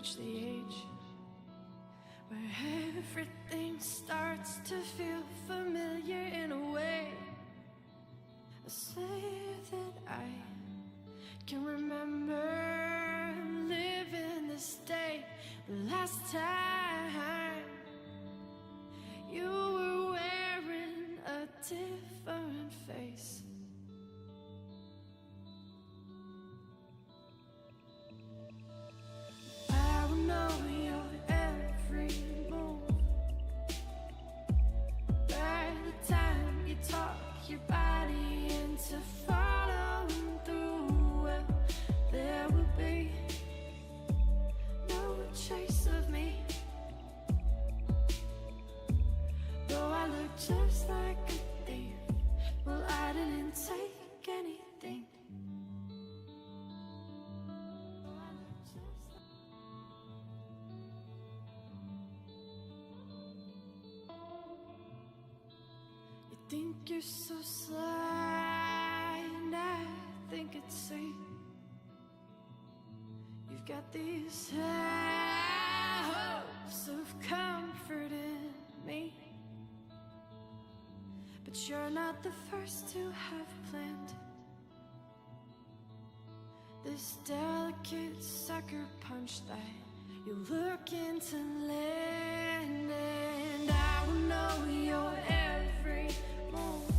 reach the age where everything starts to feel familiar in a way. I say that I can remember living this day the last time you were wearing a different face. I will know your every move. By the time you talk your body into following through, well, there will be no trace of me. Though I look just like a thief, well, I didn't take anything. You think you're so sly, and I think it's sweet. You've got these high hopes of comfort in me, but you're not the first to have planned this delicate sucker punch that you're looking to land. And I will know your every move.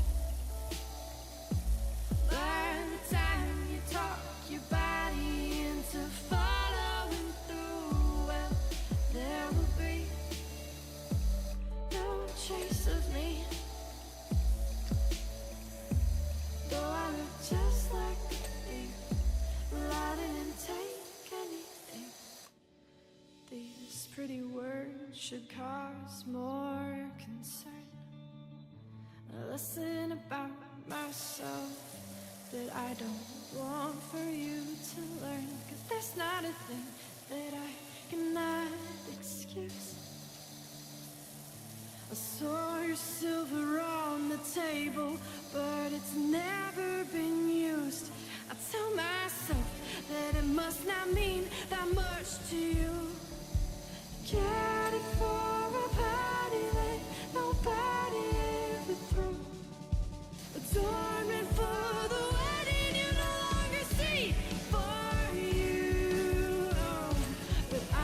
By the time you talk your body into following through, well, there will be no trace of me. Though I look just like a thief, well, I didn't take anything. These pretty words should cause more concern. A lesson about myself that I don't want for you to learn, 'cause there's not a thing that I cannot excuse. I saw your silver on the table, but it's never been used. I tell myself that it must not mean that much to you. Get it for a party that nobody ever threw. Adornment for the wedding you no longer see for you, oh, but I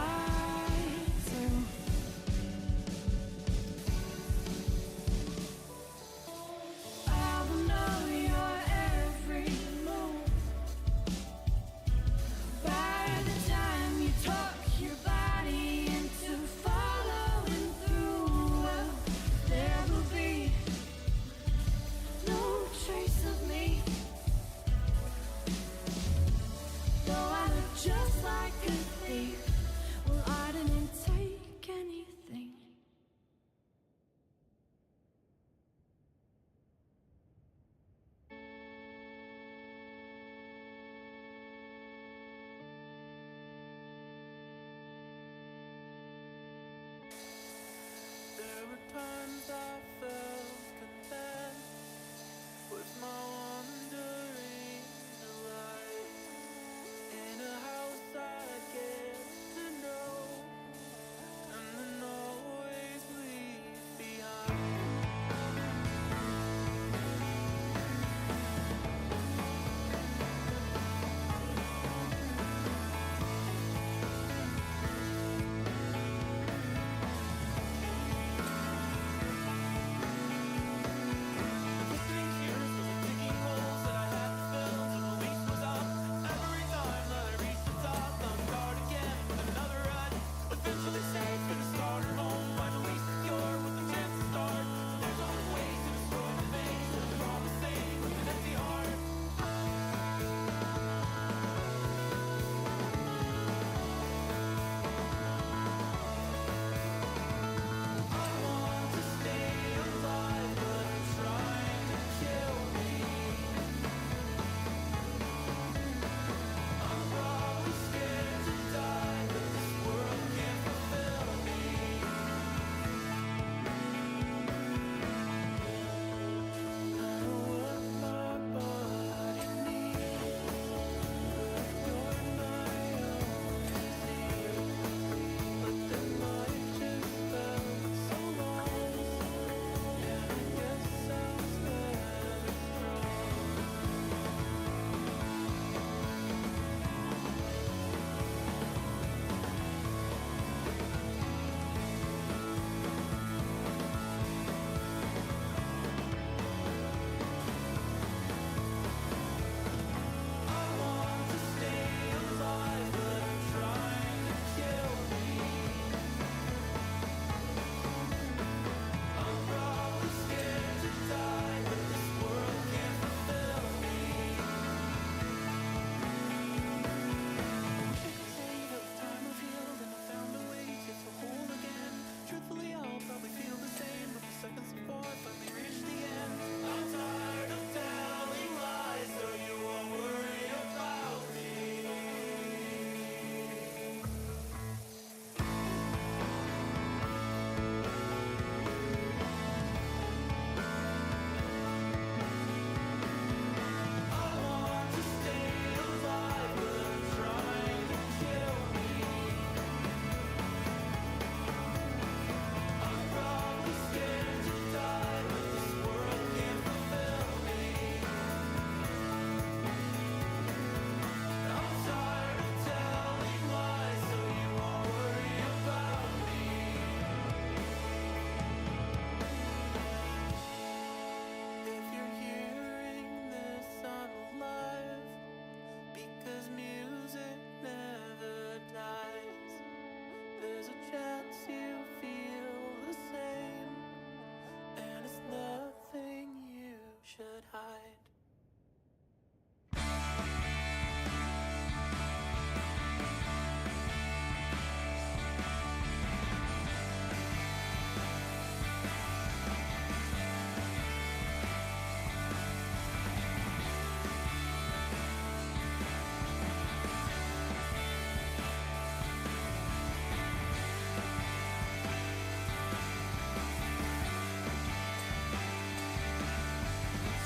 do. I will know your every move. By the time you talk your body into following through, well, there will be no trace of me. Though I look just like a thief, well, I didn't take anything. There were times I felt content with my wandering delight in a house I get to know and then always leave behind. The 3 years of a ticking There's a chance you feel the same, and it's nothing you should hide.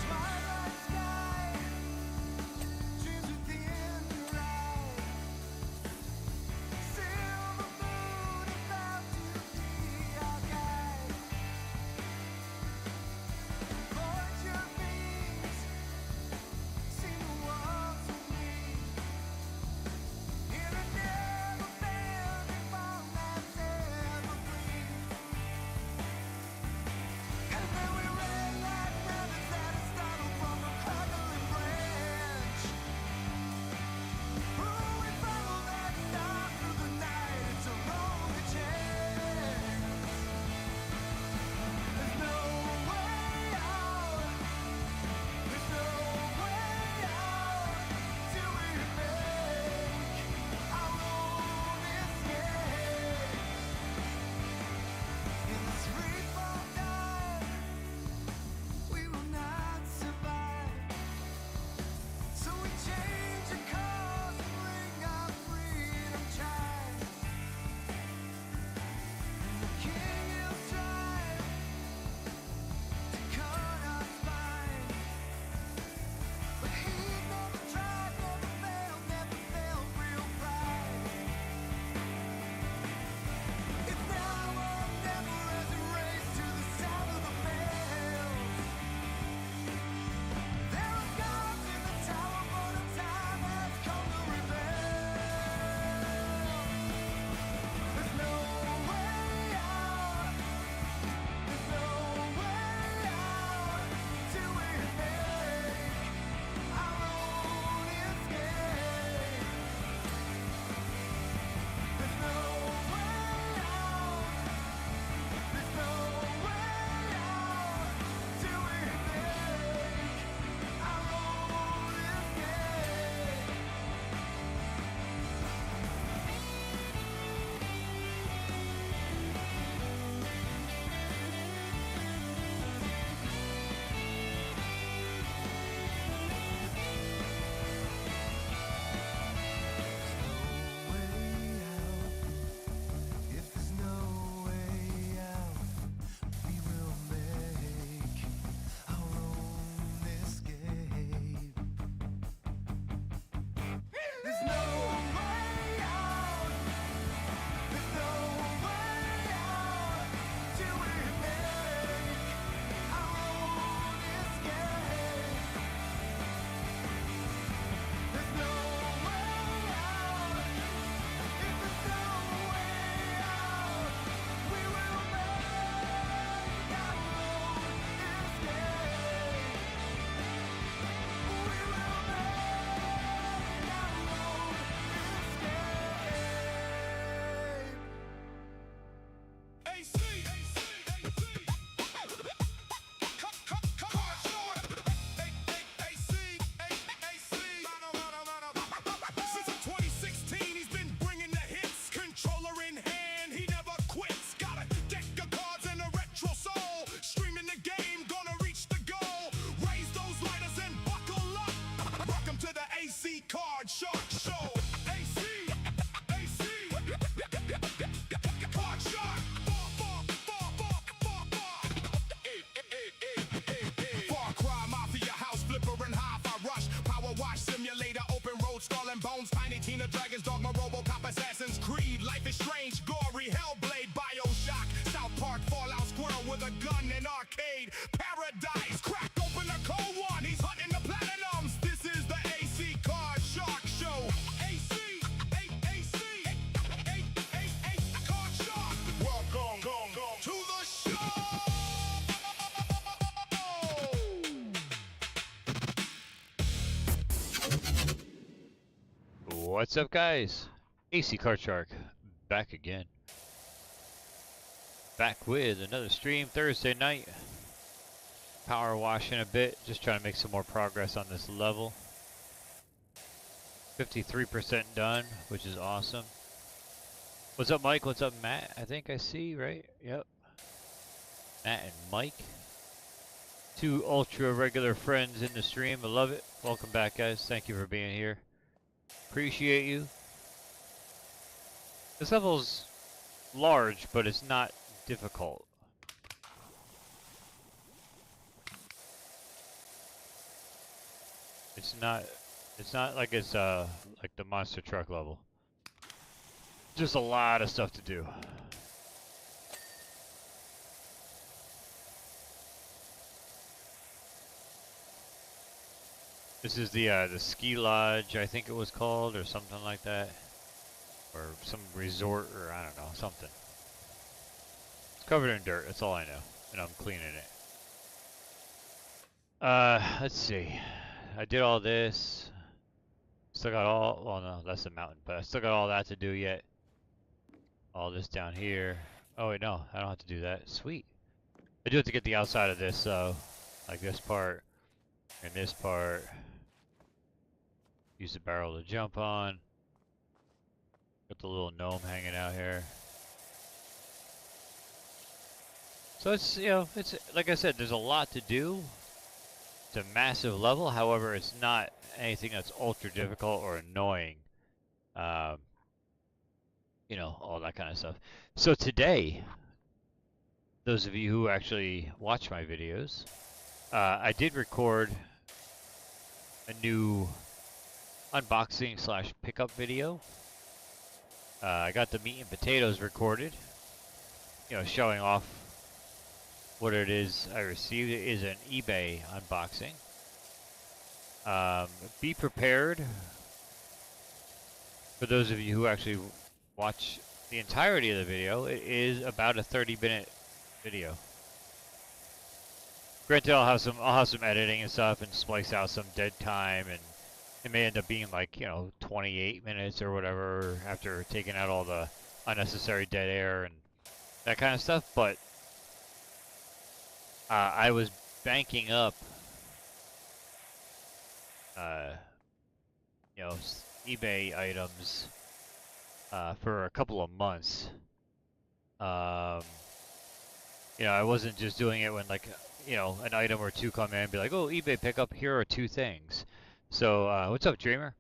Twilight sky, dreams within your eyes. Silver moon about to be our guide. Void your beams, seem to want to lead in a never-failing bond that's evergreen. And then we ran like rabbits that are startled from a crackling branch. Ooh, we follow that star through the night. It's our only chance. There's no way out. There's no way out till we make our own escape. In this free fall dive, we will not survive. So we change the cause and ring our freedom chime. And the king will strive to cut our spine, but he never tried, never failed real pride. It's now or never as we race to the sound of the bells. There are gods in the tower, but the time has come to rebel. There's no way out. There's no way out till we make our own escape. There's no way out. There's no way out till we make our own escape. If there's no way out, we will make our own escape. There's no way out. There's no way out till we make our own escape. There's no way out. If there's no way out, we will make our own escape. We will make our own escape. AC, Since 2016, he's been bringing the hits. Controller in hand, he never quits. Got a deck of cards and a retro soul. Streaming the game, gonna reach the goal. Raise those lighters and buckle up. Welcome to the AC Card Shark Show. AC, Card Shark. Far Cry Mafia, house flipper and half I rush. Power wash simulator, open road, skull and bones. Tiny Tina, Dragons, Dogma, Robocop, Assassin's Creed. Life is strange, gory, Hellblade, Bioshock. South Park, Fallout, Squirrel with a gun and arcade. Paradise, crack open a cold one. He's hunting the platinums. This is the AC Card Shark Show. AC, Card Shark. Welcome to the show. What's up, guys? AC Card Shark back again. Back with another stream Thursday night. Power washing a bit, just trying to make some more progress on this level. 53% done, which is awesome. What's up, Mike? What's up, Matt? I think I see, right? Yep. Matt and Mike. Two ultra regular friends in the stream. I love it. Welcome back, guys. Thank you for being here. Appreciate you. This level's large, but it's not difficult. It's not like it's like the monster truck level. Just a lot of stuff to do. This is the ski lodge, I think it was called, or something like that, or some resort, or I don't know, something. It's covered in dirt. That's all I know, and I'm cleaning it. Let's see. I did all this. Still got all. Well, no, that's the mountain, but I still got all that to do yet. All this down here. Oh wait, no, I don't have to do that. Sweet. I do have to get the outside of this, though, like this part and this part. Use the barrel to jump on. Got the little gnome hanging out here. So it's, you know, it's like I said, there's a lot to do. It's a massive level, however, it's not anything that's ultra difficult or annoying. You know, all that kind of stuff. So today, those of you who actually watch my videos, I did record a new unboxing slash pickup video. I got the meat and potatoes recorded, you know, showing off what it is I received. It is an eBay unboxing. Be prepared, for those of you who actually watch the entirety of the video, it is about a 30-minute video. Granted, I'll have some editing and stuff and splice out some dead time, and it may end up being like, you know, 28 minutes or whatever after taking out all the unnecessary dead air and that kind of stuff, but I was banking up, you know, eBay items for a couple of months. You know, I wasn't just doing it when, like, you know, an item or two come in and be like, oh, eBay pickup, here are two things. So, what's up, Dreamer?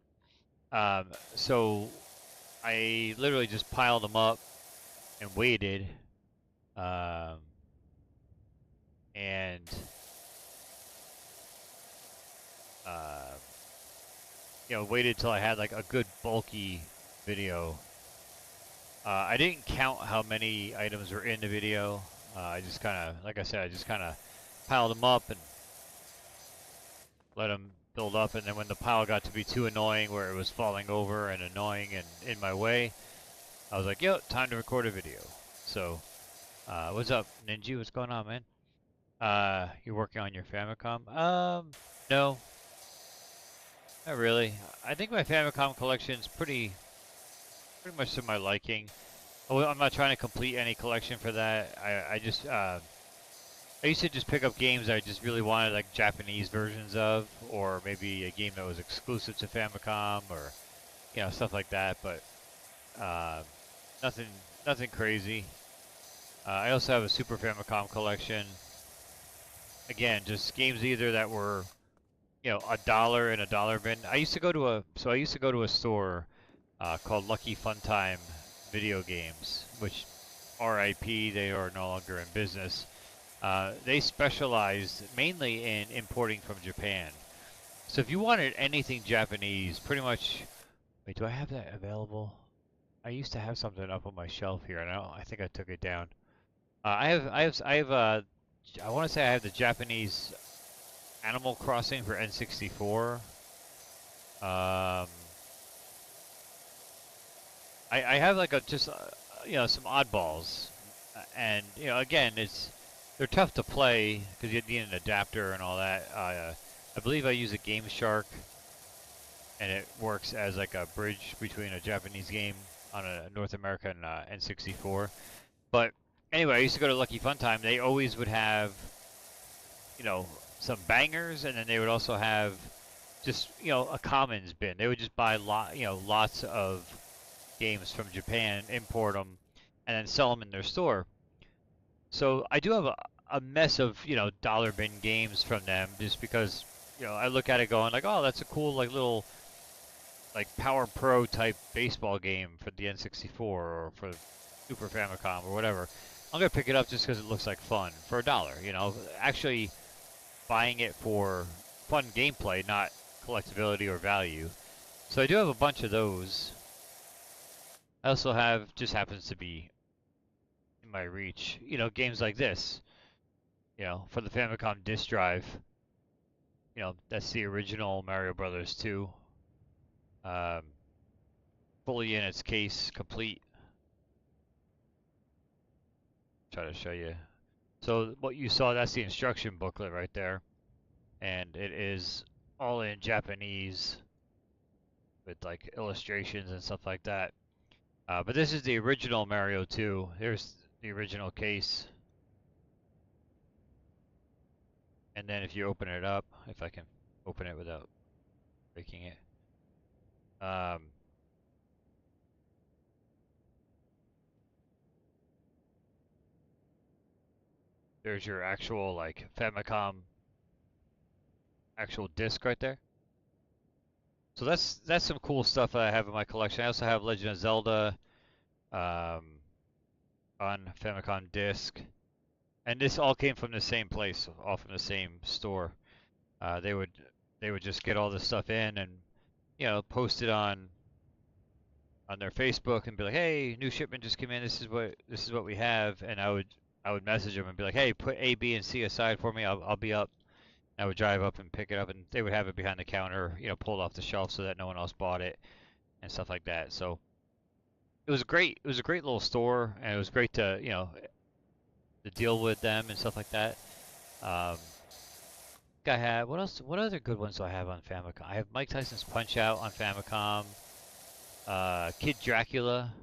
So I literally just piled them up and waited, and you know, waited till I had like a good bulky video. I didn't count how many items were in the video. I just kind of, like I said, I just kind of piled them up and let them build up, and then when the pile got to be too annoying where it was falling over and annoying and in my way, I was like, yo, time to record a video. So, what's up, Ninja? What's going on, man? You working on your Famicom? No. Not really. I think my Famicom collection's pretty much to my liking. I'm not trying to complete any collection for that. I just, I used to just pick up games I just really wanted, like Japanese versions of, or maybe a game that was exclusive to Famicom, or, you know, stuff like that, but nothing crazy. I also have a Super Famicom collection. Again, just games either that were, you know, $1 in a dollar bin. I used to go to a store called Lucky Funtime Video Games, which RIP, they are no longer in business. They specialized mainly in importing from Japan. So if you wanted anything Japanese, pretty much. Wait, do I have that available? I used to have something up on my shelf here, and I think I took it down. I want to say I have the Japanese Animal Crossing for N64. I have like you know, some oddballs, and you know, again, they're tough to play because you need an adapter and all that. I believe I use a Game Shark, and it works as like a bridge between a Japanese game on a North American N64. But anyway, I used to go to Lucky Fun Time. They always would have, some bangers, and then they would also have just, a commons bin. They would just buy lots of games from Japan, import them, and then sell them in their store. So I do have a mess of, dollar bin games from them, just because, I look at it going like, oh, that's a cool, like, little, like, Power Pro type baseball game for the N64 or for Super Famicom or whatever. I'm gonna pick it up just because it looks like fun for $1. Actually buying it for fun gameplay, not collectability or value. So I do have a bunch of those. I also have, just happens to be in my reach, games like this. For the Famicom disk drive. That's the original Mario Brothers 2. Fully in its case, complete. Try to show you. So what you saw, that's the instruction booklet right there. And it is all in Japanese with like illustrations and stuff like that. But this is the original Mario 2. Here's the original case. And then if you open it up, if I can open it without breaking it. There's your actual like Famicom actual disc right there. So that's some cool stuff that I have in my collection. I also have Legend of Zelda on Famicom disc. And this all came from the same place, all from the same store. They would just get all this stuff in and post it on their Facebook and be like, "Hey, new shipment just came in. This is what we have." And I would message them and be like, "Hey, put A, B, and C aside for me. I'll be up." I would drive up and pick it up, and they would have it behind the counter, pulled off the shelf so that no one else bought it and stuff like that. So it was great. It was a great little store, and it was great to to deal with them and stuff like that. I have what else? What other good ones do I have on Famicom? I have Mike Tyson's Punch Out on Famicom. Kid Dracula.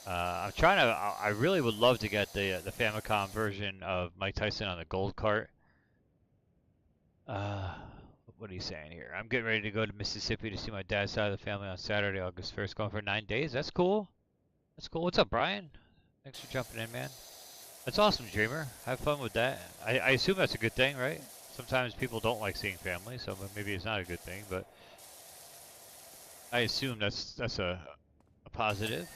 I'm trying to. I really would love to get the Famicom version of Mike Tyson on the gold cart. What are you saying here? I'm getting ready to go to Mississippi to see my dad's side of the family on Saturday, August 1st. Going for 9 days. That's cool. That's cool. What's up, Brian? Thanks for jumping in, man. That's awesome, Dreamer. Have fun with that. I assume that's a good thing, right? Sometimes people don't like seeing family, so maybe it's not a good thing, but I assume that's a positive.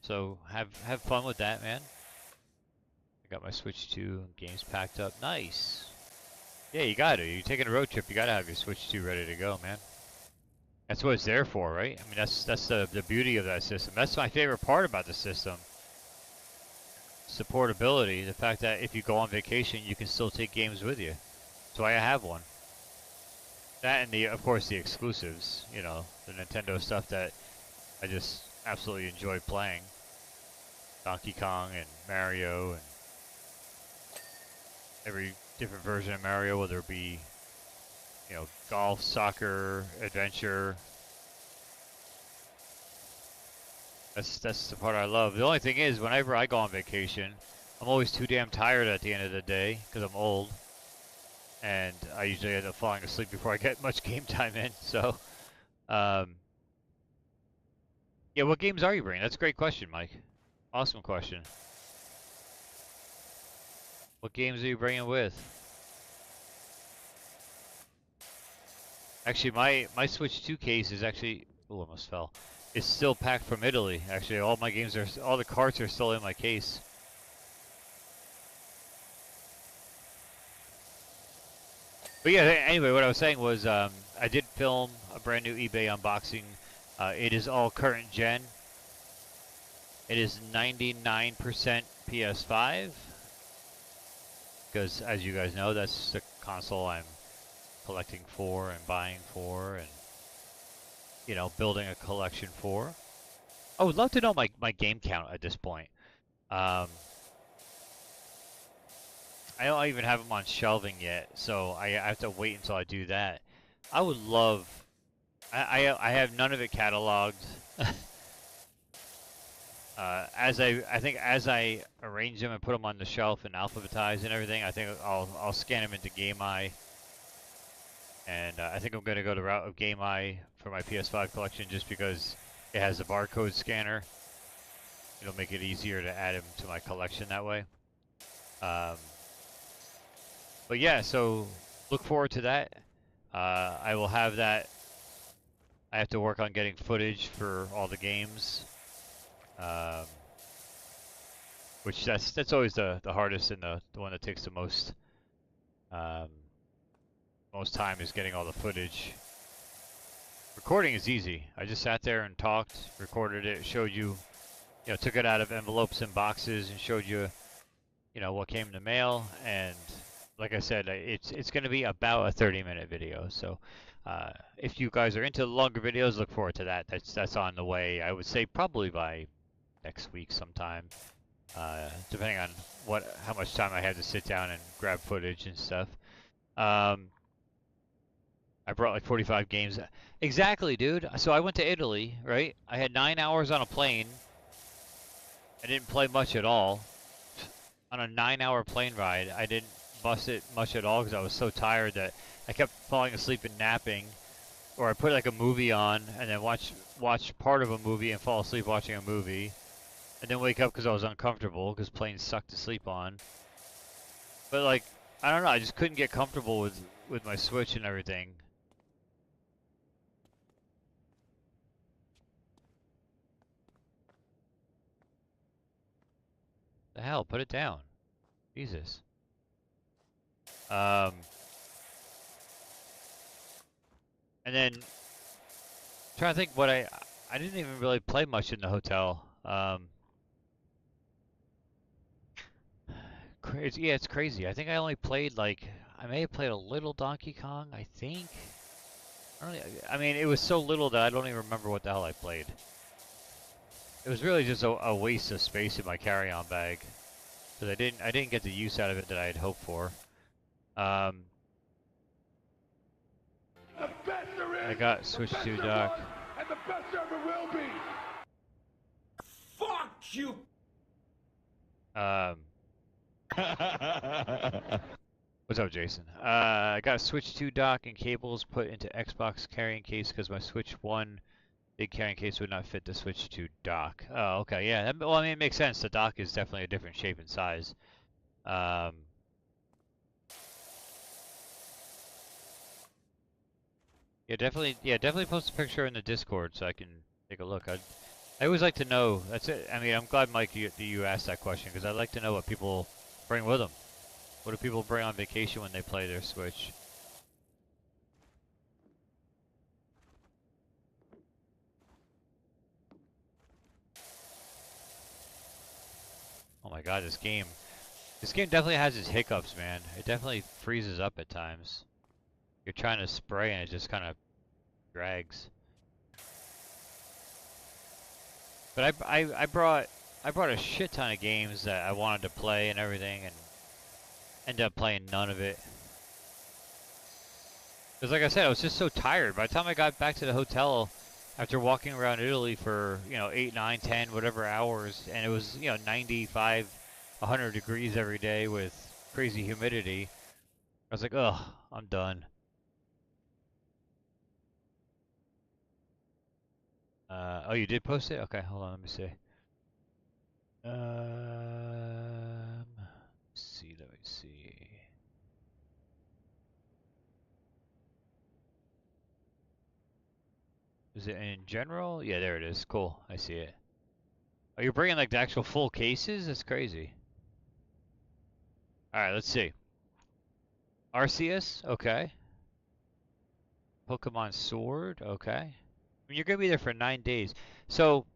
So have fun with that, man. I got my Switch 2 games packed up. Nice. Yeah, you got to. You're taking a road trip, you got to have your Switch 2 ready to go, man. That's what it's there for, right? I mean, that's the beauty of that system. That's my favorite part about the system. Supportability, the fact that if you go on vacation, you can still take games with you. That's why I have one. That and of course the exclusives, the Nintendo stuff that I just absolutely enjoy playing. Donkey Kong and Mario and every different version of Mario, whether it be, golf, soccer, adventure. That's the part I love. The only thing is, whenever I go on vacation, I'm always too damn tired at the end of the day because I'm old, and I usually end up falling asleep before I get much game time in. So, yeah, what games are you bringing? That's a great question, Mike. Awesome question. What games are you bringing with? Actually, my Switch 2 case is actually, oh, almost fell. It's still packed from Italy. Actually, all the carts are still in my case. But yeah, anyway, what I was saying was I did film a brand new eBay unboxing. It is all current gen. It is 99% PS5. Because as you guys know, that's the console I'm collecting for and buying for and building a collection for. I would love to know my game count at this point. I don't even have them on shelving yet, so I have to wait until I do that. I would love. I have none of it cataloged. I think as I arrange them and put them on the shelf and alphabetize and everything, I think I'll scan them into GameEye, and I think I'm gonna go the route of GameEye for my PS5 collection just because it has a barcode scanner. It'll make it easier to add them to my collection that way. But yeah, so look forward to that. I will have that. I have to work on getting footage for all the games, which that's always the hardest and the one that takes the most most time is getting all the footage. Recording is easy. I just sat there and talked, recorded it, showed you, took it out of envelopes and boxes and showed you, what came in the mail. And like I said, it's going to be about a 30-minute video. So if you guys are into longer videos, look forward to that. That's on the way. I would say probably by next week sometime, depending on how much time I have to sit down and grab footage and stuff. I brought like 45 games. Exactly, dude. So I went to Italy, right? I had 9 hours on a plane. I didn't play much at all. On a 9-hour plane ride, I didn't bust it much at all because I was so tired that I kept falling asleep and napping. Or I put like a movie on and then watch part of a movie and fall asleep watching a movie. And then wake up because I was uncomfortable because planes suck to sleep on. But like, I don't know, I just couldn't get comfortable with my Switch and everything. The hell, put it down. Jesus. And then trying to think what I didn't even really play much in the hotel. Yeah, it's crazy. I think I only played I may have played a little Donkey Kong, I think. I mean, it was so little that I don't even remember what the hell I played. It was really just a waste of space in my carry-on bag, because I didn't get the use out of it that I had hoped for. I got Switch 2 dock. And the best ever will be. Fuck you. What's up, Jason? I got a Switch 2 dock and cables put into Xbox carrying case because my Switch 1 big carrying case would not fit the Switch 2 dock. Oh, okay, yeah. Well, I mean, it makes sense. The dock is definitely a different shape and size. Yeah, definitely post a picture in the Discord so I can take a look. I always like to know. That's it. I mean, I'm glad, Mike, you asked that question because I'd like to know what people bring with them. What do people bring on vacation when they play their Switch? Oh my god, this game definitely has its hiccups, man. It definitely freezes up at times. You're trying to spray and it just kind of drags. But I brought a shit ton of games that I wanted to play and everything, and ended up playing none of it. Because like I said, I was just so tired. By the time I got back to the hotel, after walking around Italy for, 8, 9, 10, whatever hours, and it was, 95, 100 degrees every day with crazy humidity, I was like, ugh, I'm done. Oh, you did post it? Okay, hold on, let me see. Let me see. Is it in general? Yeah, there it is. Cool, I see it. Oh, you're bringing like the actual full cases? That's crazy. Alright, let's see. Arceus? Okay. Pokemon Sword? Okay. I mean, you're gonna be there for 9 days. So,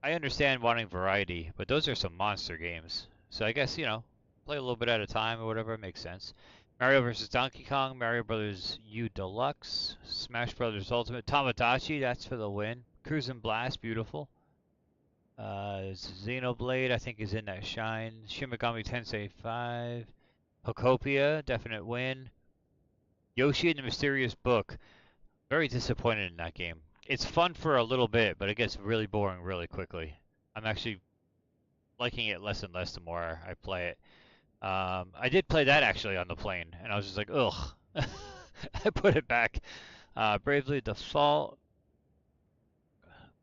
I understand wanting variety, but those are some monster games. So I guess, play a little bit at a time or whatever, it makes sense. Mario vs. Donkey Kong, Mario Brothers U Deluxe, Smash Brothers Ultimate, Tamagotchi, that's for the win. Cruisin' Blast, beautiful. Xenoblade, I think is in that shine. Shin Megami Tensei 5. Pokopia, definite win. Yoshi and the Mysterious Book, very disappointed in that game. It's fun for a little bit, but it gets really boring really quickly. I'm actually liking it less and less the more I play it. I did play that actually on the plane, and I was just like, ugh. I put it back. Bravely Default,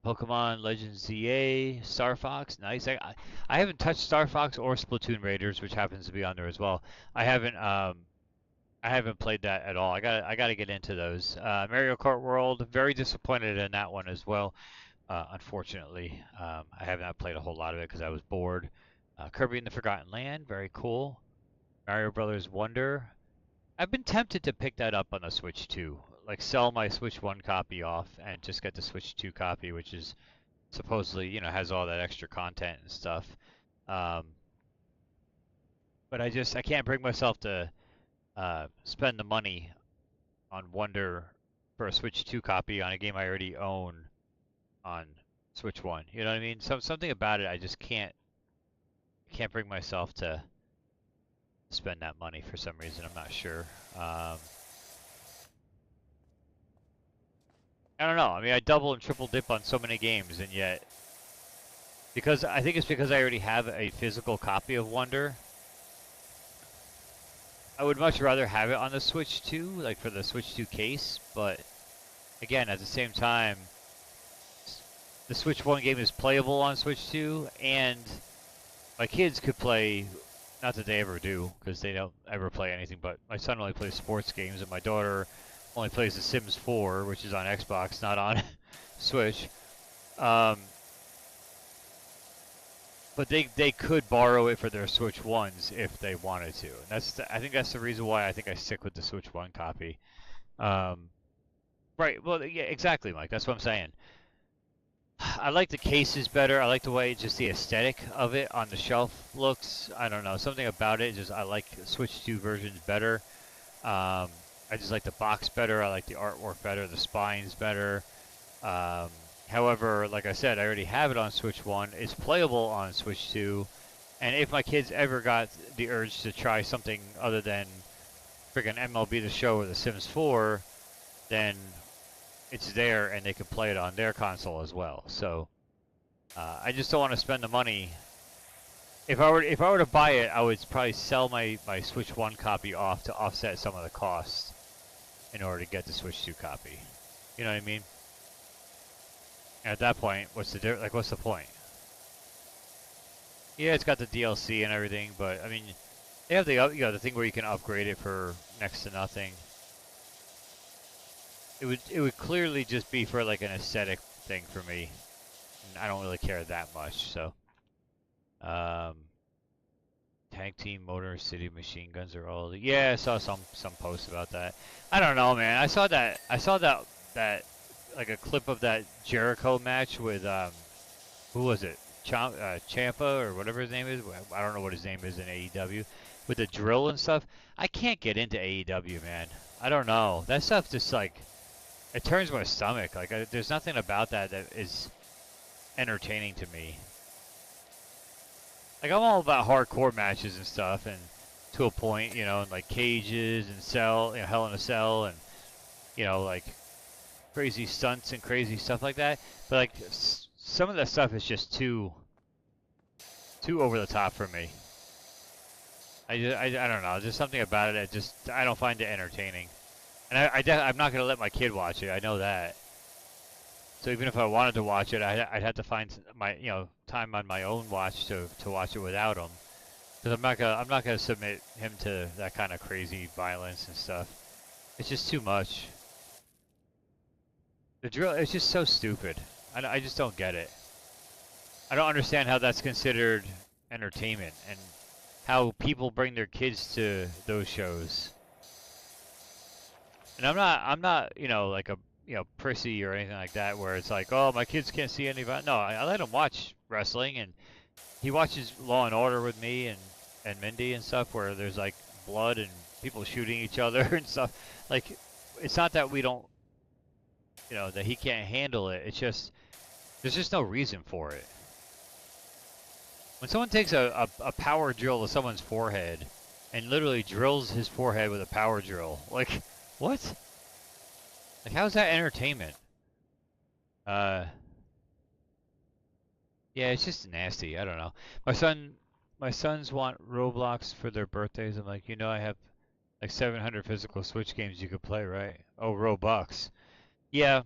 Pokemon Legends ZA, Star Fox, nice. I haven't touched Star Fox or Splatoon Raiders, which happens to be on there as well. I haven't played that at all. I gotta get into those. Mario Kart World, very disappointed in that one as well. Unfortunately, I have not played a whole lot of it because I was bored. Kirby in the Forgotten Land, very cool. Mario Brothers Wonder. I've been tempted to pick that up on the Switch 2. Like sell my Switch 1 copy off and just get the Switch 2 copy, which is supposedly, you know, has all that extra content and stuff. Um, but I can't bring myself to spend the money on Wonder for a Switch 2 copy on a game I already own on Switch 1. You know what I mean? Something about it I just can't bring myself to spend that money for some reason. I'm not sure. I don't know. I mean, I double and triple dip on so many games, and yet I think it's because I already have a physical copy of Wonder. I would much rather have it on the Switch 2, like for the Switch 2 case, but again, at the same time, the Switch 1 game is playable on Switch 2, and my kids could play, not that they ever do, because they don't ever play anything, but my son only plays sports games, and my daughter only plays The Sims 4, which is on Xbox, not on Switch. But they could borrow it for their Switch 1s if they wanted to. And I think that's the reason why I think I stick with the Switch 1 copy. Right, well, yeah, exactly, Mike. That's what I'm saying. I like the cases better. I like the way just the aesthetic of it on the shelf looks. I don't know, something about it. I like Switch 2 versions better. I just like the box better. I like the artwork better. The spines better. However, like I said, I already have it on Switch 1. It's playable on Switch 2. And if my kids ever got the urge to try something other than friggin' MLB The Show or The Sims 4, then it's there and they can play it on their console as well. So I just don't want to spend the money. If I were to buy it, I would probably sell my Switch 1 copy off to offset some of the costs in order to get the Switch 2 copy. You know what I mean? And at that point, what's the point? Yeah, it's got the DLC and everything, but I mean, they have the thing where you can upgrade it for next to nothing. It would clearly just be for like an aesthetic thing for me. And I don't really care that much, so. Tank Team, Motor City Machine Guns are all. Yeah, I saw some posts about that. I don't know, man. I saw that like a clip of that Jericho match with who was it? Ciampa or whatever his name is. I don't know what his name is in AEW. With the drill and stuff. I can't get into AEW, man. I don't know. That stuff just like it turns my stomach. Like there's nothing about that is entertaining to me. Like I'm all about hardcore matches and stuff, and to a point, you know, and like cages and Hell in a Cell, and you know, like crazy stunts and crazy stuff like that. But like some of that stuff is just too over the top for me. I don't know. There's something about it that I don't find it entertaining, and I'm not gonna let my kid watch it. I know that. So even if I wanted to watch it, I'd have to find my time on my own watch to watch it without him, because I'm not gonna submit him to that kind of crazy violence and stuff. It's just too much. The drill is just so stupid. I just don't get it. I don't understand how that's considered entertainment and how people bring their kids to those shows. And I'm not like a prissy or anything like that, where it's like, oh, my kids can't see any. No, I let him watch wrestling, and he watches Law and Order with me and Mindy and stuff, where there's like blood and people shooting each other and stuff. Like, it's not that we don't, that he can't handle it. It's just there's just no reason for it. When someone takes a power drill to someone's forehead and literally drills his forehead with a power drill, like, what? Like, how's that entertainment? Yeah, Yeah, it's just nasty. I don't know. My sons want Roblox for their birthdays. I'm like, I have like 700 physical Switch games you could play, right? Oh, Robux. Yeah,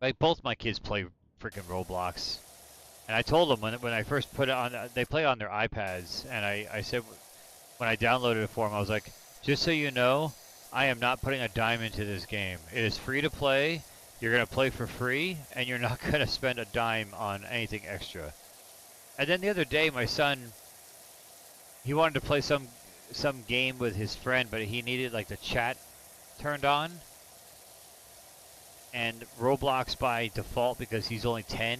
like both my kids play freaking Roblox. And I told them when I first put it on, they play on their iPads, and I said when I downloaded it for them, I was like, just so you know, I am not putting a dime into this game. It is free to play. You're gonna play for free, and you're not gonna spend a dime on anything extra. And then the other day, my son, he wanted to play some game with his friend, but he needed like the chat turned on. And Roblox by default, because he's only 10,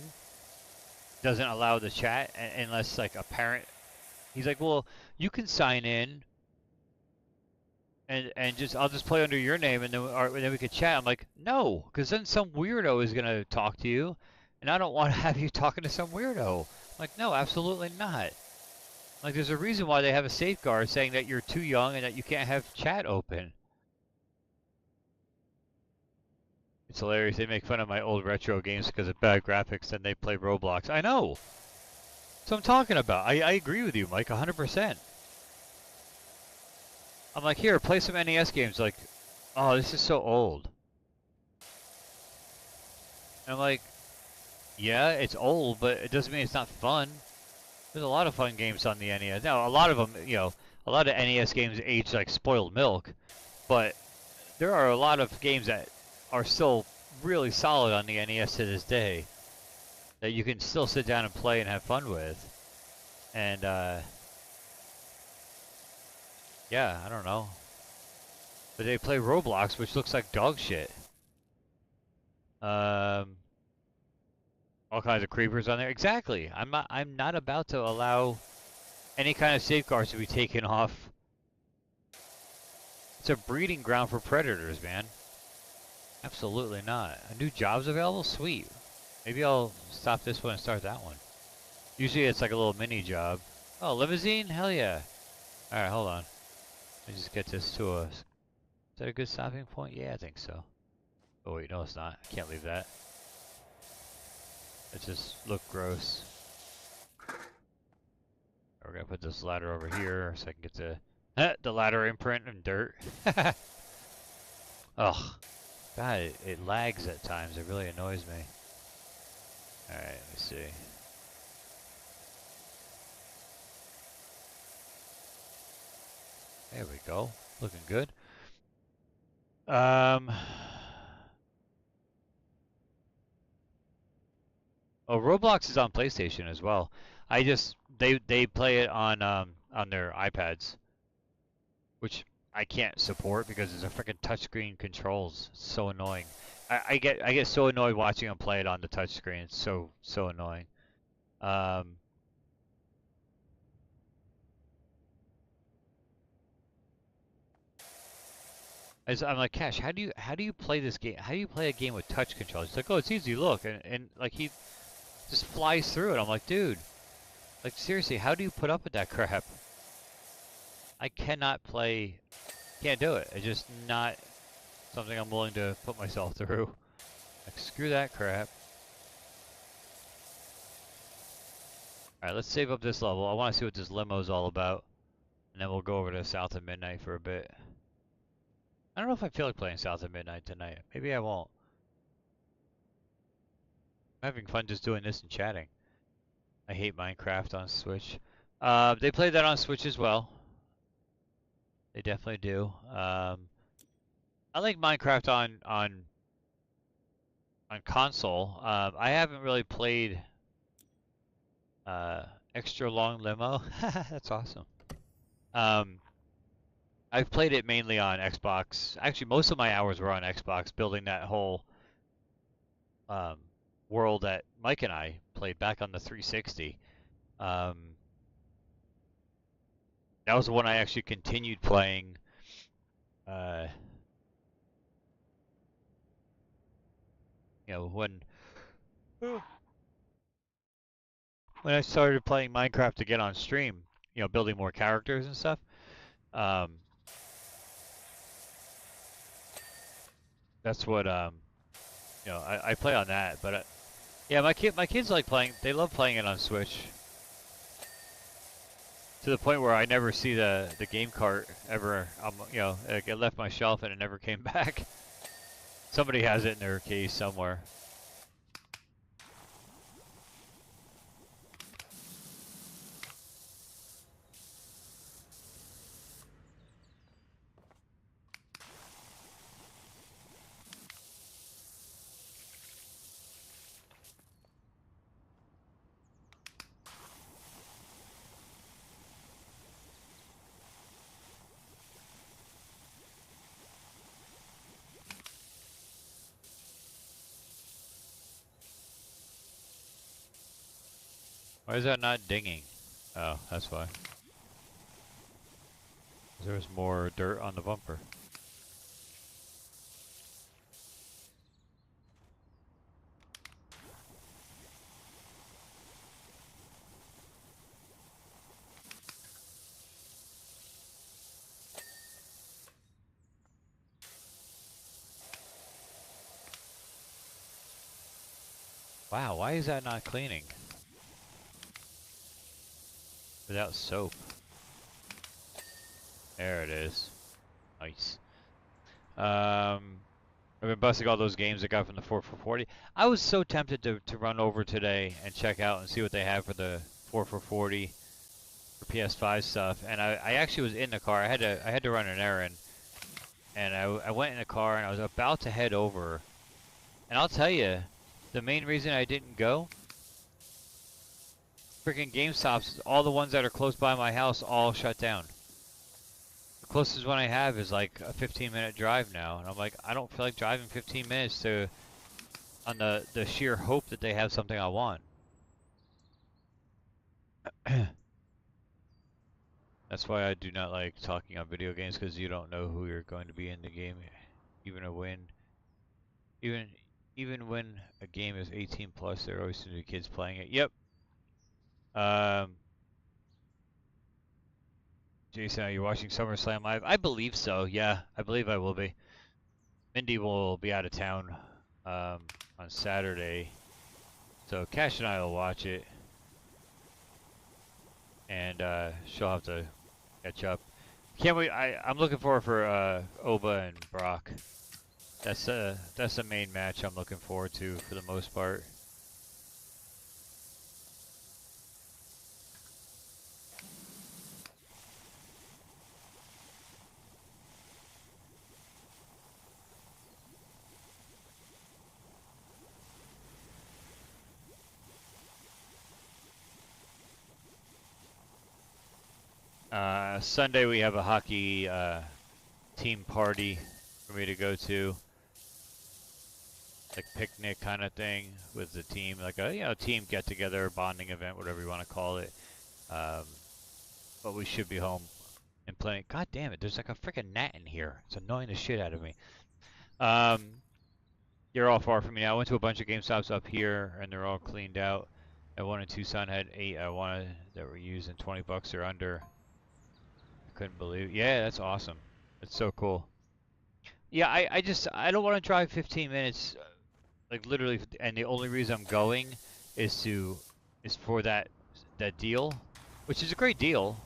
doesn't allow the chat unless like a parent. He's like, well, you can sign in and just I'll just play under your name and then we could chat. I'm like, no, because then some weirdo is gonna talk to you, and I don't want to have you talking to some weirdo. I'm like, no, absolutely not. Like, there's a reason why they have a safeguard saying that you're too young and that you can't have chat open. It's hilarious. They make fun of my old retro games because of bad graphics, and they play Roblox. I know. That's what I'm talking about. I agree with you, Mike, 100%. I'm like, here, play some NES games. Like, oh, this is so old. And I'm like, yeah, it's old, but it doesn't mean it's not fun. There's a lot of fun games on the NES. Now, a lot of them, a lot of NES games age like spoiled milk, but there are a lot of games that are still really solid on the NES to this day that you can still sit down and play and have fun with. And, yeah, I don't know. But they play Roblox, which looks like dog shit. All kinds of creepers on there. Exactly. I'm not about to allow any kind of safeguards to be taken off. It's a breeding ground for predators, man. Absolutely not. New jobs available? Sweet. Maybe I'll stop this one and start that one. Usually it's like a little mini job. Oh, limousine? Hell yeah. Alright, hold on. Let me just get this to us. Is that a good stopping point? Yeah, I think so. Oh wait, no it's not. I can't leave that. It just looked gross. We're gonna put this ladder over here so I can get the ladder imprint and dirt. Ugh. God, it lags at times. It really annoys me. Alright, let me see. There we go. Looking good. Oh, Roblox is on PlayStation as well. They play it on their iPads, which I can't support because it's a freaking touchscreen controls. It's so annoying. I get so annoyed watching them play it on the touchscreen. It's so annoying. I'm like, Cash, how do you play this game? How do you play a game with touch controls? He's like, oh, it's easy. Look, and like he just flies through it. I'm like, dude, like seriously, how do you put up with that crap? I cannot play. Can't do it. It's just not something I'm willing to put myself through. Like, screw that crap. Alright, let's save up this level. I want to see what this limo is all about. And then we'll go over to South of Midnight for a bit. I don't know if I feel like playing South of Midnight tonight. Maybe I won't. I'm having fun just doing this and chatting. I hate Minecraft on Switch. They play that on Switch as well. They definitely do. I like Minecraft on console. I haven't really played Extra Long Limo. That's awesome. I've played it mainly on Xbox. Actually, most of my hours were on Xbox, building that whole world that Mike and I played back on the 360. That was the one I actually continued playing. When I started playing Minecraft to get on stream, building more characters and stuff. That's what I play on that, but Yeah, my kids like playing. They love playing it on Switch. To the point where I never see the game cart ever. You know, like it left my shelf and it never came back. Somebody has it in their case somewhere. Why is that not dinging? Oh, that's why. There's more dirt on the bumper. Wow, why is that not cleaning? Without soap. There it is. Nice. I've been busting all those games I got from the 4 for 40. I was so tempted to run over today and check out and see what they have for the 4 for 40 for PS5 stuff. And I actually was in the car. I had to run an errand. And I went in the car and I was about to head over. And I'll tell you, the main reason I didn't go, freaking GameStops, all the ones that are close by my house, all shut down. The closest one I have is like a 15-minute drive now, and I'm like, I don't feel like driving 15 minutes on the sheer hope that they have something I want. That's why I do not like talking on video games, because you don't know who you're going to be in the game, even when a game is 18 plus, there are always going to be kids playing it. Yep. Jason, are you watching SummerSlam live? I believe so. Yeah, I believe I will be. Mindy will be out of town on Saturday, so Cash and I will watch it, and she'll have to catch up. Can't wait. I'm looking forward for Oba and Brock. That's the main match I'm looking forward to for the most part. Sunday we have a hockey team party for me to go to, like picnic kind of thing with the team, like a team get together, bonding event, whatever you want to call it. But we should be home and playing. God damn it! There's like a freaking gnat in here. It's annoying the shit out of me. You're all far from me now. I went to a bunch of GameStops up here, and they're all cleaned out. I one in Tucson had 8 I wanted that were using $20 or under. Couldn't believe it. Yeah, that's awesome. That's so cool. Yeah, I don't want to drive 15 minutes, like literally, and the only reason I'm going is for that deal, which is a great deal.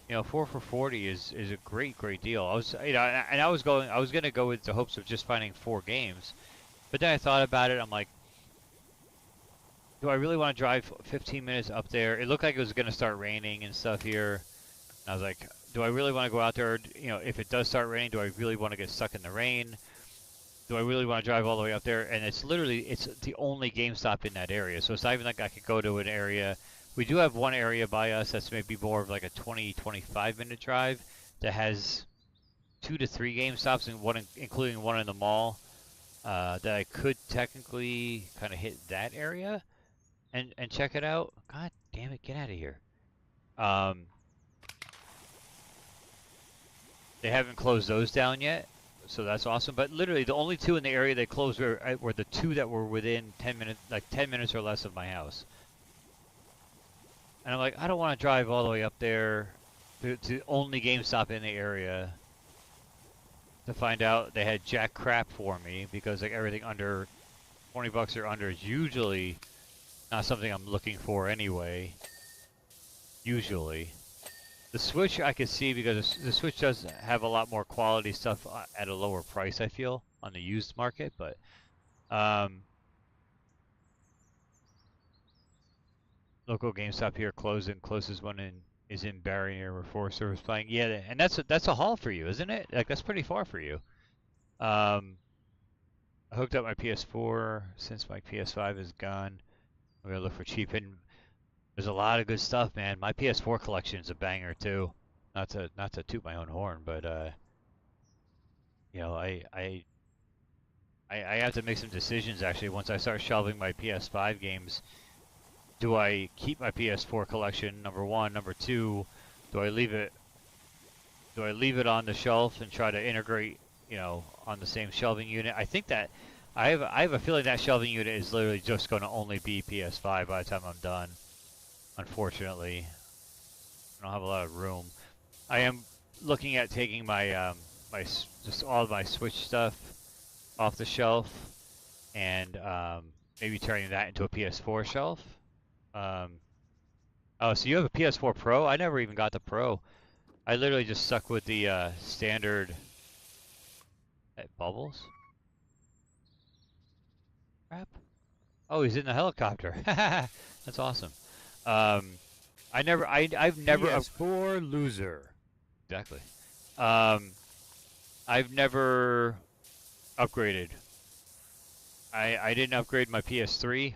You know, 4 for 40 is a great deal. I was gonna go with the hopes of just finding 4 games, but then I thought about it. I'm like, do I really want to drive 15 minutes up there? It looked like it was gonna start raining and stuff here. I was like, do I really want to go out there? You know, if it does start raining, do I really want to get stuck in the rain? Do I really want to drive all the way up there? And it's the only GameStop in that area. So it's not even like I could go to an area. We do have one area by us that's maybe more of like a 20-25 minute drive that has 2 to 3 GameStops, and including one in the mall, that I could technically kind of hit that area and check it out. God damn it, get out of here. They haven't closed those down yet, so that's awesome. But literally, the only 2 in the area they closed were the 2 that were within 10 minutes, like 10 minutes or less of my house. And I'm like, I don't want to drive all the way up there to only GameStop in the area to find out they had jack crap for me, because like everything under $20 or under is usually not something I'm looking for anyway. Usually. The Switch I could see because the Switch does have a lot more quality stuff at a lower price, I feel, on the used market, but local GameStop here closing. Closest one is in Barry near where Forest Service playing. Yeah, and that's a haul for you, isn't it? Like that's pretty far for you. I hooked up my PS4 since my PS5 is gone. I'm gonna look for cheap and there's a lot of good stuff, man. My PS4 collection is a banger too. Not to toot my own horn, but you know, I have to make some decisions actually once I start shelving my PS5 games. Do I keep my PS4 collection? Number one. Number two, do I leave it on the shelf and try to integrate, you know, on the same shelving unit? I think that I have a feeling that shelving unit is literally just going to only be PS5 by the time I'm done. Unfortunately, I don't have a lot of room. I am looking at taking my just all of my Switch stuff off the shelf and maybe turning that into a PS4 shelf. Oh, so you have a PS4 Pro? I never even got the Pro. I literally just stuck with the standard. Bubbles? Crap. Oh, he's in the helicopter. That's awesome. I've never. PS4 loser. Exactly. I've never upgraded. I didn't upgrade my PS3.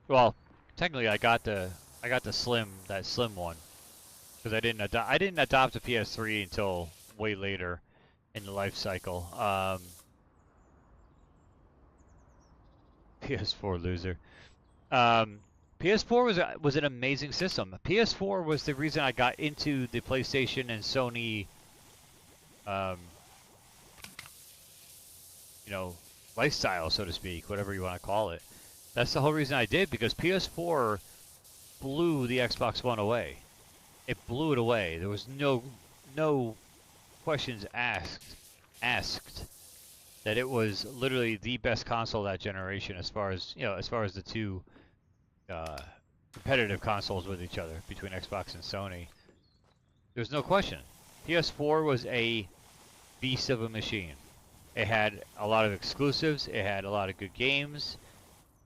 Well, technically I got the slim one because I didn't adopt a PS3 until way later in the life cycle. PS4 loser. PS4 was an amazing system. PS4 was the reason I got into the PlayStation and Sony, you know, lifestyle, so to speak, whatever you want to call it. That's the whole reason I did, because PS4 blew the Xbox One away. It blew it away. There was no questions asked that it was literally the best console that generation as far as the two competitive consoles with each other between Xbox and Sony. There's no question. PS4 was a beast of a machine. It had a lot of exclusives. It had a lot of good games.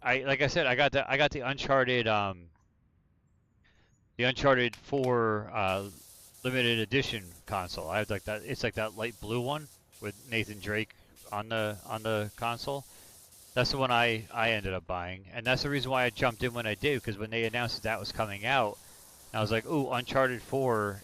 Like I said, I got the Uncharted 4 limited edition console. I have like that. It's like that light blue one with Nathan Drake on the console. That's the one I ended up buying, and that's the reason why I jumped in when I did, because when they announced that was coming out, I was like, "Ooh, Uncharted 4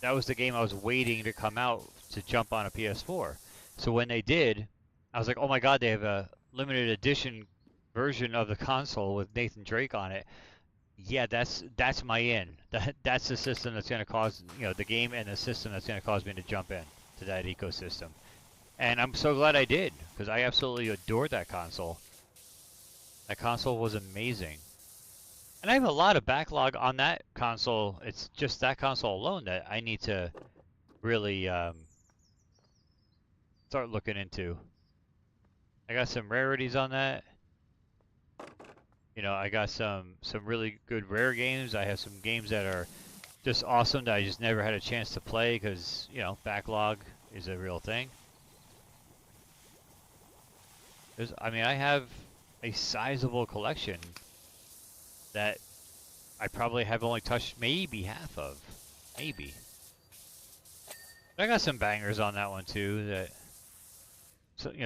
that was the game I was waiting to come out to jump on a PS4." So when they did, I was like, "Oh my God, they have a limited edition version of the console with Nathan Drake on it." Yeah, that's my in. That's the system that's going to cause, the game and the system that's going to cause me to jump in to that ecosystem. And I'm so glad I did, because I absolutely adored that console. That console was amazing. And I have a lot of backlog on that console. It's just that console alone that I need to really start looking into. I got some rarities on that. I got some really good rare games. I have some games that are just awesome that I just never had a chance to play because, backlog is a real thing. I have a sizable collection that I probably have only touched maybe half of. Maybe. But I got some bangers on that one too that,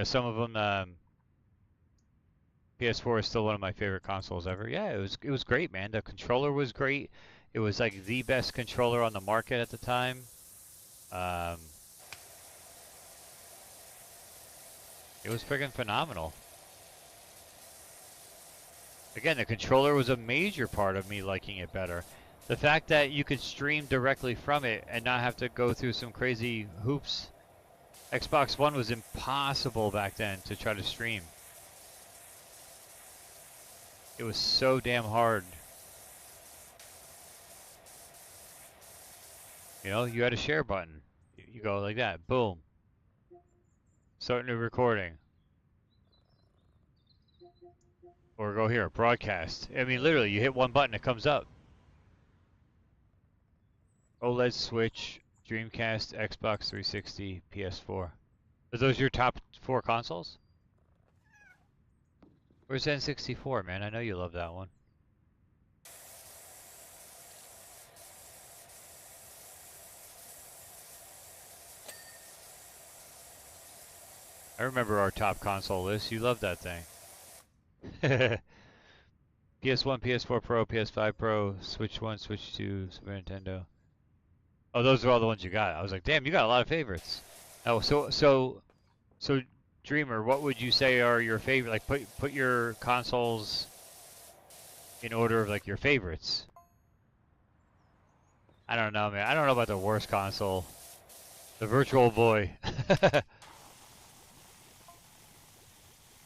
some of them, PS4 is still one of my favorite consoles ever. Yeah, it was great, man. The controller was great. It was like the best controller on the market at the time. It was freaking phenomenal. Again, the controller was a major part of me liking it better. The fact that you could stream directly from it and not have to go through some crazy hoops. Xbox One was impossible back then to try to stream. It was so damn hard. You had a share button. You go like that, boom. Start new recording. Or go here, broadcast. I mean, literally, you hit one button, it comes up. OLED Switch, Dreamcast, Xbox 360, PS4. Are those your top 4 consoles? Where's N64, man? I know you love that one. I remember our top console list. You loved that thing. PS1, PS4 Pro, PS5 Pro, Switch 1, Switch 2, Super Nintendo. Oh, those are all the ones you got. I was like, damn, you got a lot of favorites. Oh, so Dreamer, what would you say are your favorite? Like, put your consoles in order of like your favorites. I don't know, man. I don't know about the worst console, the Virtual Boy.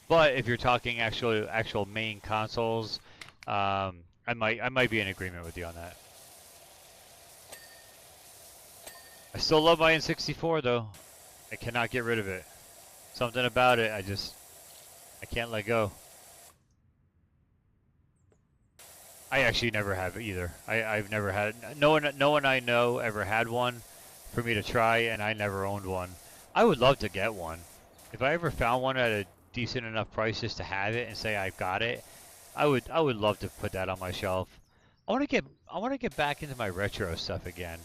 But if you're talking actual main consoles, I might be in agreement with you on that. I still love my N64 though. I cannot get rid of it. Something about it, I can't let go. I actually never have either. I've never had, no one I know ever had one for me to try, and I never owned one. I would love to get one. If I ever found one at a decent enough price just to have it and say I've got it, I would love to put that on my shelf. I want to get back into my retro stuff again.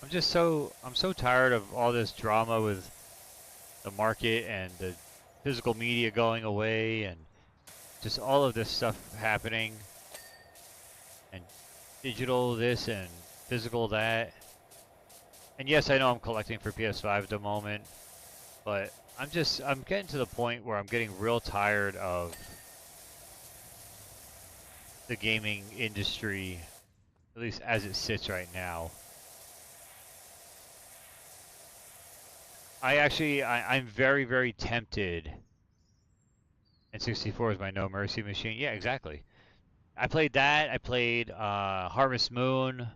I'm so tired of all this drama with the market and the physical media going away and just all of this stuff happening and digital this and physical that. And yes, I know I'm collecting for PS5 at the moment, but I'm getting to the point where I'm getting real tired of the gaming industry, at least as it sits right now. I'm very, very tempted. And 64 is my No Mercy machine. Yeah, exactly. I played that. I played Harvest Moon,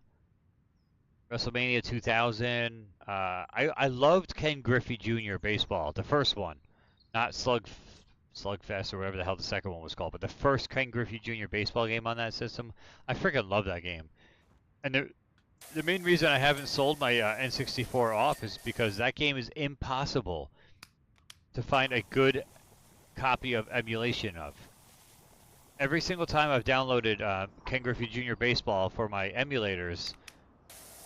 WrestleMania 2000. I loved Ken Griffey Jr. baseball, the first one, not Slugfest or whatever the hell the second one was called, but the first Ken Griffey Jr. baseball game on that system. I freaking love that game. And the main reason I haven't sold my N64 off is because that game is impossible to find a good copy of emulation of. Every single time I've downloaded Ken Griffey Jr. Baseball for my emulators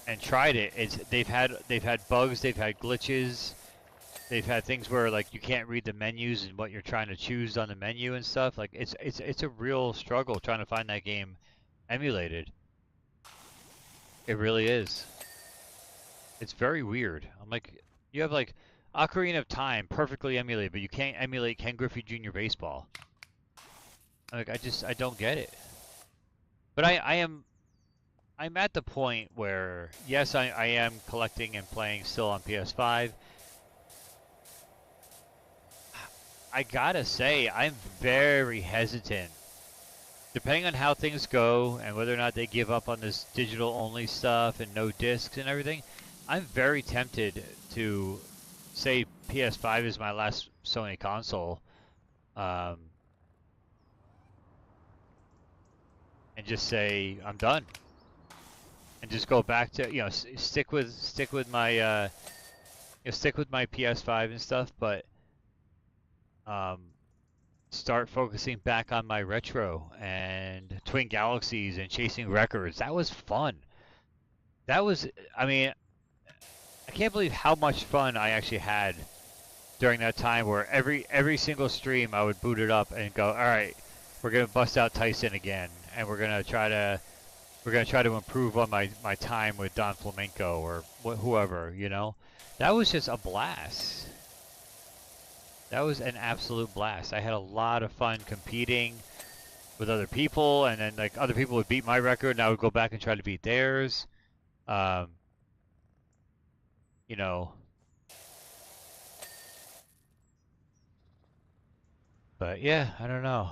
and tried it, they've had bugs, they've had glitches, they've had things where like you can't read the menus and what you're trying to choose on the menu and stuff. Like it's a real struggle trying to find that game emulated. It really is. It's very weird. I'm like, you have like Ocarina of Time perfectly emulated, but you can't emulate Ken Griffey Jr. Baseball. Like I don't get it. But I'm at the point where yes, I am collecting and playing still on PS5. I gotta say, I'm very hesitant. Depending on how things go and whether or not they give up on this digital only stuff and no discs and everything, I'm very tempted to say PS5 is my last Sony console, and just say I'm done, and just go back to stick with my stick with my PS5 and stuff, but start focusing back on my retro and Twin Galaxies and chasing records. That was fun. That was, I mean, I can't believe how much fun I actually had during that time where every single stream I would boot it up and go, all right, we're gonna bust out Tyson again, and we're gonna try to improve on my time with Don Flamenco or whoever, you know. That was just a blast. That was an absolute blast. I had a lot of fun competing with other people, and then like other people would beat my record, and I would go back and try to beat theirs. You know. But yeah, I don't know.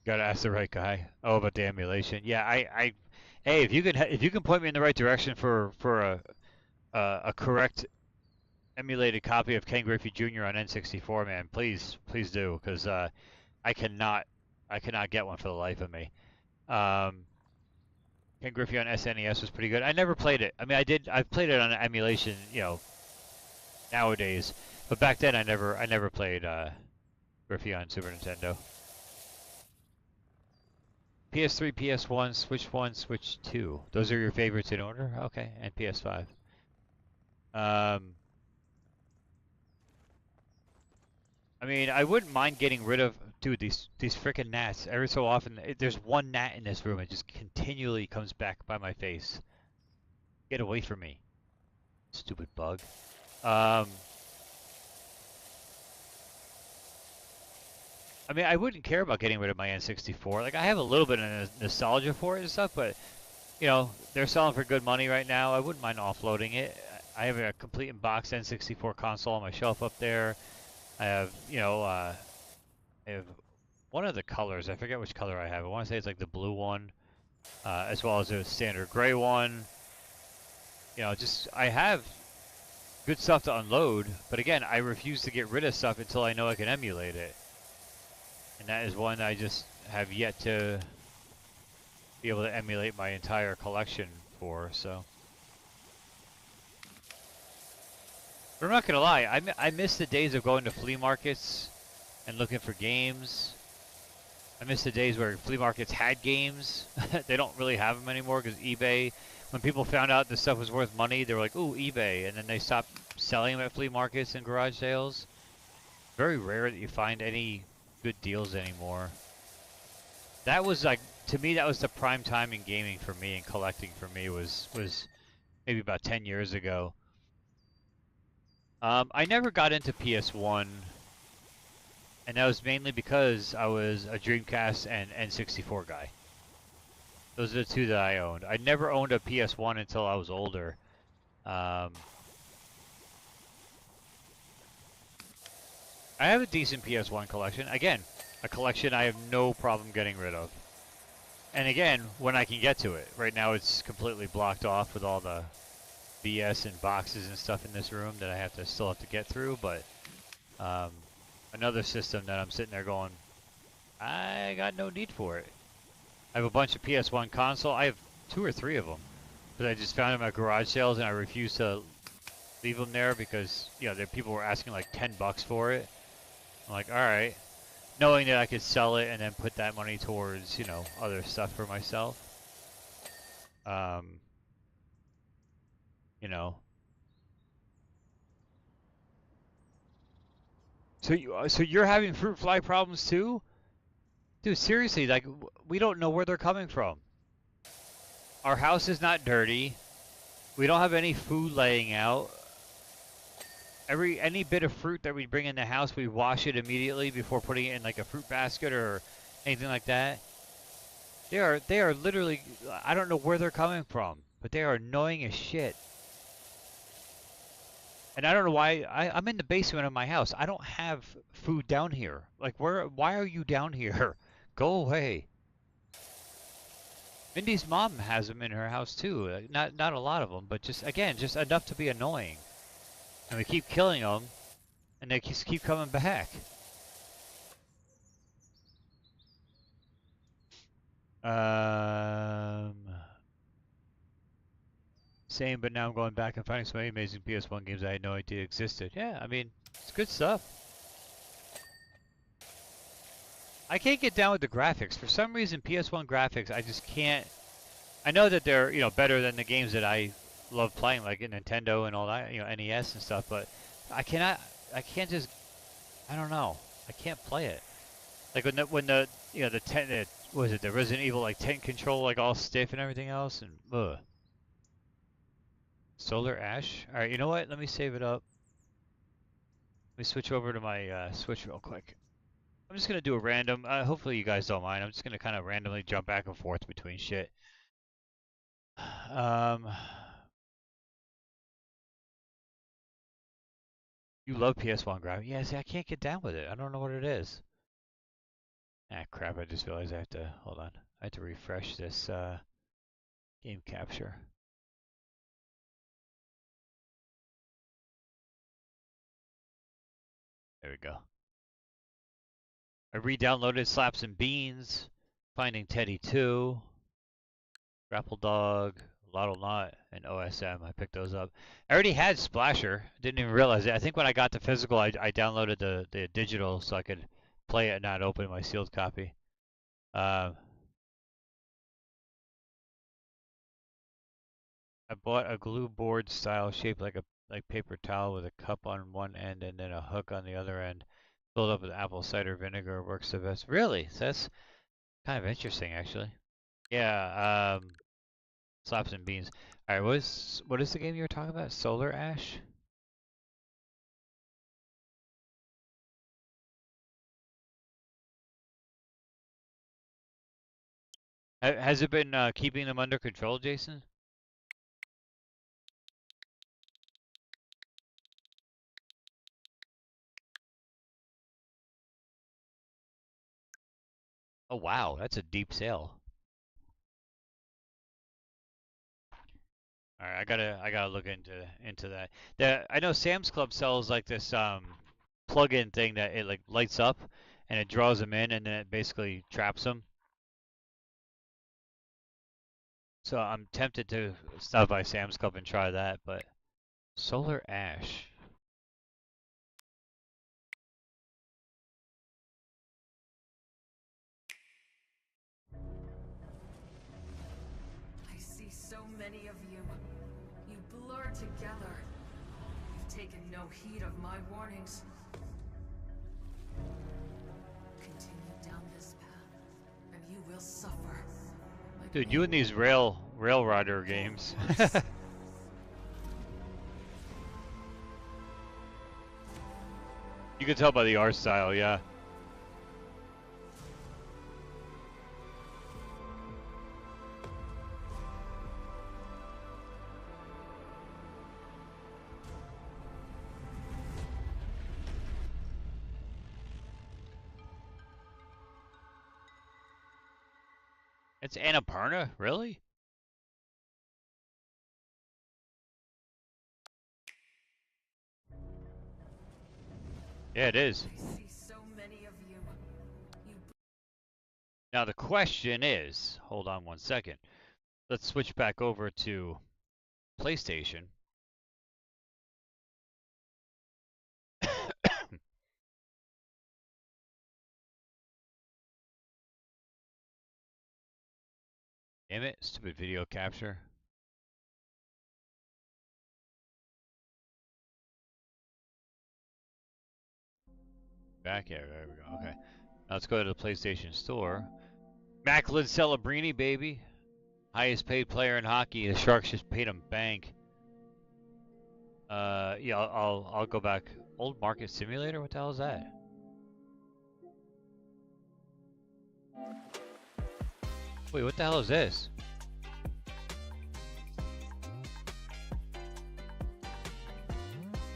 Gotta ask the right guy. Oh, about the emulation. Yeah, hey, if you can point me in the right direction for a correct emulated copy of Ken Griffey Jr. on N64, man, please do, because I cannot get one for the life of me. Ken Griffey on SNES was pretty good. I never played it. I mean, I've played it on emulation, nowadays, but back then I never played Griffey on Super Nintendo. PS3, PS1, Switch 1, Switch 2. Those are your favorites in order? Okay, and PS5. I mean, I wouldn't mind getting rid of, dude, these freaking gnats. Every so often, there's one gnat in this room. It just continually comes back by my face. Get away from me, stupid bug. I mean, I wouldn't care about getting rid of my N64. Like, I have a little bit of nostalgia for it and stuff, but, they're selling for good money right now. I wouldn't mind offloading it. I have a complete in-box N64 console on my shelf up there. I have, I have one of the colors. I forget which color I have. I want to say it's like the blue one, as well as a standard gray one. I have good stuff to unload, but again, I refuse to get rid of stuff until I know I can emulate it. And that is one I just have yet to be able to emulate my entire collection for, so. But I'm not gonna lie, I miss the days of going to flea markets and looking for games. I miss the days where flea markets had games. They don't really have them anymore because eBay, when people found out this stuff was worth money, they were like, ooh, eBay, and then they stopped selling them at flea markets and garage sales. Very rare that you find any good deals anymore. That was like, to me, that was the prime time in gaming for me and collecting for me was maybe about 10 years ago. I never got into PS1, and that was mainly because I was a Dreamcast and N64 guy. Those are the two that I owned. I never owned a PS1 until I was older. I have a decent PS1 collection. Again, a collection I have no problem getting rid of. And again, when I can get to it. Right now it's completely blocked off with all the BS and boxes and stuff in this room that I still have to get through, but another system that I'm sitting there going, I got no need for it. I have a bunch of PS1 console. I have 2 or 3 of them, but I just found them at garage sales and I refuse to leave them there because, people were asking like $10 for it. I'm like, all right, knowing that I could sell it and then put that money towards, other stuff for myself. So you're having fruit fly problems too? Dude, seriously, like, we don't know where they're coming from. Our house is not dirty. We don't have any food laying out. Any bit of fruit that we bring in the house, we wash it immediately before putting it in like a fruit basket or anything like that. They are literally, I don't know where they're coming from, but they are annoying as shit. And I don't know why, I'm in the basement of my house. I don't have food down here. Like, why are you down here? Go away. Mindy's mom has them in her house too. Not a lot of them, but just enough to be annoying. And we keep killing them, and they just keep coming back. Same, but now I'm going back and finding so many amazing PS1 games I had no idea existed. Yeah, I mean, it's good stuff. I can't get down with the graphics. For some reason, PS1 graphics, I just can't. I know that they're, better than the games that I love playing, like in Nintendo and all that, NES and stuff, but I can't just, I don't know. I can't play it. Like when the the Resident Evil like 10 control like all stiff and everything else, and ugh. Solar Ash? Alright, you know what? Let me save it up. Let me switch over to my Switch real quick. I'm just going to do a random, hopefully you guys don't mind, I'm just going to kind of randomly jump back and forth between shit. You love PS1 graphics? Yeah, see, I can't get down with it. I don't know what it is. Ah, crap, I just realized I have to, hold on. I have to refresh this game capture. There we go. I re-downloaded Slaps and Beans, Finding Teddy 2, Grapple Dog, Lotto Knot, and OSM. I picked those up. I already had Splasher. Didn't even realize it. I think when I got the physical, I downloaded the digital so I could play it and not open my sealed copy. I bought a glue board style shaped like paper towel with a cup on one end and then a hook on the other end. Filled up with apple cider vinegar. Works the best. Really? So that's kind of interesting, actually. Yeah. Slaps and Beans. All right. What is the game you were talking about? Solar Ash. Has it been keeping them under control, Jason? Oh wow, that's a deep sale. All right, I gotta look into that. I know Sam's Club sells like this plug-in thing that it like lights up and it draws them in and then it basically traps them. So I'm tempted to stop by Sam's Club and try that, but Solar Ash. I see so many of you. You blur together. You've taken no heed of my warnings. Continue down this path, and you will suffer. Like Dude, you and these rail rider games. You can tell by the art style, yeah. It's Annapurna, really? Yeah, it is. I see so many of you. Now the question is, hold on one second. Let's switch back over to PlayStation. Damn it, stupid video capture. Back here, there we go, okay. Now let's go to the PlayStation Store. Macklin Celebrini, baby. Highest paid player in hockey. The Sharks just paid him bank. Yeah, I'll go back. Old Market Simulator? What the hell is that? Wait, what the hell is this?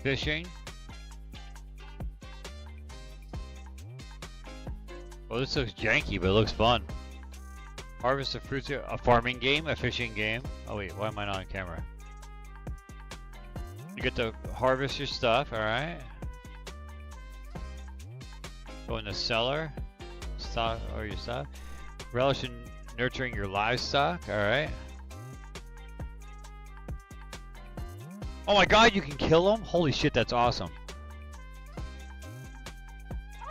Fishing? Oh, this looks janky, but it looks fun. Harvest of fruits, a farming game, a fishing game. Oh wait, why am I not on camera? You get to harvest your stuff, alright. Go in the cellar, stock or your stuff. Relish in nurturing your livestock, alright. Oh my god, you can kill them? Holy shit, that's awesome.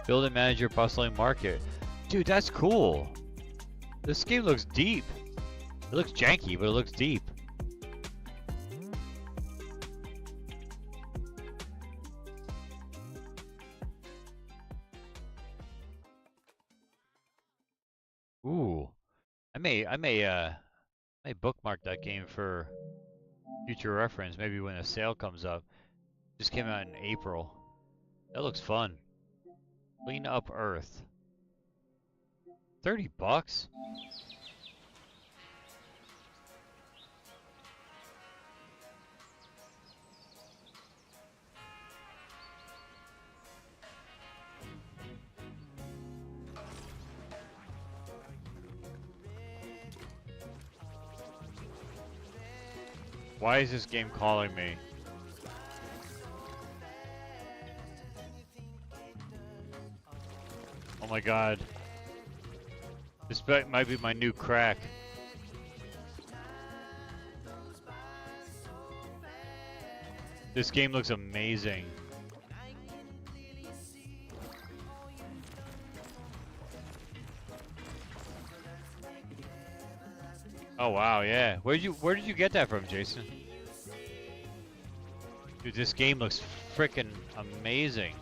Build and manage your bustling market. Dude, that's cool. This game looks deep. It looks janky, but it looks deep. Ooh. I may bookmark that game for future reference, maybe when a sale comes up. Just came out in April. That looks fun. Clean up Earth. 30 bucks? Why is this game calling me? my god. This might be my new crack. This game looks amazing. Oh wow, yeah. Where did you get that from, Jason? Dude, this game looks freaking amazing.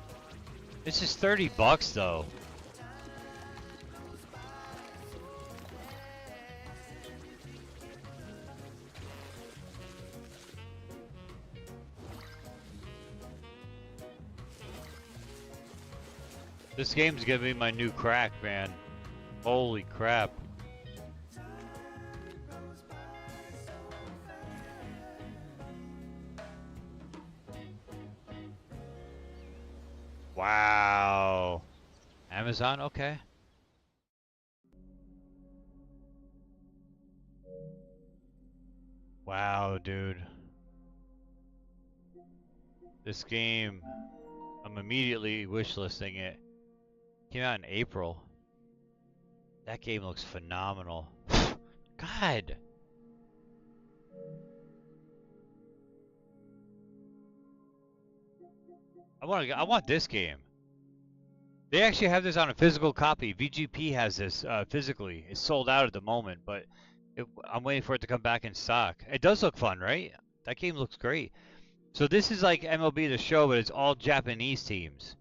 It's just $30 though. This game's gonna be my new crack, man. Holy crap. Wow. Amazon, okay. Wow, dude. This game, I'm immediately wishlisting it. Came out in April. That game looks phenomenal. God. I want this game. They actually have this on a physical copy. VGP has this physically. It's sold out at the moment, but I'm waiting for it to come back in stock. It does look fun, right? That game looks great. So this is like MLB The Show, but it's all Japanese teams.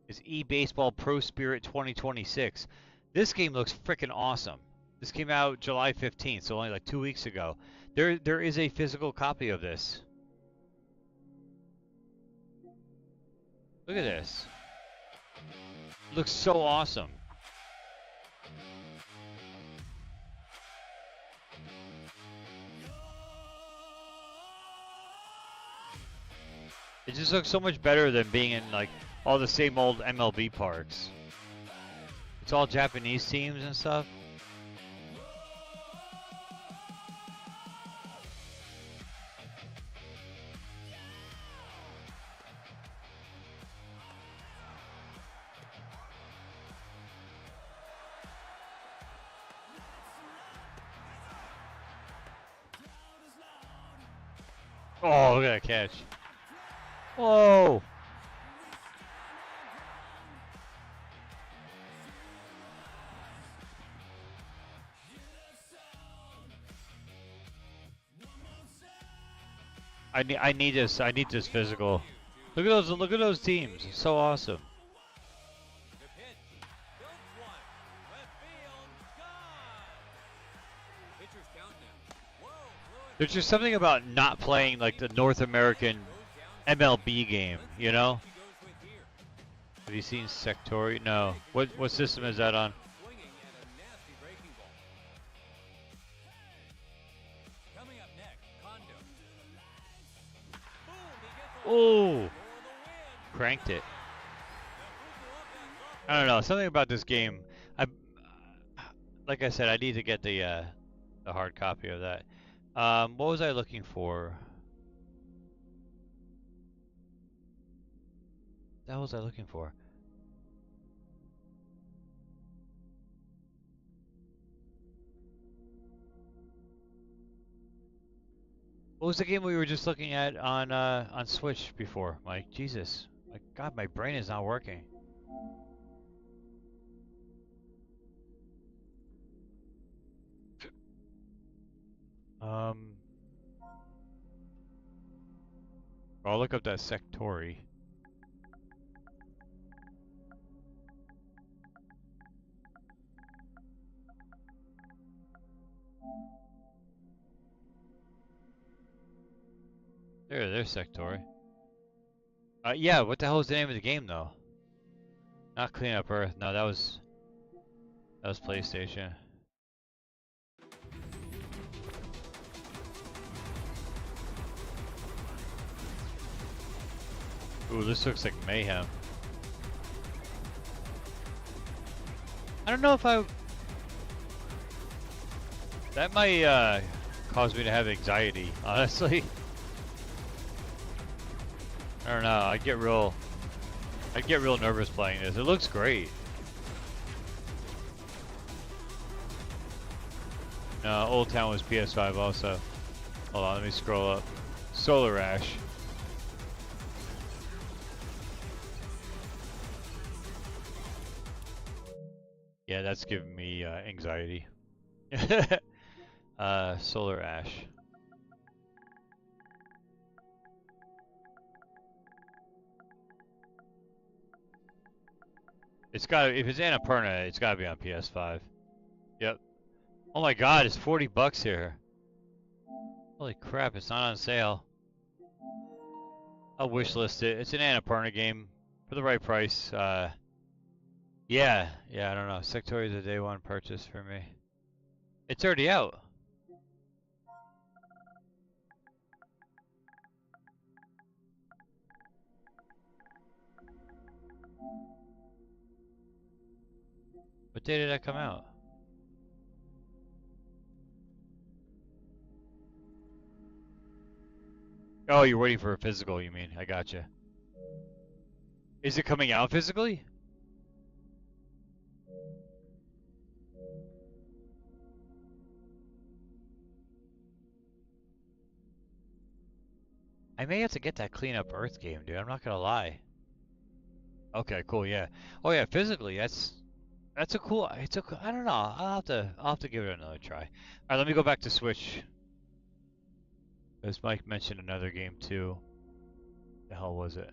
It's eBaseball Pro Spirit 2026. This game looks freaking awesome. This came out July 15th, so only like 2 weeks ago. There is a physical copy of this. Look at this. It looks so awesome. It just looks so much better than being in like all the same old MLB parks. It's all Japanese teams and stuff. Oh, look at that catch. Whoa! I need this. I need this physical. Look at those teams. It's so awesome. There's just something about not playing like the North American MLB game, you know? Have you seen Sectori? No. What system is that on? Oh! Cranked it. I don't know. Something about this game. Like I said, I need to get the hard copy of that. What was I looking for? What was I looking for? What was the game we were just looking at on Switch before, Mike? Jesus, my God, my brain is not working. I'll look up that Sectori. There's Sectori. Yeah, what the hell is the name of the game though? Not Clean Up Earth. No, that was PlayStation. Ooh, this looks like mayhem. I don't know if that might cause me to have anxiety, honestly. I don't know. I'd get real nervous playing this. It looks great. No, Old Town was PS5 also. Hold on, let me scroll up. Solar Ash. Yeah, that's giving me anxiety. Solar Ash. It's gotta, if it's Annapurna, it's gotta be on PS5. Yep. Oh my god, it's 40 bucks here. Holy crap, it's not on sale. I'll wishlist it. It's an Annapurna game for the right price. Yeah, I don't know. Sector is a day one purchase for me. It's already out. What day did that come out? Oh, you're waiting for a physical, you mean. I gotcha. Is it coming out physically? I may have to get that Clean Up Earth game, dude. I'm not gonna lie. Okay, cool, yeah. Oh yeah, physically, that's a cool. It's a. I don't know. I'll have to give it another try. All right, let me go back to Switch. As Mike mentioned another game too. The hell was it?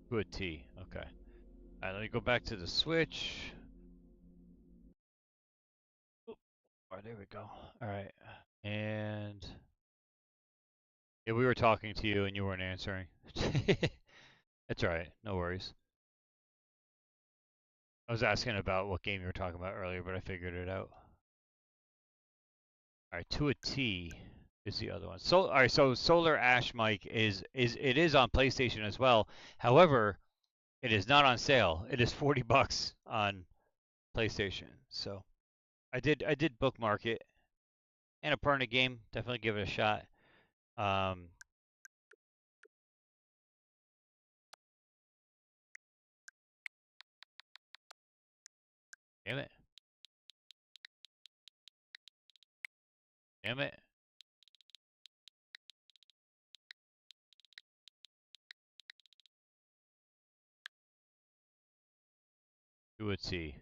To a T. Okay. All right, let me go back to the Switch. All right, there we go. All right, and yeah, we were talking to you and you weren't answering. That's all right. No worries. I was asking about what game you were talking about earlier, but I figured it out. All right, To a T is the other one. So, all right, so Solar Ash, Mike, is on PlayStation as well. However, it is not on sale. It is 40 bucks on PlayStation. So, I did bookmark it. And a Annapurna game, definitely give it a shot. Damn it. Damn it. To a T.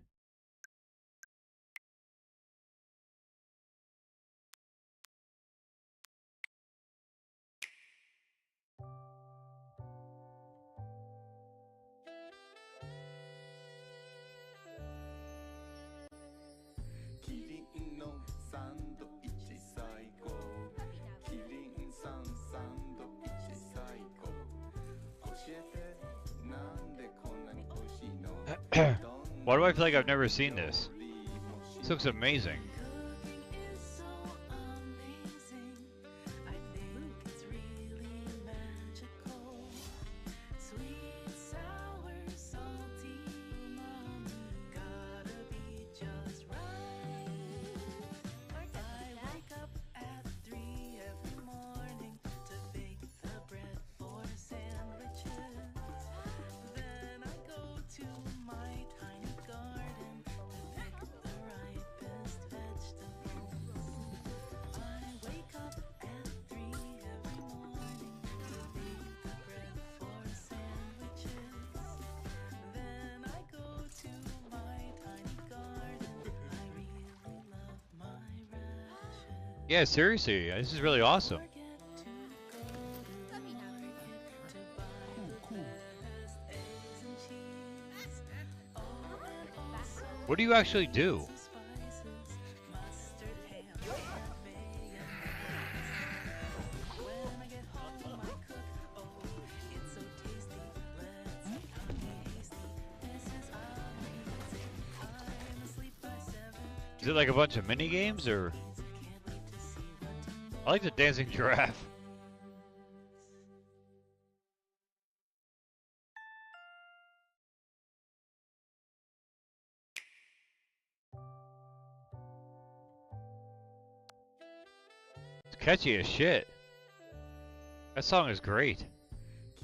Why do I feel like I've never seen this? This looks amazing. Cooking is so amazing. I think it's really magical. Sweet, sour, salty, umami. Gotta be just right. I wake up at 3 every morning to bake the bread for sandwiches. Then I go to my tiny garden to pick the ripest vegetables. I wake up at 3 every morning to bake the bread for sandwiches. Then I go to my tiny garden. I really love my radishes. Yeah, seriously, this is really awesome. Forget to go to market to buy the best eggs and cheese. Oh, and also What do you actually do? spices, mustard, ham, and mayonnaise. When I get home, I cook. Oh, it's so tasty. Let's see how tasty. This is amazing. I'm asleep by 7. Is it like a bunch of mini games or? Can't wait to see what tomorrow I like the dancing giraffe. It's catchy as shit. That song is great.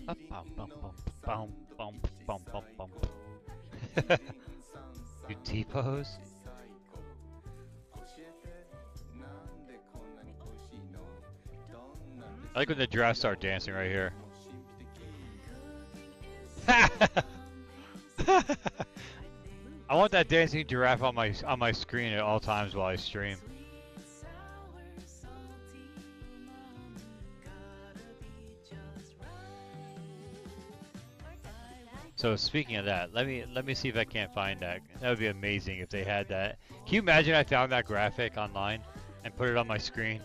Bum, bum, bum, bum, bum, bum, bum, bum, bum. You T-pose? I like when the giraffes start dancing right here. I want that dancing giraffe on my screen at all times while I stream. So speaking of that, let me see if I can't find that. That would be amazing if they had that. Can you imagine I found that graphic online and put it on my screen?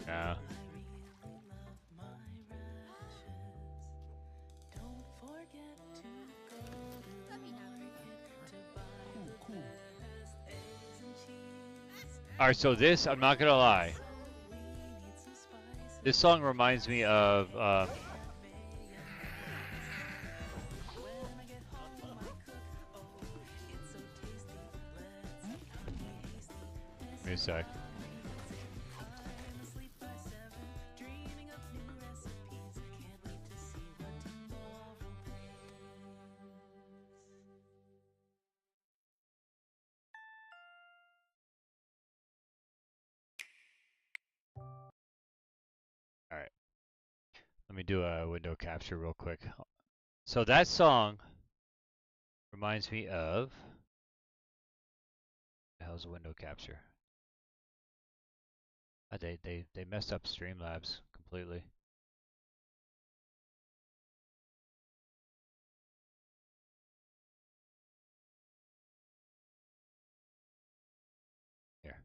Yeah. Alright, so this, I'm not gonna lie. This song reminds me of, give me a sec. Alright. Let me do a window capture real quick. So that song reminds me of... the hell's a window capture? They messed up Streamlabs completely. Here.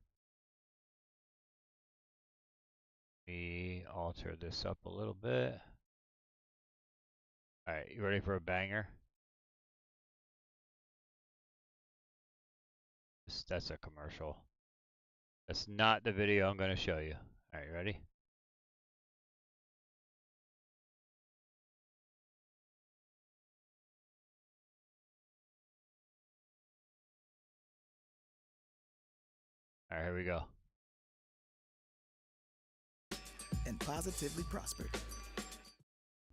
Let me alter this up a little bit. Alright, you ready for a banger? That's a commercial. That's not the video I'm going to show you. Alright, you ready? Alright, here we go. And positively prospered.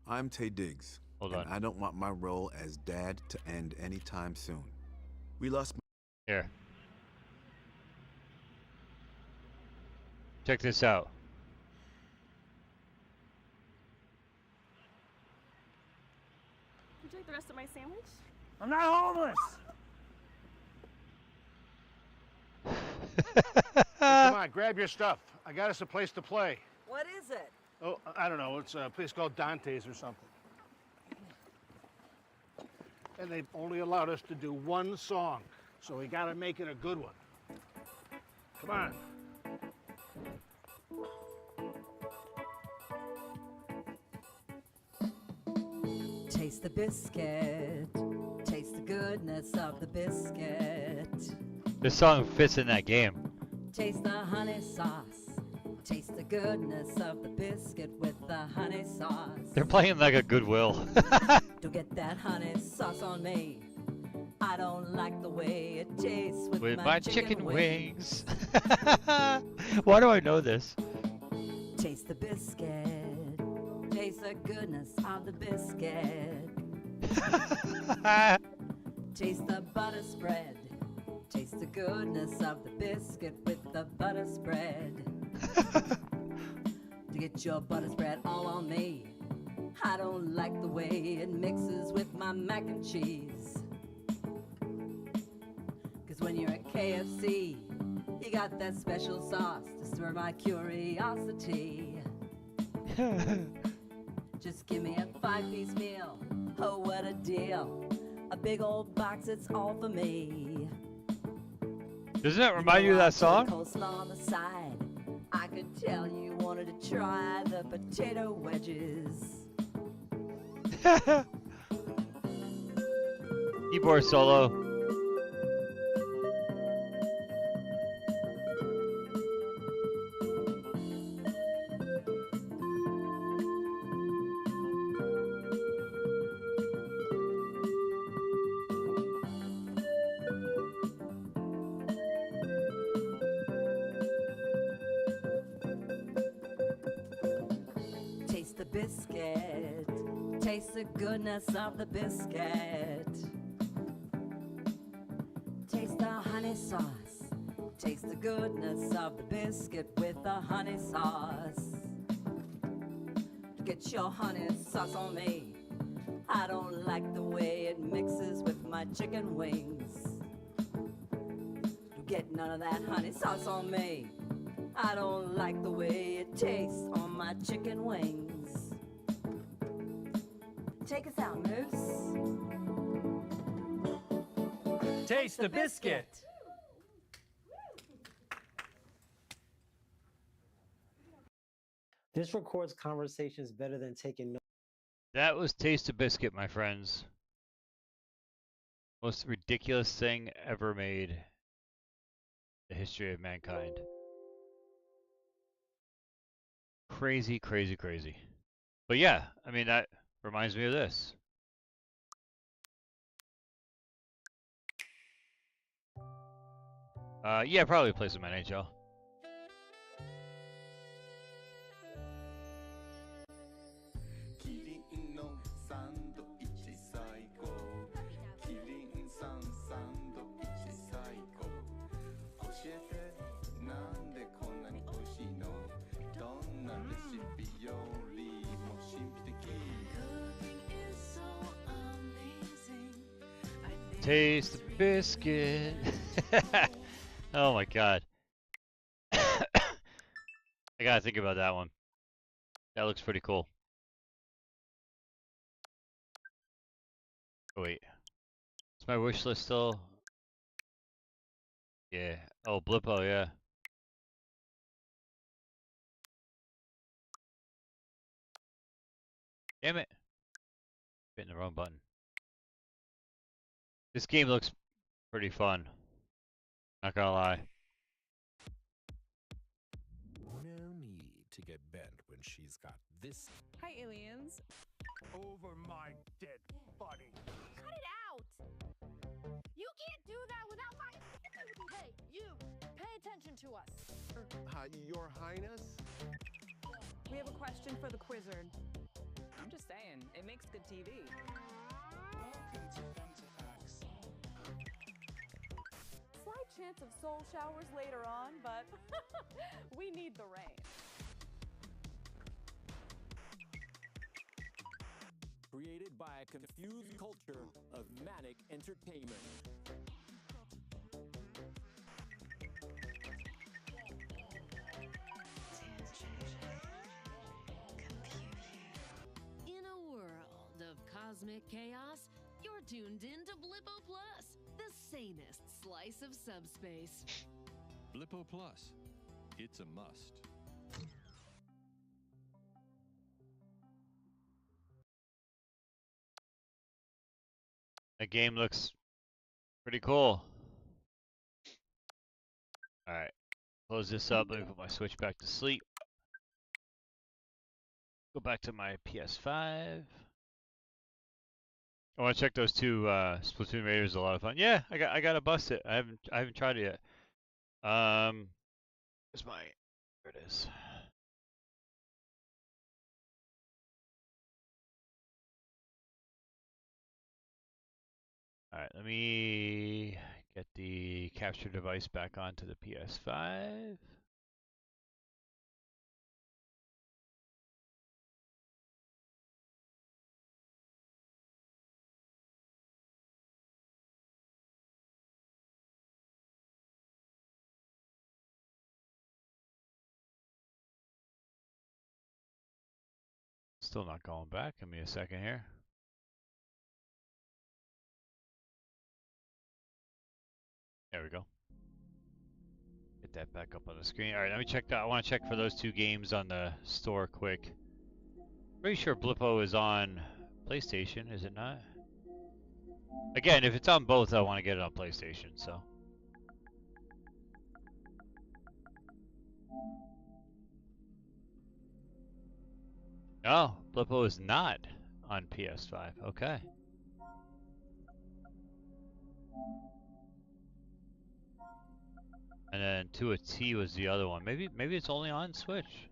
I'm Tay Diggs. Hold and on. I don't want my role as dad to end anytime soon. We lost. Here. Check this out. Would you like the rest of my sandwich? I'm not homeless. Come on, grab your stuff. I got us a place to play. What is it? Oh, I don't know. It's a place called Dante's or something. And they've only allowed us to do one song, so we gotta make it a good one. Come on. Taste the biscuit. Taste the goodness of the biscuit. This song fits in that game. Taste the honey sauce. Taste the goodness of the biscuit with the honey sauce. They're playing like a Goodwill. Don't get that honey sauce on me. I don't like the way it tastes with my chicken wings. Why do I know this? Taste the biscuit. Taste the goodness of the biscuit. Taste the butter spread. Taste the goodness of the biscuit with the butter spread. To get your butter spread all on me. I don't like the way it mixes with my mac and cheese. Cause when you're at KFC, you got that special sauce to stir my curiosity. Just give me a 5-piece meal. Oh, what a deal. A big old box, it's all for me. Doesn't that remind you of that song? Coleslaw on the side. I could tell you wanted to try the potato wedges. Keyboard solo. biscuit. Taste the goodness of the biscuit. Taste the honey sauce. Taste the goodness of the biscuit with the honey sauce. Get your honey sauce on me. I don't like the way it mixes with my chicken wings. Get none of that honey sauce on me. I don't like the way it tastes on my chicken wings. Take us out, Moose. Taste the biscuit. This records conversations better than taking notes. That was Taste of Biscuit, my friends. Most ridiculous thing ever made in the history of mankind. Crazy, crazy, crazy. But yeah, I mean, that reminds me of this. Yeah, probably play some NHL. Taste the biscuit. Oh my god. I gotta think about that one. That looks pretty cool. Oh wait. Is my wish list still? Yeah. Oh, Blippo, yeah. Damn it. Hitting the wrong button. This game looks pretty fun. Not gonna lie. No need to get bent when she's got this. Hi, aliens. Over my dead body. Cut it out! You can't do that without my... Hey, you! Pay attention to us. Your Highness? We have a question for the Quizzard. I'm just saying, it makes good TV. Slight chance of soul showers later on, but we need the rain. Created by a confused culture of manic entertainment. In a world of cosmic chaos, you're tuned in to Blippo Plus, the sanest slice of subspace. Blippo Plus. It's a must. The game looks pretty cool. Alright. Close this up. Let me put my Switch back to sleep. Go back to my PS5. I want to check those two Splatoon Raiders. A lot of fun. Yeah, I gotta bust it. I haven't tried it yet. Where's my? There it is. All right, let me get the capture device back onto the PS5. Still not going back. Give me a second here. There we go. Get that back up on the screen. All right, let me check that. I want to check for those two games on the store quick. Pretty sure Blippo is on PlayStation, is it not? Again, if it's on both, I want to get it on PlayStation, so. No, Blippo is not on PS5. Okay. And then To a T was the other one. Maybe it's only on Switch.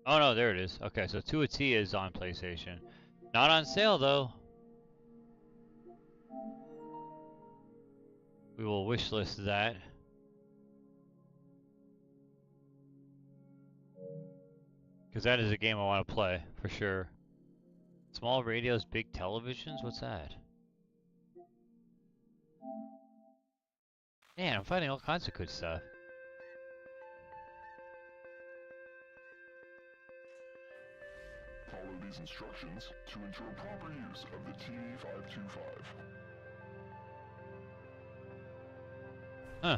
Oh no, there it is. Okay, so 2 T is on PlayStation. Not on sale though. We will wishlist that. Because that is a game I want to play, for sure. Small radios, big televisions? What's that? Man, I'm finding all kinds of good stuff. Follow these instructions to ensure proper use of the TV525. Huh.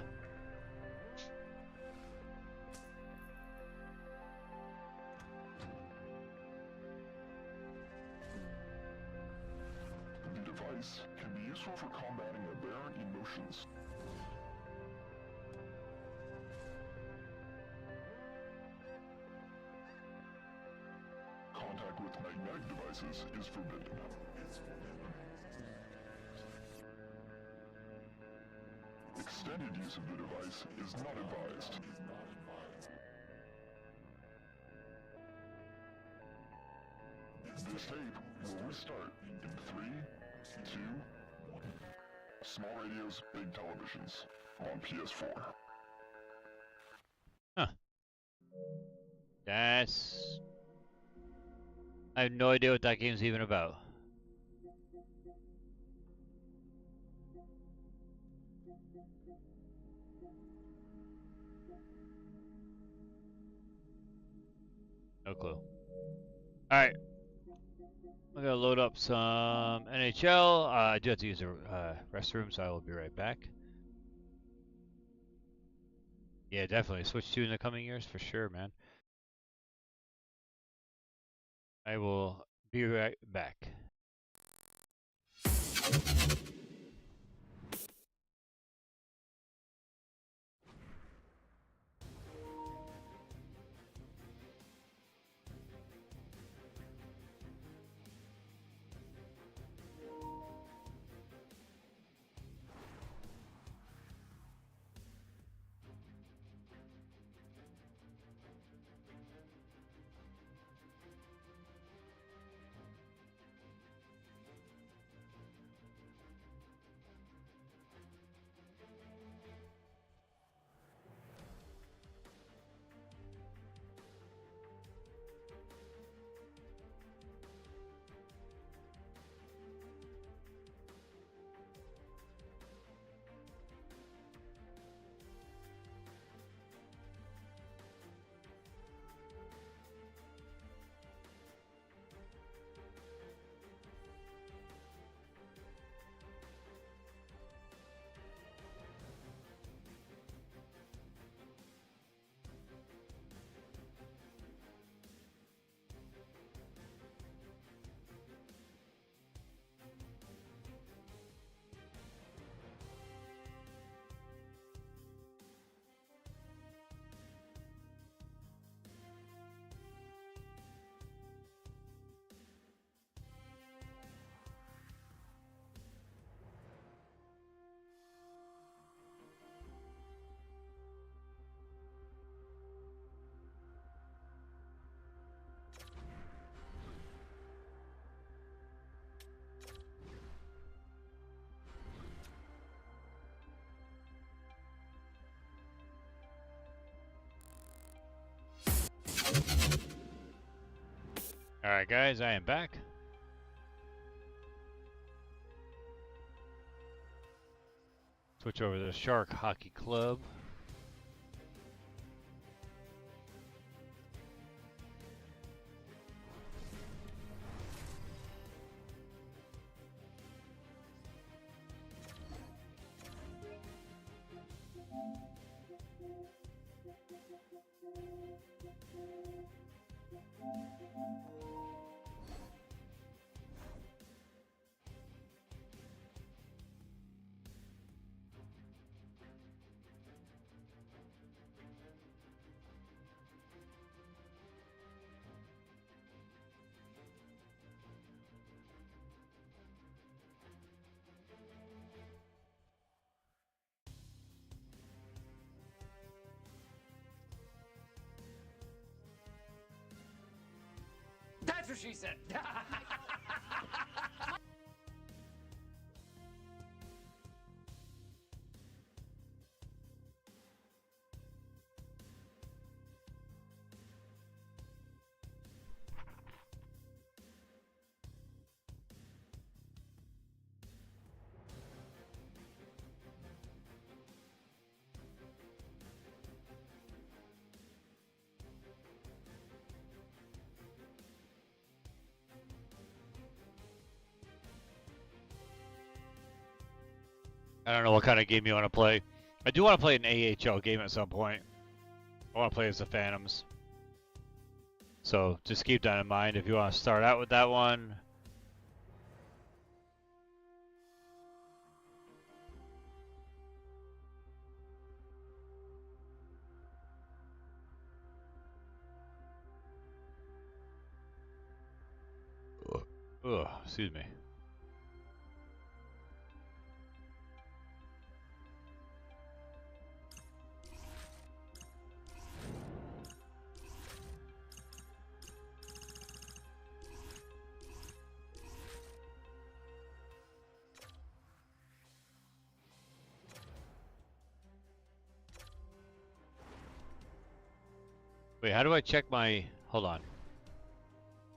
The device can be useful for combating aberrant emotions. Contact with magnetic devices is forbidden. Extended use of the device is not advised. This tape will restart in 3, 2, 1. Small radios, big televisions on PS4. Huh. That's... I have no idea what that game's even about. No clue. Alright. I'm gonna load up some NHL. I do have to use the restroom, so I will be right back. Yeah, definitely. Switch 2 in the coming years, for sure, man. I will be right back. Alright guys, I am back. Switch over to the Shark Hockey Club. That's what she said. I don't know what kind of game you want to play. I do want to play an AHL game at some point. I want to play as the Phantoms. So just keep that in mind if you want to start out with that one. Ugh, excuse me. Wait, how do I check my... Hold on.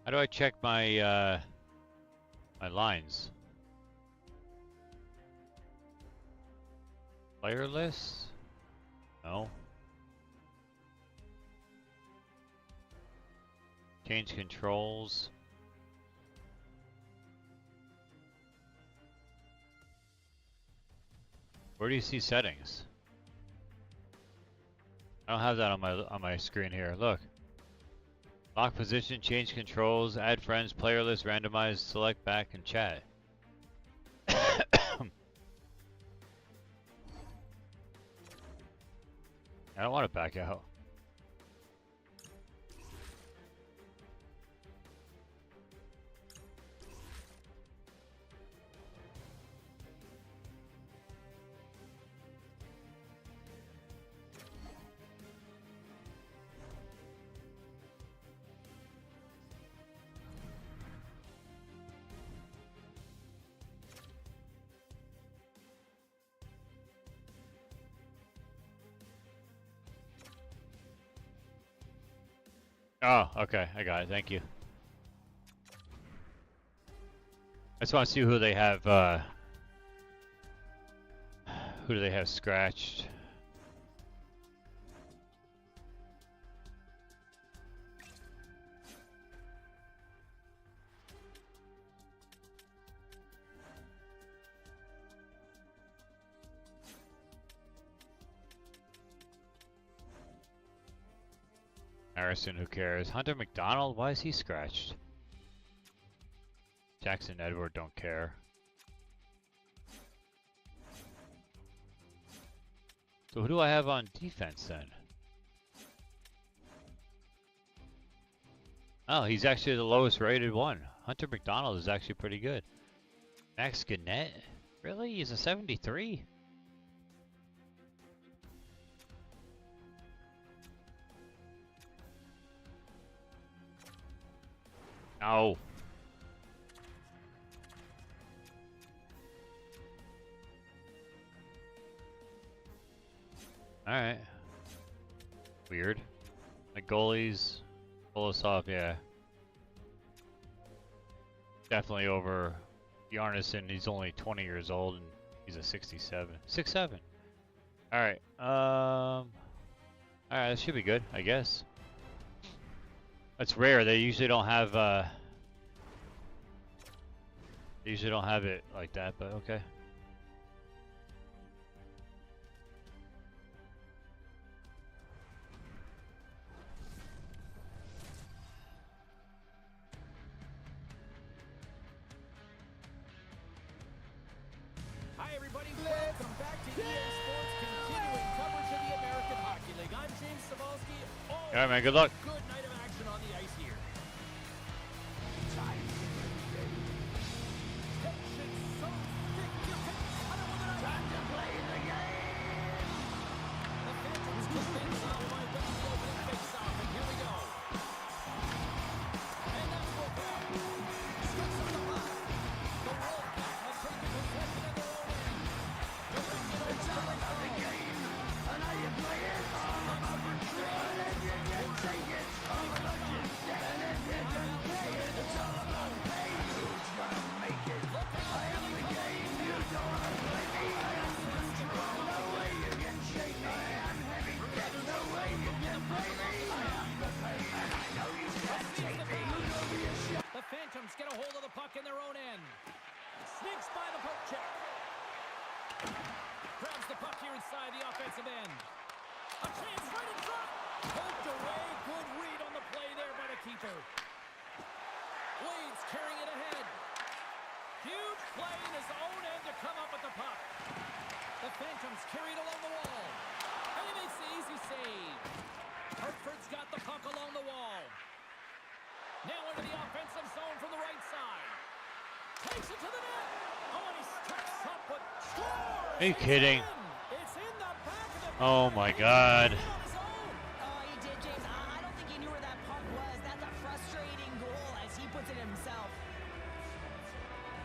How do I check my, my lines? Player list? No. Change controls. Where do you see settings? I don't have that on my screen here. Look. Lock position, change controls, add friends, player list, randomize, select back, and chat. I don't want to back out. Oh, okay. I got it. Thank you. I just want to see who they have, who do they have scratched? Harrison, who cares? Hunter McDonald, why is he scratched? Jackson Edward, don't care. So who do I have on defense then? Oh, he's actually the lowest rated one. Hunter McDonald is actually pretty good. Max Gannett? Really? He's a 73? No. Alright. Weird. My goalies pull us off, yeah. Definitely over Bjarnason. He's only 20 years old and he's a 67. 6'7". Alright. Alright, that should be good, I guess. That's rare. They usually don't have they usually don't have it like that, but okay. Hi everybody, welcome back to EA Sports, continuing coverage of the American Hockey League. I'm James Cebulski. All right, man. Good luck. Good night of action on the ice here. Phantoms get a hold of the puck in their own end. Sneaks by the poke check. Grabs the puck here inside the offensive end. A chance right in front. Poked away. Good read on the play there by the keeper. Blades carrying it ahead. Huge play in his own end to come up with the puck. The Phantoms carry it along the wall. And he makes the easy save. Hartford's got the puck along the wall. Now into the offensive zone from the right side. Takes it to the net. Oh, and he steps up but scores. Are you kidding? It's in the back of the Oh my God. Oh, he did, James. I don't think he knew where that puck was. That's a frustrating goal as he puts it himself.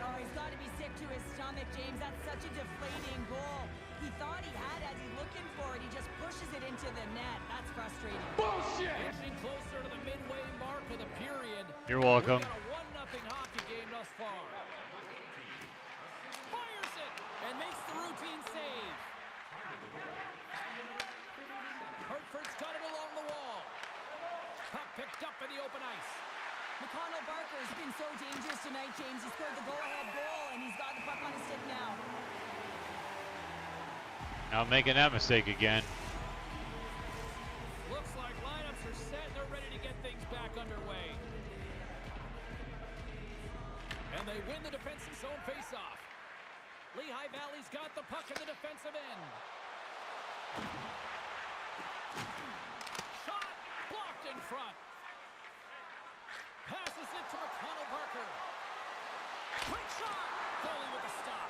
Oh, he's got to be sick to his stomach, James. That's such a deflating goal. He thought he had as he's looking for it. He just pushes it into the net. That's frustrating. Bullshit! Inching closer to the midway mark of the period. You're welcome. We've got a 1-0 hockey game thus far. Fires it and makes the routine save. Hartford's got it along the wall. Puck picked up in the open ice. McConnell Barker has been so dangerous tonight, James. He scored the go-ahead goal, and he's got the puck on his stick now. Now making that mistake again. Looks like lineups are set. They're ready to get things back underway. And they win the defensive zone face-off. Lehigh Valley's got the puck in the defensive end. Shot blocked in front. Passes it to McConnell Barker. Quick shot. Goalie with a stop.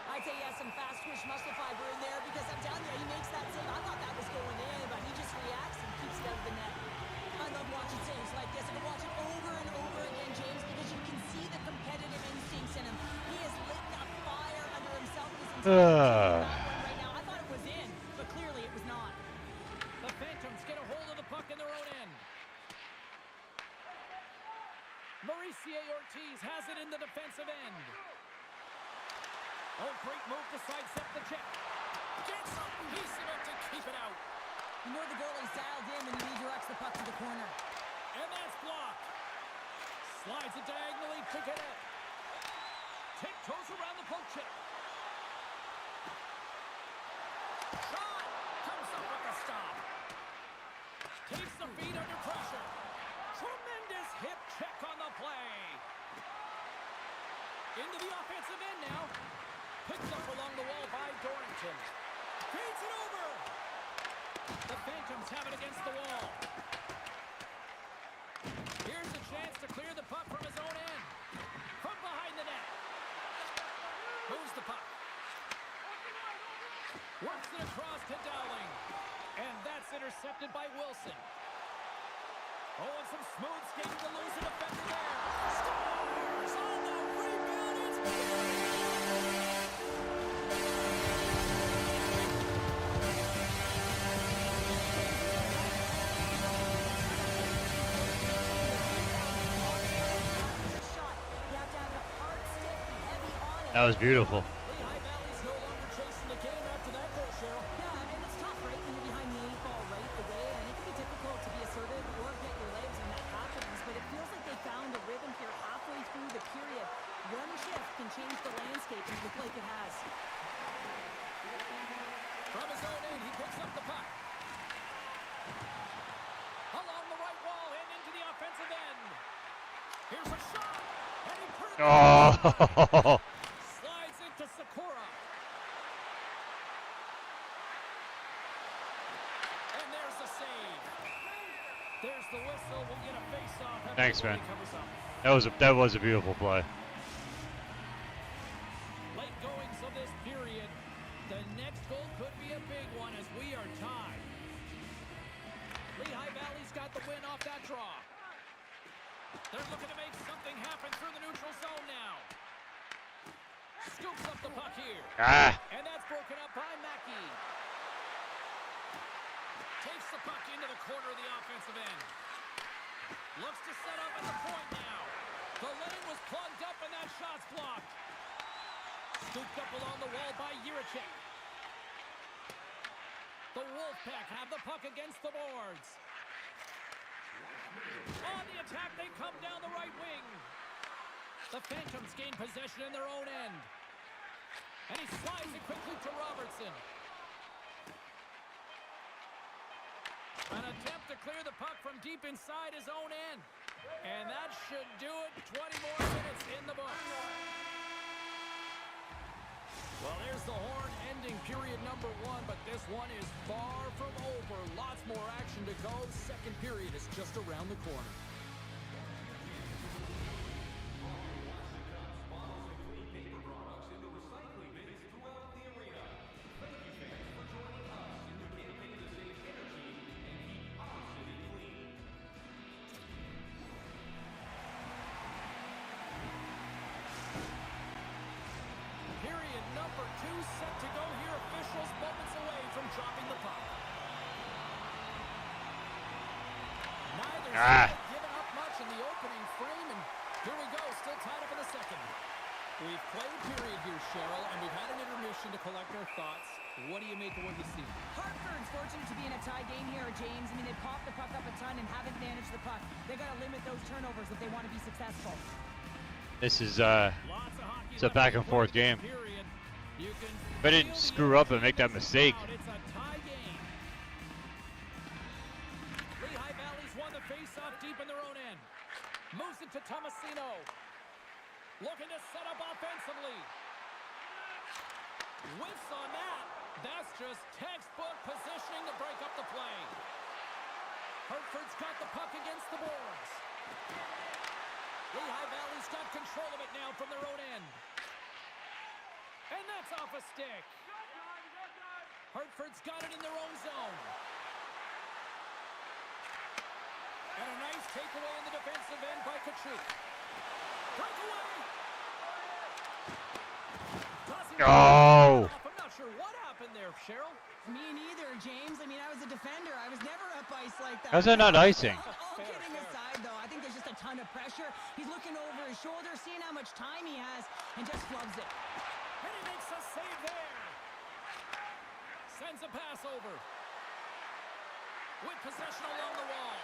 I'd say he has some fast twitch muscle fiber in there because I'm telling you, he makes that save. I thought that was going in, but he just reacts and keeps it out of the net. I love watching saves like this. I can watch it over and over again, James, because you can see the competitive instincts in him. He is lit a fire under himself in his entire right now. I thought it was in, but clearly it was not. The Phantoms get a hold of the puck in their own end. Mauricio Ortiz has it in the defensive end. Oh, great move to sidestep the check. Gets a piece of it to keep it out. You know the goalie's dialed in when he redirects the puck to the corner. And that's blocked. Slides it diagonally to Cadet. Tiptoes around the poke check. Shot! Comes up with a stop. Keeps the feet under pressure. Tremendous hip check on the play. Into the offensive end now. Picked up along the wall by Dorrington. Feeds it over. The Phantoms have it against the wall. Here's a chance to clear the puck from his own end. From behind the net. Moves the puck. Works it across to Dowling. And that's intercepted by Wilson. Oh, and some smooth skating to lose a defender there. Scores on the rebound. It's That was beautiful. Lehigh Valley's no longer chasing the game after that goal, Cheryl. Yeah, and it's tough, right, when you're behind the 8 ball right away, and it can be difficult to be assertive or get your legs when that happens, but it feels like they found a rhythm here halfway through the period. One shift can change the landscape, and it looks like it has. From his own end, he picks up the puck. Along the right wall and into the offensive end. Here's a shot, and he put it Oh. Slides into Sakura. And there's the save. There's the whistle. We'll get a face-off. Thanks, man. That was a beautiful play. Late goings of this period. The next goal could be a big one as we are tied. Lehigh Valley's got the win off that draw. They're looking to make something happen through the neutral zone now. Scoops up the puck here. And that's broken up by Mackey. Takes the puck into the corner of the offensive end. Looks to set up at the point now. The lane was plugged up and that shot's blocked. Scooped up along the wall by Yuricek. The Wolfpack have the puck against the boards. On the attack, they come down the right wing. The Phantoms gain possession in their own end. And he slides it quickly to Robertson. An attempt to clear the puck from deep inside his own end. And that should do it. 20 more minutes in the books. Well, there's the horn ending period number 1, but this one is far from over. Lots more action to go. Second period is just around the corner. Period number 2 set to go here. Officials moments away from dropping the puck. Neither side giving up much in the opening frame, and here we go, still tied up in the second. We've played period here, Cheryl, and we've had an intermission to collect our thoughts. What do you make of what you see? Hartford's fortunate to be in a tie game here, James. I mean, they popped the puck up a ton and haven't managed the puck. They got to limit those turnovers if they want to be successful. This is it's a back and forth game. If I didn't screw up and make that mistake. It's a tie game. Lehigh Valley's won the face-off deep in their own end. Moves it to Tomasino. Looking to set up offensively. Whiffs on that. That's just textbook positioning to break up the play. Hartford's got the puck against the boards. Lehigh Valley's got control of it now from their own end. And that's off a stick. Hartford's got it in their own zone. And a nice takeaway in the defensive end by Kachuk. Breakaway! Oh! I'm not sure what happened there, Cheryl. Me neither, James. I mean, I was a defender. I was never up ice like that. How's that not icing? All kidding aside, though, I think there's just a ton of pressure. He's looking over his shoulder, seeing how much time he has, and just flubs it. And he makes a save there. Sends a pass over. With possession along the wall.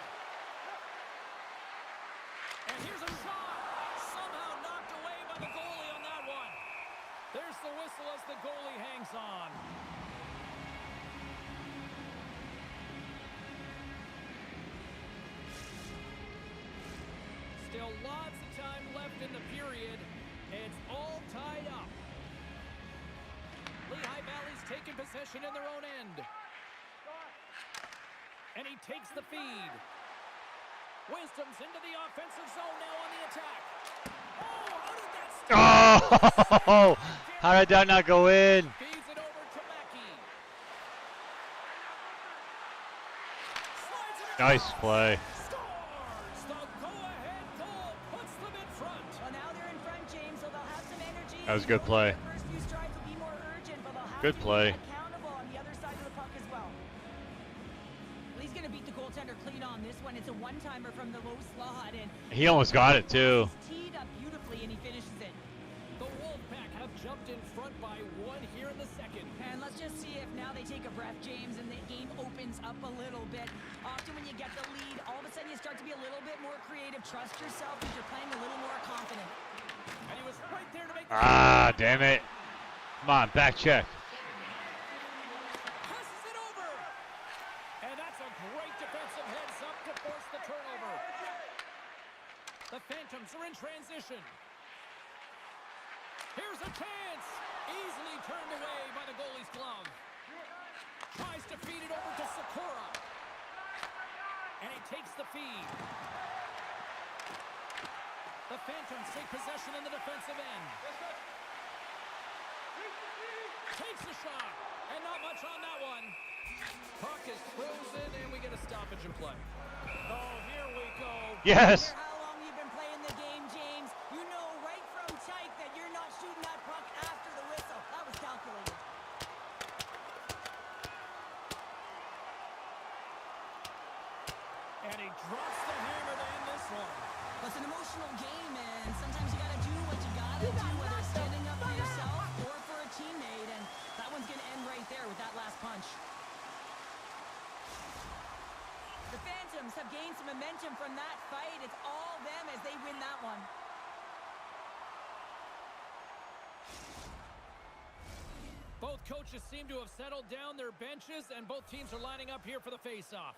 And here's a shot. Somehow knocked away by the goalie on that one. There's the whistle as the goalie hangs on. Still lots of time left in the period. It's all tied up. Lehigh Valley's taking possession in their own end. And he takes the feed. Wisdom's into the offensive zone now on the attack. Oh! How did that not go in? Feeds it over to Mackey. Nice play. Scores the go-ahead goal. Puts them in front. Well, now they're in front, James, so they'll have some energy. That was a good play. The first few strides will be more urgent, but they'll have Good to play. be accountable on the other side of the puck as well. Well, he's going to beat the goaltender clean on this one. It's a one-timer from the low slot, and He almost got it too. he's teed up beautifully, and he finishes it. The Wolfpack have jumped in front by one here in the second. And let's just see if now they take a breath, James, and the game opens up a little bit. Often when you get the lead, all of a sudden you start to be a little bit more creative. Trust yourself because you're playing a little more confident. And he was right there to make the Damn it. Come on, back check. passes it over. And that's a great defensive heads up to force the turnover. The Phantoms are in transition. Here's a chance. Easily turned away by the goalie's glove. Tries to feed it over to Sakura. And he takes the feed. The Phantoms take possession in the defensive end. Takes the shot. And not much on that one. Puck is frozen and we get a stoppage in play. Oh, here we go. Yes. How long you've been playing the game, James? You know right from tight that you're not shooting that puck after the whistle. That was calculated. And he drops the hammer to end this one. Well, it's an emotional game, and sometimes you gotta do what you gotta do, whether it's standing up for yourself or for a teammate, and that one's gonna end right there with that last punch. The Phantoms have gained some momentum from that fight. It's all them as they win that one. Both coaches seem to have settled down their benches, and both teams are lining up here for the face-off.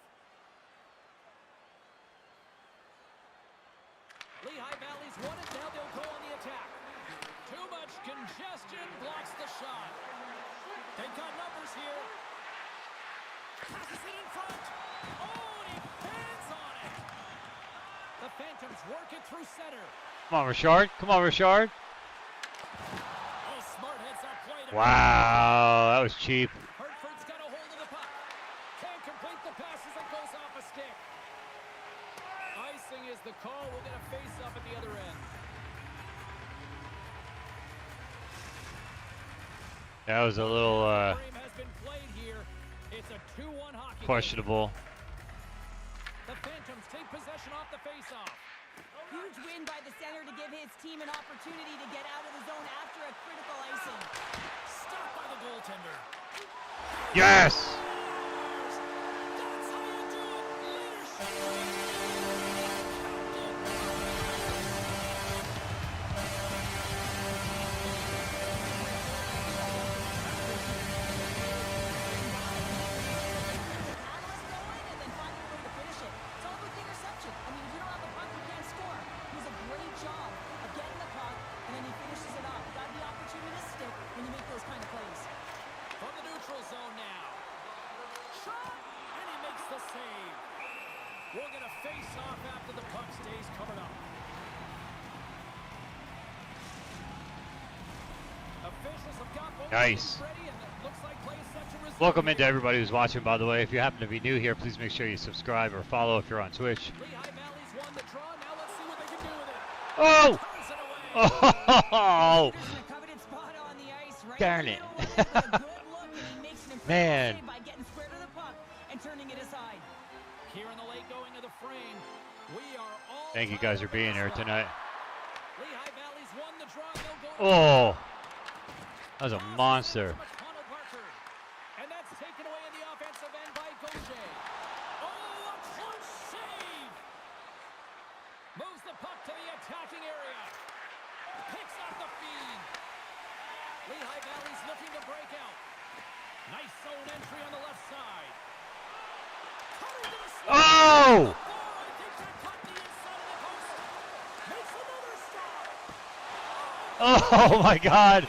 Lehigh Valley's won it. Now they'll go on the attack. Too much congestion blocks the shot. They've got numbers here. Passes it in front. Oh, and he fans on it. The Phantoms work it through center. Come on, Richard. Come on, Richard. Oh, smart heads up play. Wow, that was cheap. Hartford's got a hold of the puck. Can't complete the pass as it goes off a stick. Icing is the call. We'll get a face-up at the other end. That was a little It's a 2-1 hockey questionable. The Phantoms take possession off the face-off. Huge win by the center to give his team an opportunity to get out of the zone after a critical icing. Stopped by the goaltender. Yes! That's how you do it. Leadership. We'll get a face-off after the puck stays covered up. Officials have got both nice. Ready, and it looks like play is set to resume. Welcome into everybody who's watching, by the way. If you happen to be new here, please make sure you subscribe or follow if you're on Twitch. Lehigh Valley's won the draw. Now let's see what they can do with it. Oh! Oh! Right darn it. Man. By getting square to the puck and turning it aside. Here in the late going of the frame, we are all Thank you guys for being here tonight. Lehigh Valley's won the draw. They'll go Oh! That was a monster. And that's taken away in the offensive end by Gaucher. Oh, a close save! Moves the puck to the attacking area. Picks up the feed. Lehigh Valley's looking to break out. Nice zone entry on the left side. Oh! Oh my God!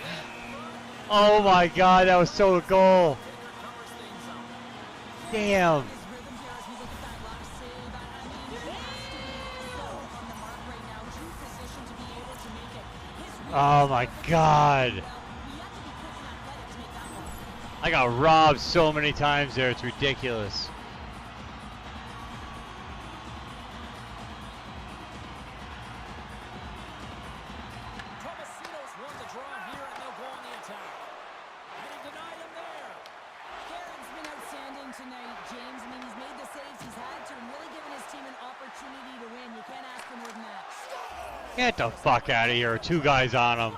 Oh my God, that was so a goal. Damn. Oh my God. I got robbed so many times there, it's ridiculous. Get the fuck out of here. 2 guys on him.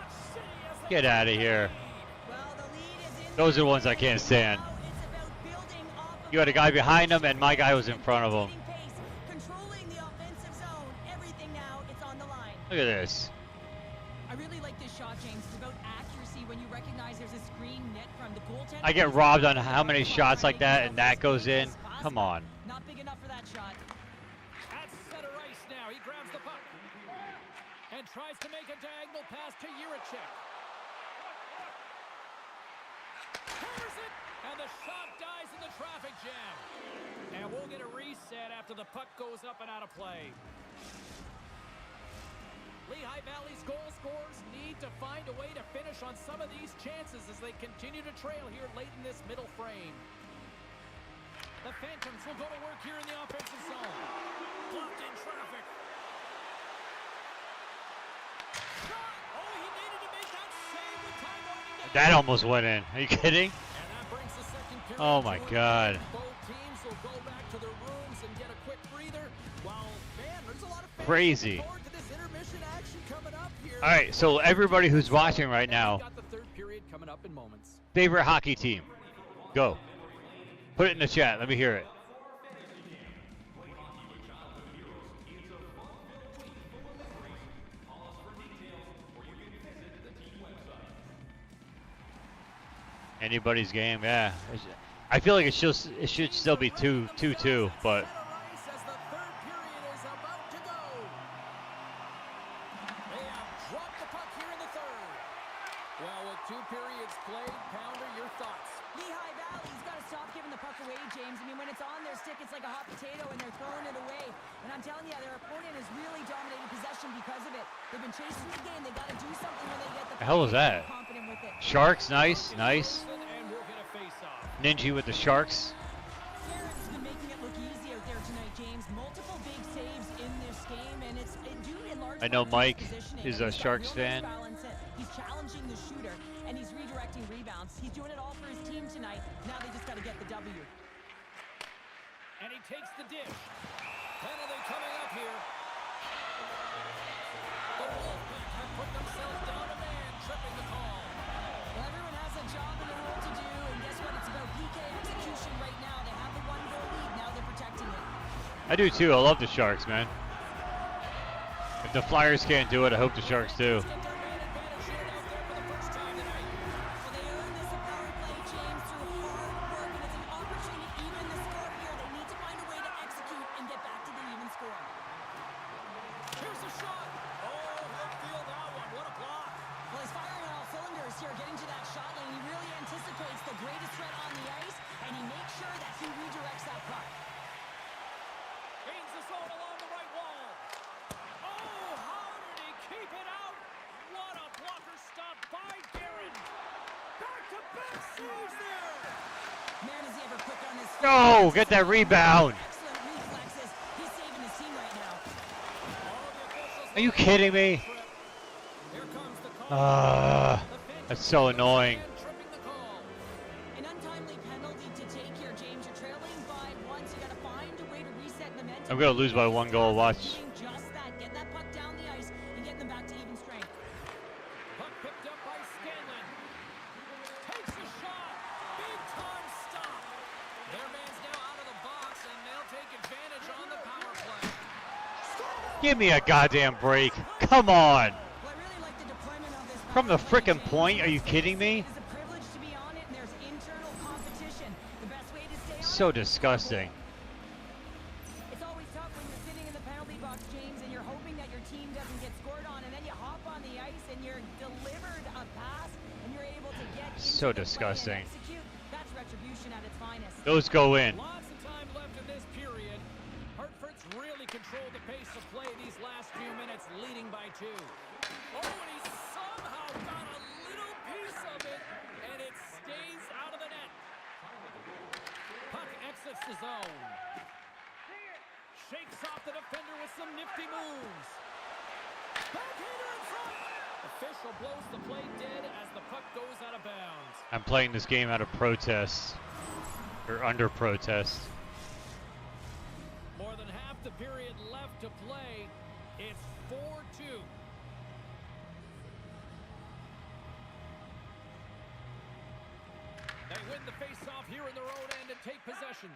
Get out of here. Those are the ones I can't stand. You had a guy behind him and my guy was in front of him. Look at this. I really like this shot, James. It's about accuracy when you recognize there's a screen net from the goaltender. I get robbed on how many shots like that and that goes in. Come on. Not big enough for that shot. At center ice now. He grabs the puck. And tries to make a diagonal pass to Yurichek. Hammers it, and the shot dies in the traffic jam. And we'll get a reset after the puck goes up and out of play. Lehigh Valley's goal scorers need to find a way to finish on some of these chances as they continue to trail here late in this middle frame. The Phantoms will go to work here in the offensive zone. Blocked in traffic. That almost went in. Are you kidding? Oh my God. Crazy. All right, so everybody who's watching right now, favorite hockey team, go. Put it in the chat. Let me hear it. Anybody's game, yeah. I feel like it should still be 2-2, but Well, with 2 periods played, Pounder, your thoughts? Lehigh Valley's got to stop giving the puck away, James. I mean, when it's on their stick, it's like a hot potato, and they're throwing it away. And I'm telling you, their opponent is really dominating possession because of it. They've been chasing the game. They got to do something when they get the puck. the hell was that? Confident with it. Sharks, nice. And we'll get a face-off. Ninja with the Sharks. Garrett's been making it look easy out there tonight, James. Multiple big saves in this game, and it's due in large I know part to Mike his positioning. is a He's got Sharks real fan. balance. He's challenging the shooter, and he's redirecting rebounds. He's doing it all for his team tonight. Now they just got to get the W. And he takes the dish. Penalty coming up here. The Wolfpack have put themselves down a man, tripping the call. Well, everyone has a job and a role to do, and guess what? It's about PK execution right now. They have the 1-goal lead. Now they're protecting it. I do too. I love the Sharks, man. If the Flyers can't do it, I hope the Sharks do. No, get that rebound. Are you kidding me? That's so annoying. An untimely penalty to take here, James. You're trailing by one, so you got to find a way to reset momentum. I'm gonna lose by 1 goal. Watch. Just that. Get that puck down the ice and get them back to even strength. Puck picked up by Scanlon. Takes a shot. Big time stop. Their man's now out of the box, and they'll take advantage on the power play. Give me a goddamn break. Come on. From the frickin' point, are you kidding me? So disgusting. It's always tough when you're sitting in the penalty box, James, and you're hoping that your team doesn't get scored on, and then you hop on the ice and you're delivered a pass, and you're able to get So disgusting. execute. That's retribution at its finest. Those go in. Lots of time left in this period. Hartford's really controlled the pace of play these last few minutes, leading by 2. Oh, and he somehow got a little piece of it, and it stays out of the net. Puck exits the zone. Shakes off the defender with some nifty moves. Backhander in front. Official blows the play dead as the puck goes out of bounds. I'm playing this game out of protest. Or under protest. More than half the period left to play. It's 4-2. They win the face-off here in their own end and take possession.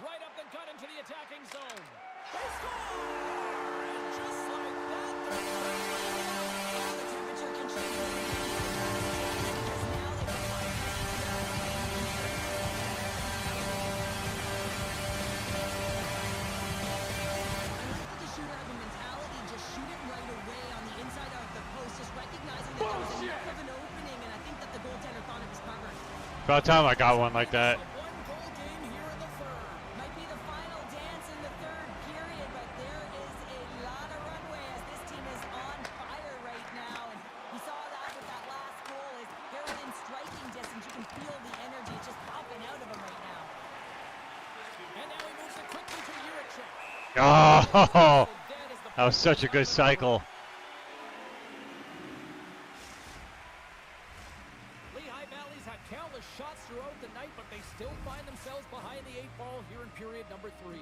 Right up the gut into the attacking zone. They score! And just like that, the temperature can change. About time I got one like that. Might be the final dance in the third period, but there is a lot of runway as this team is on fire right now. And you saw that with that last goal. They're within striking distance. You can feel the energy just popping out of them right now. And now he moves it quickly to Juracek. Oh, that was such a good cycle. Countless shots throughout the night, but they still find themselves behind the 8-ball here in period number 3.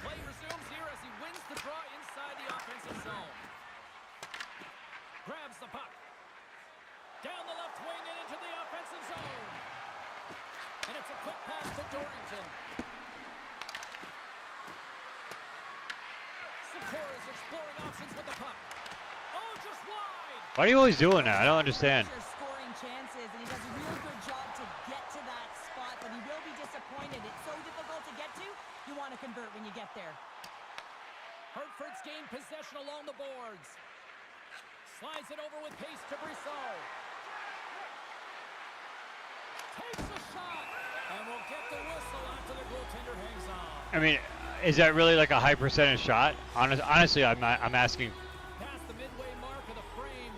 Play resumes here as he wins the draw inside the offensive zone. Grabs the puck. Down the left wing and into the offensive zone. And it's a quick pass to Dorrington. Sikora is exploring options with the puck. Oh, Why are you always doing that? I don't understand. Scoring chances, and he does a real good job to get to that spot, but he will be disappointed. It's so difficult to get to. You want to convert when you get there. Hartford's gained possession along the boards. Slides it over with pace to Brissot. Takes a shot, and will get the whistle after the goaltender hangs on. I mean, is that really like a high percentage shot? Honestly, I'm asking. Past the midway mark of the frame,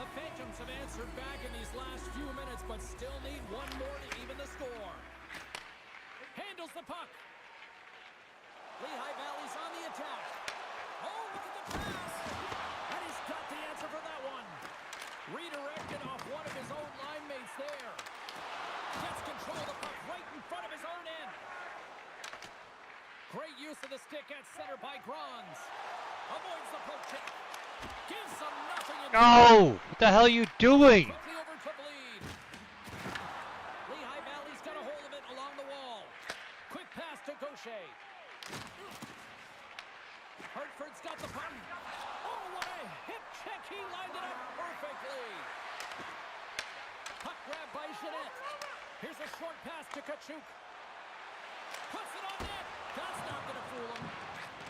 the Phantoms have answered back in these last few minutes, but still need one more to even the score. Handles the puck. Lehigh Valley's on the attack. Oh, look at the pass. And he's got the answer for that one. Redirected off one of his own line mates there. Gets control of the puck right in front of his own end. Great use of the stick at center by Grons. Avoids the poke check. Gives them nothing. Oh, what the hell are you doing? Quickly over to bleed. Lehigh Valley's got a hold of it along the wall. Quick pass to Gaucher. Hartford's got the puck. Oh, what a hip check. He lined it up perfectly. Puck grab by Jeanette. Here's a short pass to Kachuk. Puts it on net. That's not going to fool him.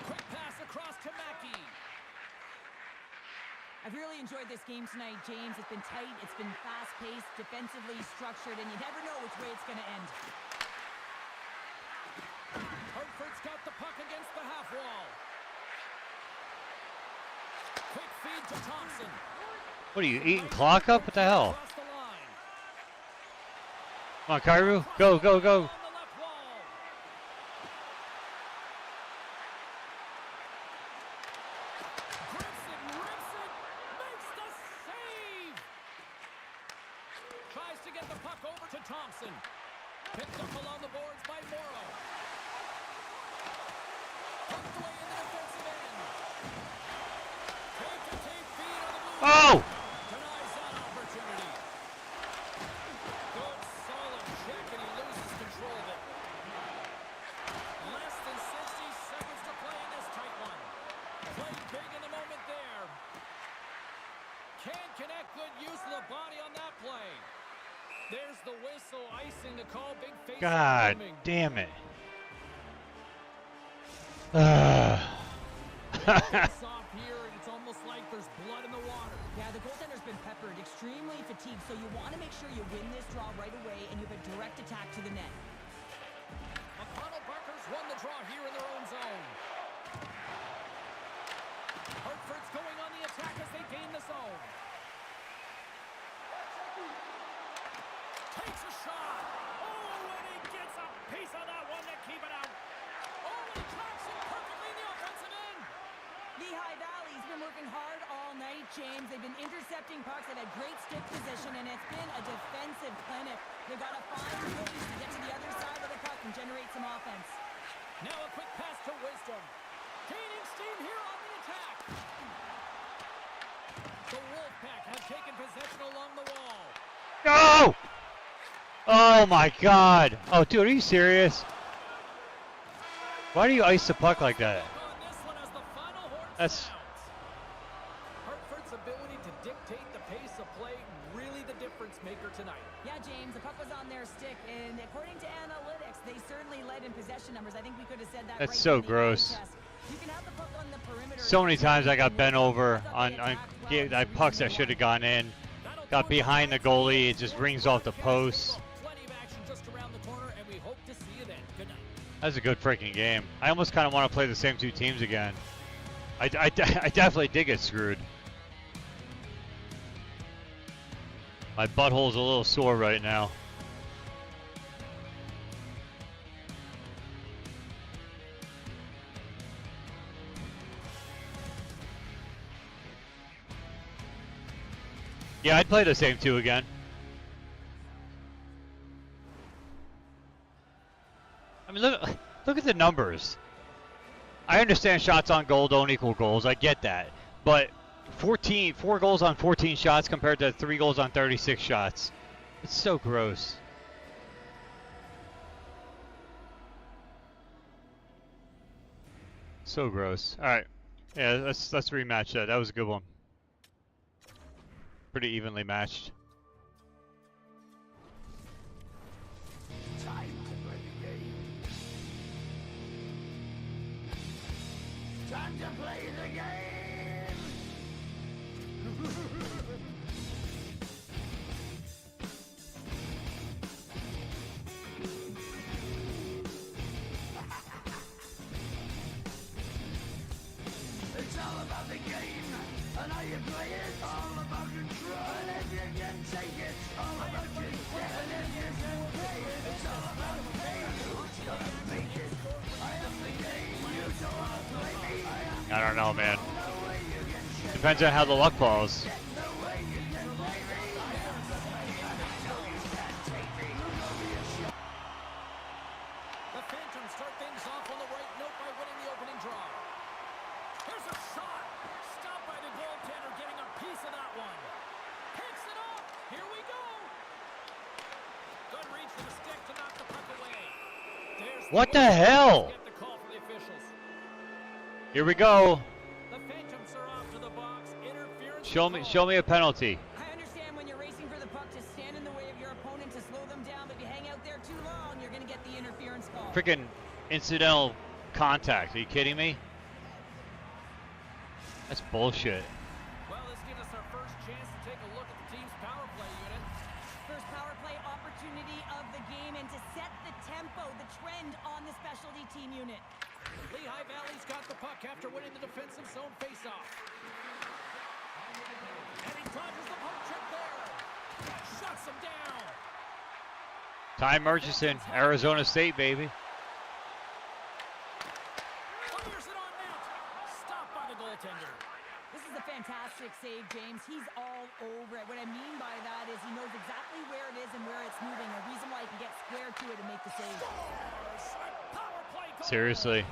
Quick pass across to Mackey. I've really enjoyed this game tonight, James. It's been tight, it's been fast-paced, defensively structured, and you never know which way it's going to end. Hartford's got the puck against the half wall. Quick feed to Thompson. What are you eating clock up? What the hell? Come on, Kyrou. Go, go, go. Tries to get the puck over to Thompson. Picked up along the boards by Morrow. Tucked away in the defensive end. Tape-to-tape feed on the blue. Oh! Denies that opportunity. Good, solid check, and he loses control of it. Less than 60 seconds to play in this tight one. Played big in the moment there. Can't connect. Good use of the body on that play. There's the whistle, icing the call, big face. God damn it. It's off here, and it's almost like there's blood in the water. Yeah, the goaltender's been peppered, extremely fatigued, so you want to make sure you win this draw right away, and you have a direct attack to the net. McConnell Barker's won the draw here in their own zone. Hartford's going on the attack as they gain the zone. Takes a shot. Oh, and he gets a piece of that one to keep it out. Oh, he tracks it perfectly in the offensive end. Lehigh Valley's been working hard all night, James. They've been intercepting pucks. They've had great stick position, and it's been a defensive clinic. They've got to find ways to get to the other side of the puck and generate some offense. Now a quick pass to Wisdom. Gaining steam here on the attack. The Wolfpack have taken possession along the wall. No! Oh my God! Oh, dude, are you serious? Why do you ice the puck like that? That's. Hartford's ability to dictate the pace of play, really the difference maker tonight. Yeah, James, the puck was on their stick, and according to analytics, they certainly led in possession numbers. I think we could have said that. That's right so from the gross. eye test. You can have the puck on the perimeter. So many times I got bent over on pucks that should have gone in. Got behind the goalie, it just rings off the post. That's a good freaking game. I almost kind of want to play the same two teams again. I definitely did get screwed. My butthole's a little sore right now. Yeah, I'd play the same two again. I mean, look at the numbers. I understand shots on goal don't equal goals. I get that. But 4 goals on 14 shots compared to 3 goals on 36 shots. It's so gross. So gross. All right. Yeah, let's rematch that. That was a good one. pretty evenly matched. Time to play the game. Time to play the game. It's all about the game and how you play it. All about control, and if you can take it, all about your death. And if you can play it, it's all about fate. Who's gonna make it? I am the game. You don't wanna play me. I don't know, man. Depends on how the luck falls. The Phantoms start things off on the right note by winning the opening draw. Here's a shot. Stopped by the goaltender, getting a piece of that one. Picks it up. Here we go. Good reach for the stick to knock the puck away. There's What the hell? Get the call from the officials. Here we go. The Phantoms are off to the box. Interference. Show me a penalty. I understand when you're racing for the puck to stand in the way of your opponent to slow them down, but if you hang out there too long, you're going to get the interference call. Freaking incidental contact. Are you kidding me? That's bullshit. Well, this gives us our first chance to take a look at the team's power play unit. First power play opportunity of the game, and to set the tempo, the trend on the specialty team unit. Lehigh Valley's got the puck after winning the defensive zone faceoff. And he dodges the puck check there. Shuts him down. Ty Murchison, Arizona State, baby. Fires it on net. Stopped by the goaltender. This is a fantastic save, James. He's all over it. What I mean by that is he knows exactly where it is and where it's moving. A reason why he can get square to it and make the save. Power play goal. Seriously.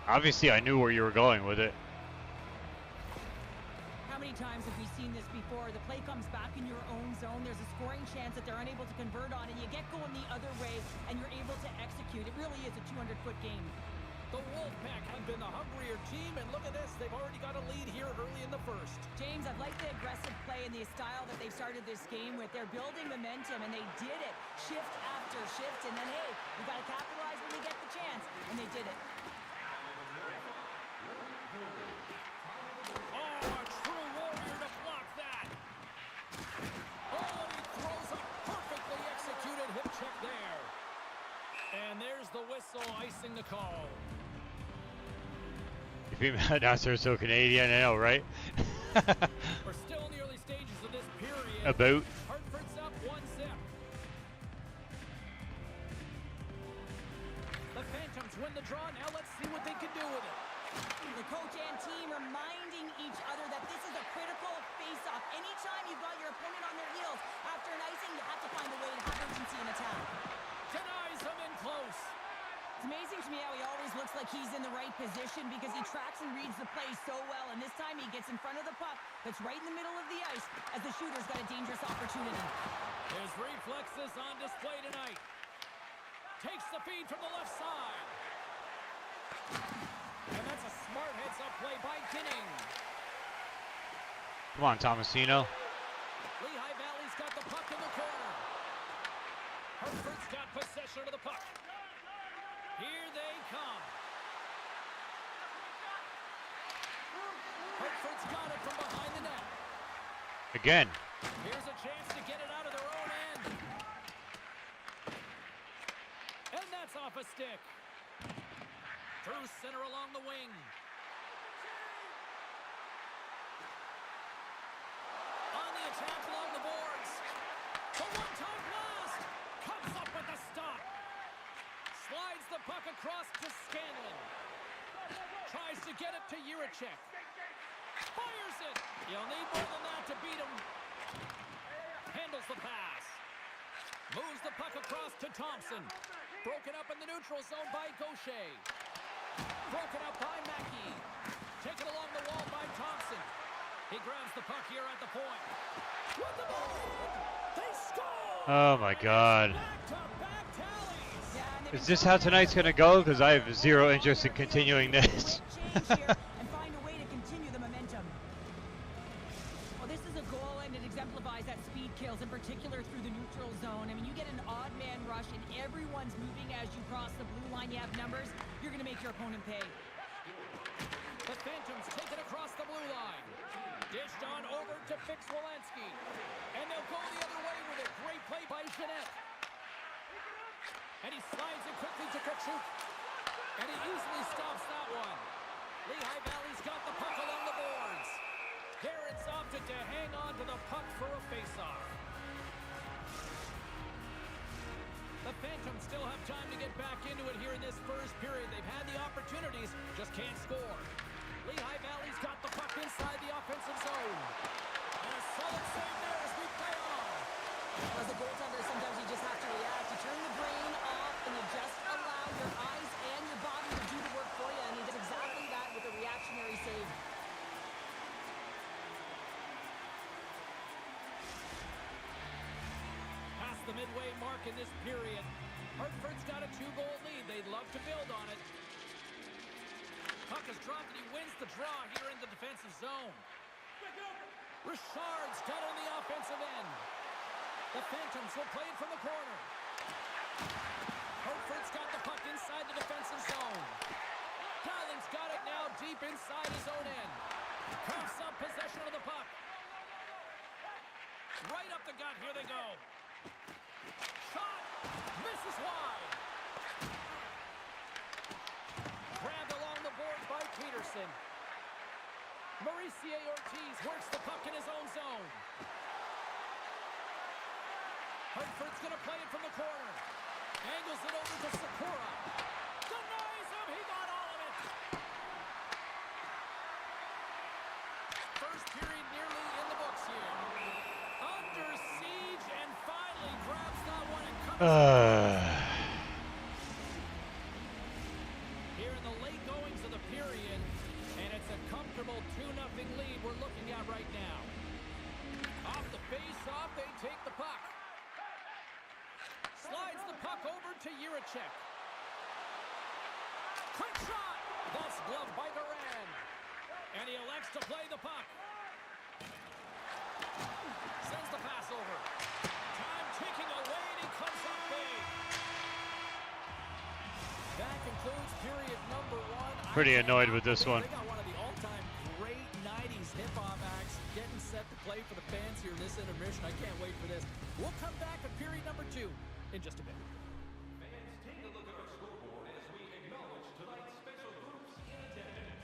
Obviously, I knew where you were going with it. How many times have we seen this before? The play comes back in your own zone. There's a scoring chance that they're unable to convert on, and you get going the other way, and you're able to execute. It really is a 200-foot game. The Wolfpack have been the hungrier team, and look at this. They've already got a lead here early in the first. James, I've liked the aggressive play and the style that they've started this game with. They're building momentum, and they did it shift after shift. And then, hey, we got to capitalize when we get the chance, and they did it. Oh, a true warrior to block that. Oh, he throws a perfectly executed hip check there. And there's the whistle icing the call. Your female announcer is so Canadian, I know, right? We're still in the early stages of this period. About. Hartford's up 1-0. The Phantoms win the draw. Now let's see what they can do with it. The coach and team reminding each other that this is a critical face-off. Anytime you've got your opponent on their heels after an icing, you have to find a way to have urgency in attack. Denies him in close. It's amazing to me how he always looks like he's in the right position because he tracks and reads the play so well, and this time he gets in front of the puck that's right in the middle of the ice as the shooter's got a dangerous opportunity. His reflexes on display tonight. Takes the feed from the left side. And that's a smart heads-up play by Ginning. Come on, Tomasino. Lehigh Valley's got the puck in the corner. Hartford's got possession of the puck. Here they come. Hartford's got it from behind the net. Again. Here's a chance to get it out of their own end. And that's off a stick. Through center along the wing. On the attack along the boards. The one-time blast. Comes up with the stop. Slides the puck across to Scanlon. Tries to get it to Juracek. Fires it. You'll need more than that to beat him. Handles the pass. Moves the puck across to Thompson. Broken up in the neutral zone by Gaucher. Broken up by Mackey. Taken along the wall by Thompson. He grabs the puck here at the point. With the ball. They score! Oh my God. Back-to-back tallies. Yeah, and they Is this how tonight's gonna go? Because I have zero interest in continuing this. and find a way to continue the momentum. Well, this is a goal, and it exemplifies that speed kills, in particular through the neutral zone. I mean, you get an odd man rush, and everyone's moving as you cross the blue line. You have numbers. You're going to make your opponent pay. The Phantoms take it across the blue line. Dished on over to Fix-Wolanski. And they'll go the other way with a great play by Jeanette. And he slides it quickly to Kachuk. And he easily stops that one. Lehigh Valley's got the puck along the boards. Garrett's opted to hang on to the puck for a face-off. The Phantoms still have time to get back into it here in this first period. They've had the opportunities, just can't score. Lehigh Valley's got the puck inside the offensive zone. And a solid save there as we play on. As a goaltender, sometimes you just have to react. You turn the brain off and you just allow your eyes and your body to do the work for you. And he does exactly that with a reactionary save. Past the midway mark in this period. Hartford's got a 2-goal lead. They'd love to build on it. Puck is dropped and he wins the draw here in the defensive zone. Richard's got on the offensive end. The Phantoms will play it from the corner. Hartford's got the puck inside the defensive zone. Darling's got it now deep inside his own end. Coughs up possession of the puck. Right up the gut, here they go. Shot, misses wide. Grabbed along the boards by Peterson. Mauricio Ortiz works the puck in his own zone. Hartford's going to play it from the corner. Angles it over to Sakura. Denies him. He got all of it. First period nearly in the books here. Under siege and finally grabs that one and comes here in the late goings of the period. And it's a comfortable 2-0 lead we're looking at right now. Off the face-off, they take the puck. Slides the puck over to Jiricek. Quick shot! That's gloved by Duran. And he elects to play the puck. Sends the pass over. Time ticking away, and he comes up big. That concludes period number 1. Pretty annoyed with this one. They got one of the all-time great 90s hip-hop acts getting set to play for the fans here in this intermission. I can't wait for this. We'll come back at period number 2 in just a bit. Fans, take a look at our scoreboard as we acknowledge tonight's special groups in attendance.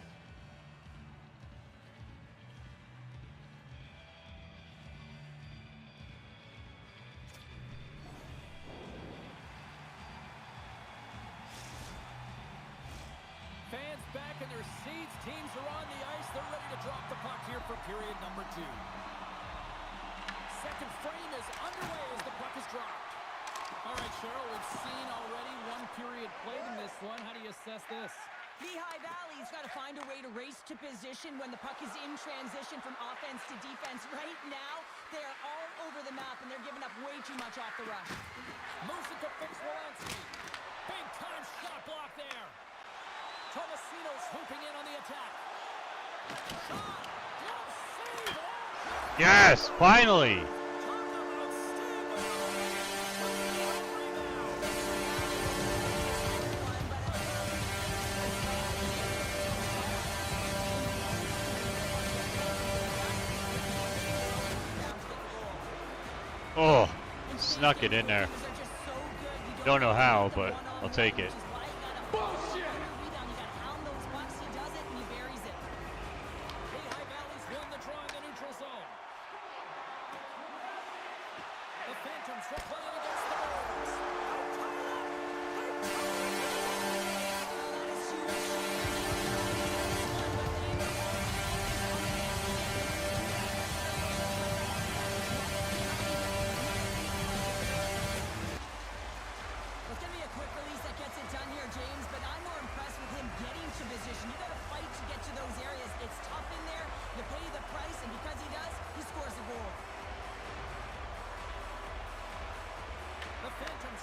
Fans back in their seats. Teams are on the ice. They're ready to drop the puck here for period number 2. Second frame is underway as the puck is dropped. All right, Cheryl, we've seen already one period played in this one. How do you assess this? Lehigh Valley's got to find a way to race to position when the puck is in transition from offense to defense. Right now, they are all over the map, and they're giving up way too much off the rush. Moves it to Fix-Wolanski. Big time shot block there. Tomasino's hooping in on the attack. Shot! Glove save! Yes, finally. Oh, snuck it in there. Don't know how, but I'll take it.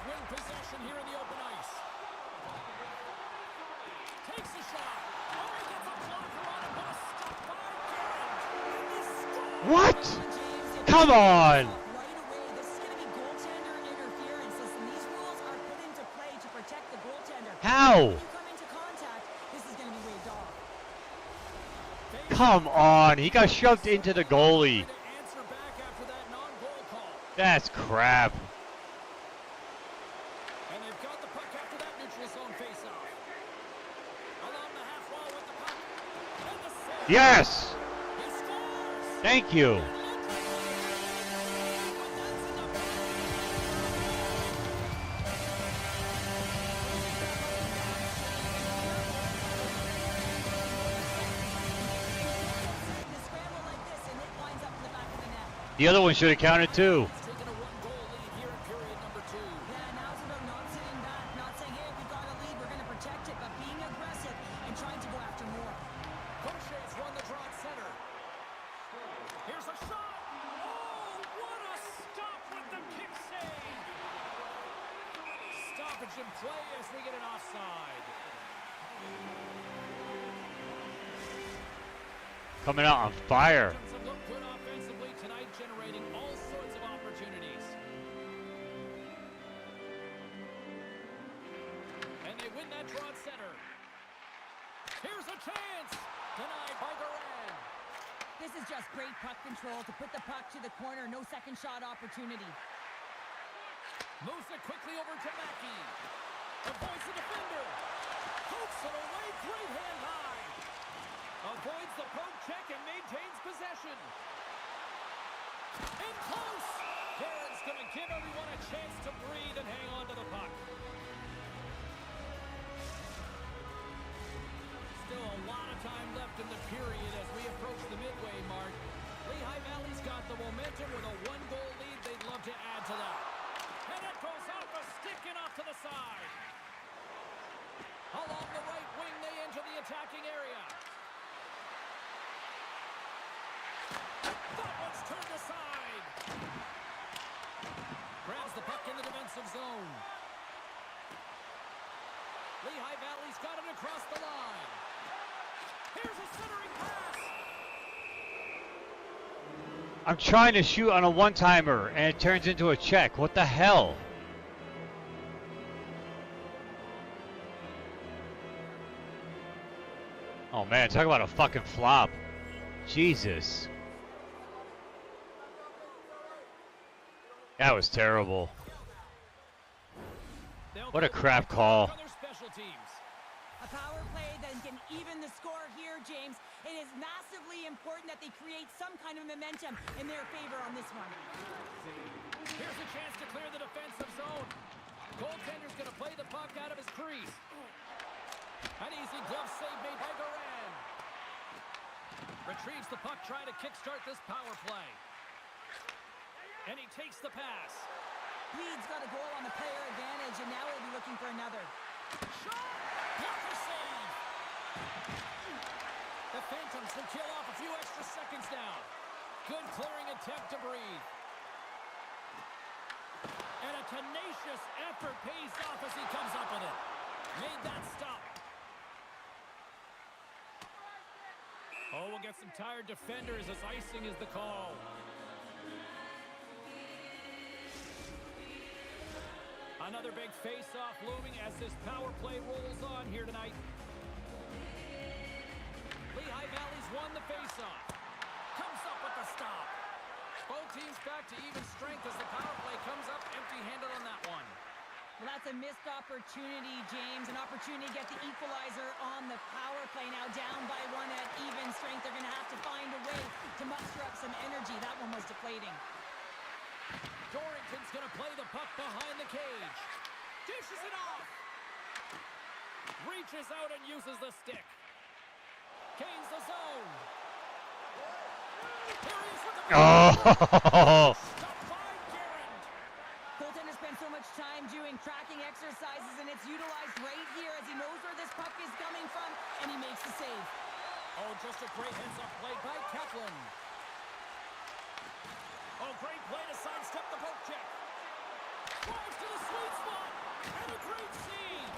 Win possession here in the open ice. Come on! Right away, this is going to be goaltender interference. Listen, these rules are put into play to protect the goaltender. How? When you come into contact, this is going to be waved off. Come on, he got shoved into the goalie. That's crap. And they've got the puck after that neutral zone face-off. Along the half wall with the puck. And the save. Yes! Thank you. The other one should have counted too. In play as we get an offside. Coming out on fire. Look good offensively tonight, generating all sorts of opportunities. And they win that draw at center. Here's a chance. Denied by Duran. This is just great puck control to put the puck to the corner. No second shot opportunity. Moves it quickly over to Mackey. Avoids the defender. Pokes it away. Great hand high. Avoids the poke check and maintains possession. In close. Darren's going to give everyone a chance to breathe and hang on to the puck. Still a lot of time left in the period as we approach the midway mark. Lehigh Valley's got the momentum with a one-goal lead. They'd love to add to that. And it goes off a stick and off to the side. Along the right wing, they enter the attacking area. That one's turned aside. Grabs the puck in the defensive zone. Lehigh Valley's got it across the line. Here's a centering pass. I'm trying to shoot on a one-timer and it turns into a check. What the hell? Oh man, talk about a fucking flop. Jesus. That was terrible. What a crap call. A power play that can even the score here, James. It is massively important that they create some kind of momentum in their favor on this one. Here's a chance to clear the defensive zone. Goaltender's going to play the puck out of his crease. An easy glove save made by Duran. Retrieves the puck, trying to kickstart this power play. And he takes the pass. Leeds got a goal on the player advantage, and now we'll be looking for another. Shot! Blocker save! The Phantoms will kill off a few extra seconds now. Good clearing attempt to breathe. And a tenacious effort pays off as he comes up with it. Made that stop. Oh, we'll get some tired defenders as icing is the call. Another big face-off looming as this power play rolls on here tonight. Lehigh Valley's won the face-off. Comes up with the stop. Both teams back to even strength as the power play comes up empty-handed on that one. Well, that's a missed opportunity, James. An opportunity to get the equalizer on the power play. Now down by one at even strength. They're going to have to find a way to muster up some energy. That one was deflating. Dorrington's going to play the puck behind the cage. Dishes it off. Reaches out and uses the stick. Gains the zone. Here he is with the Oh! Goaltender spends so much time doing tracking exercises, and it's utilized right here as he knows where this puck is coming from, and he makes the save. Oh, just a great heads-up play by Kaplan. Oh, great play to sidestep the poke check. Drives to the sweet spot. And a great save.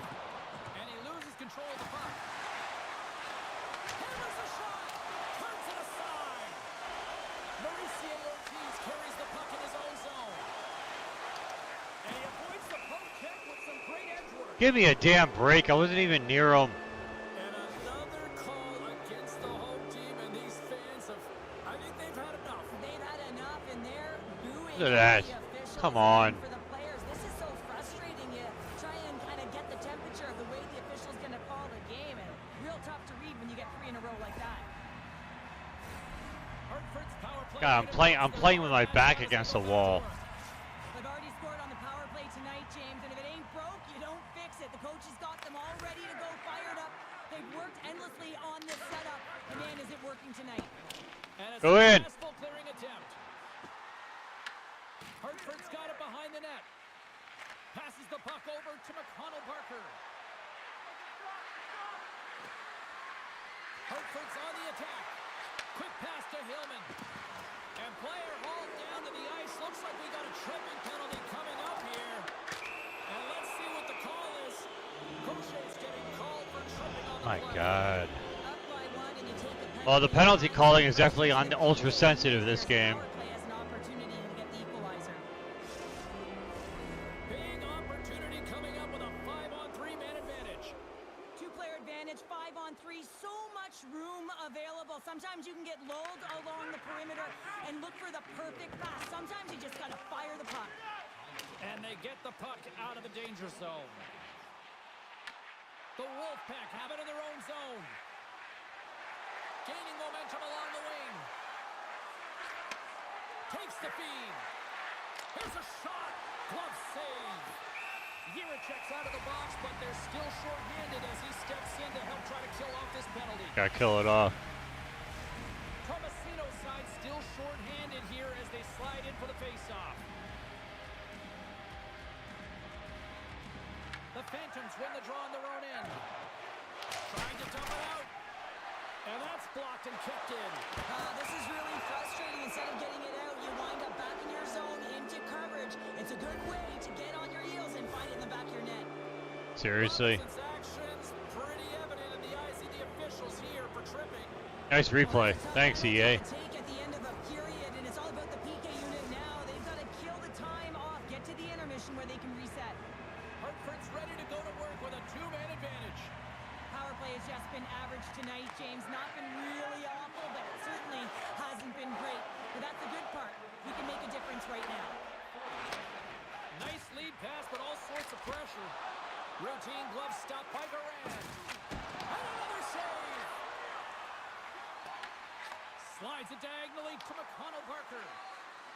And he loses control of the puck. Hammers a shot. Turns it aside. Mauricio Ortiz carries Give me a damn break. I wasn't even near him. And another call against the home team, and these fans have, I think they've had enough. They've had enough, and they're booing Look at that. the officials Come on. and for the players. This is so frustrating. You try and kind of get the temperature of the way the official's going to call the game, and real tough to read when you get 3 in a row like that. Hartford's power play. God, I'm playing with my back against the wall. They've already scored on the power play tonight, James, and if it ain't broke, you don't fix it. The coach has got them all ready to go, fired up. They've worked endlessly on this setup, and man, is it working tonight. And it's Go in. a successful clearing attempt. Hartford's got it behind the net. Passes the puck over to McConnell Barker. Hartford's on the attack. Quick pass to Hillman. And player hauled down to the ice. Looks like we got a tripping penalty coming up here. And let's see what the call is. Crochet's getting called for tripping on the My play. God. Well, the penalty calling is definitely on the ultra sensitive this game. Play as an opportunity to get the equalizer. Big opportunity coming up with a 5-on-3 man advantage. 2-player advantage, 5-on-3, so much room available. Sometimes you can get lulled along the perimeter and look for the perfect pass. Sometimes you just gotta fire the puck. And they get the puck out of the danger zone. The Wolfpack have it in their own zone. Gaining momentum along the wing. Takes the feed. Here's a shot. Glove save. Jiricek's out of the box, but they're still short-handed as he steps in to help try to kill off this penalty. Gotta kill it off. Tomasino's side still short-handed here as they slide in for the face-off. The Phantoms win the draw on their own end. Trying to dump it out. And that's blocked and kept in. This is really frustrating. Instead of getting it out, you wind up back in your zone into coverage. It's a good way to get on your heels and find it in the back of your net. Seriously. Robinson's actions pretty evident in the eyes of the officials here for tripping. Nice replay. Thanks, EA. Take at the end of a period, and it's all about the PK unit now. They've got to kill the time off, get to the intermission where they can reset. Hartford's ready to go to work with a 2-man advantage. Power play has just been average tonight, James. Not been really awful, but it certainly hasn't been great. But that's the good part. We can make a difference right now. Nice lead pass, but all sorts of pressure. Routine glove stop by Duran. And another save. Slides it diagonally to McConnell Barker.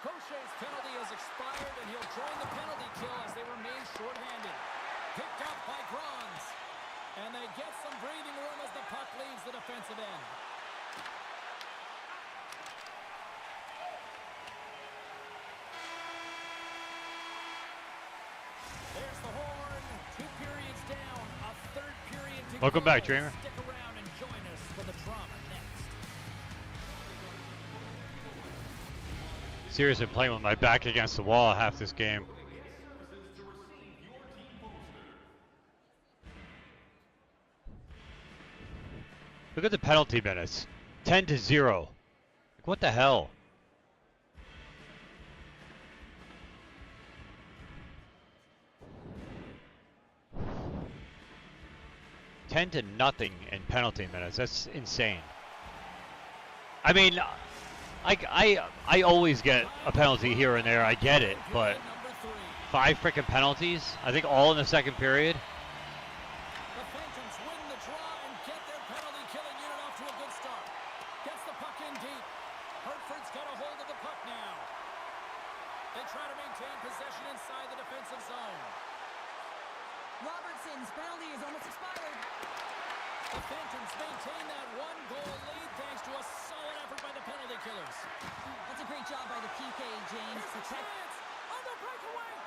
Crochet's penalty has expired, and he'll join the penalty kill as they remain short-handed. Picked up by Grons. And they get some breathing room as the puck leaves the defensive end. There's the horn. 2 periods down. A 3rd period to Welcome go. back, Dreamer. Stick around and join us for the drama next. Seriously, playing with my back against the wall half this game. Look at the penalty minutes. 10-0. Like, what the hell? $10 to nothing in penalty minutes. That's insane. I mean, I always get a penalty here and there. I get it, but 5 freaking penalties. I think all in the second period. The Phantoms win the draw and get their penalty-killing unit off to a good start. Gets the puck in deep. Hartford's got a hold of the puck now. They try to maintain possession inside the defensive zone. Robertson's penalty is almost expired. The Phantoms maintain that 1-goal lead thanks to a solid effort by the penalty killers. That's a great job by the PK, James. It's a chance on the breakaway.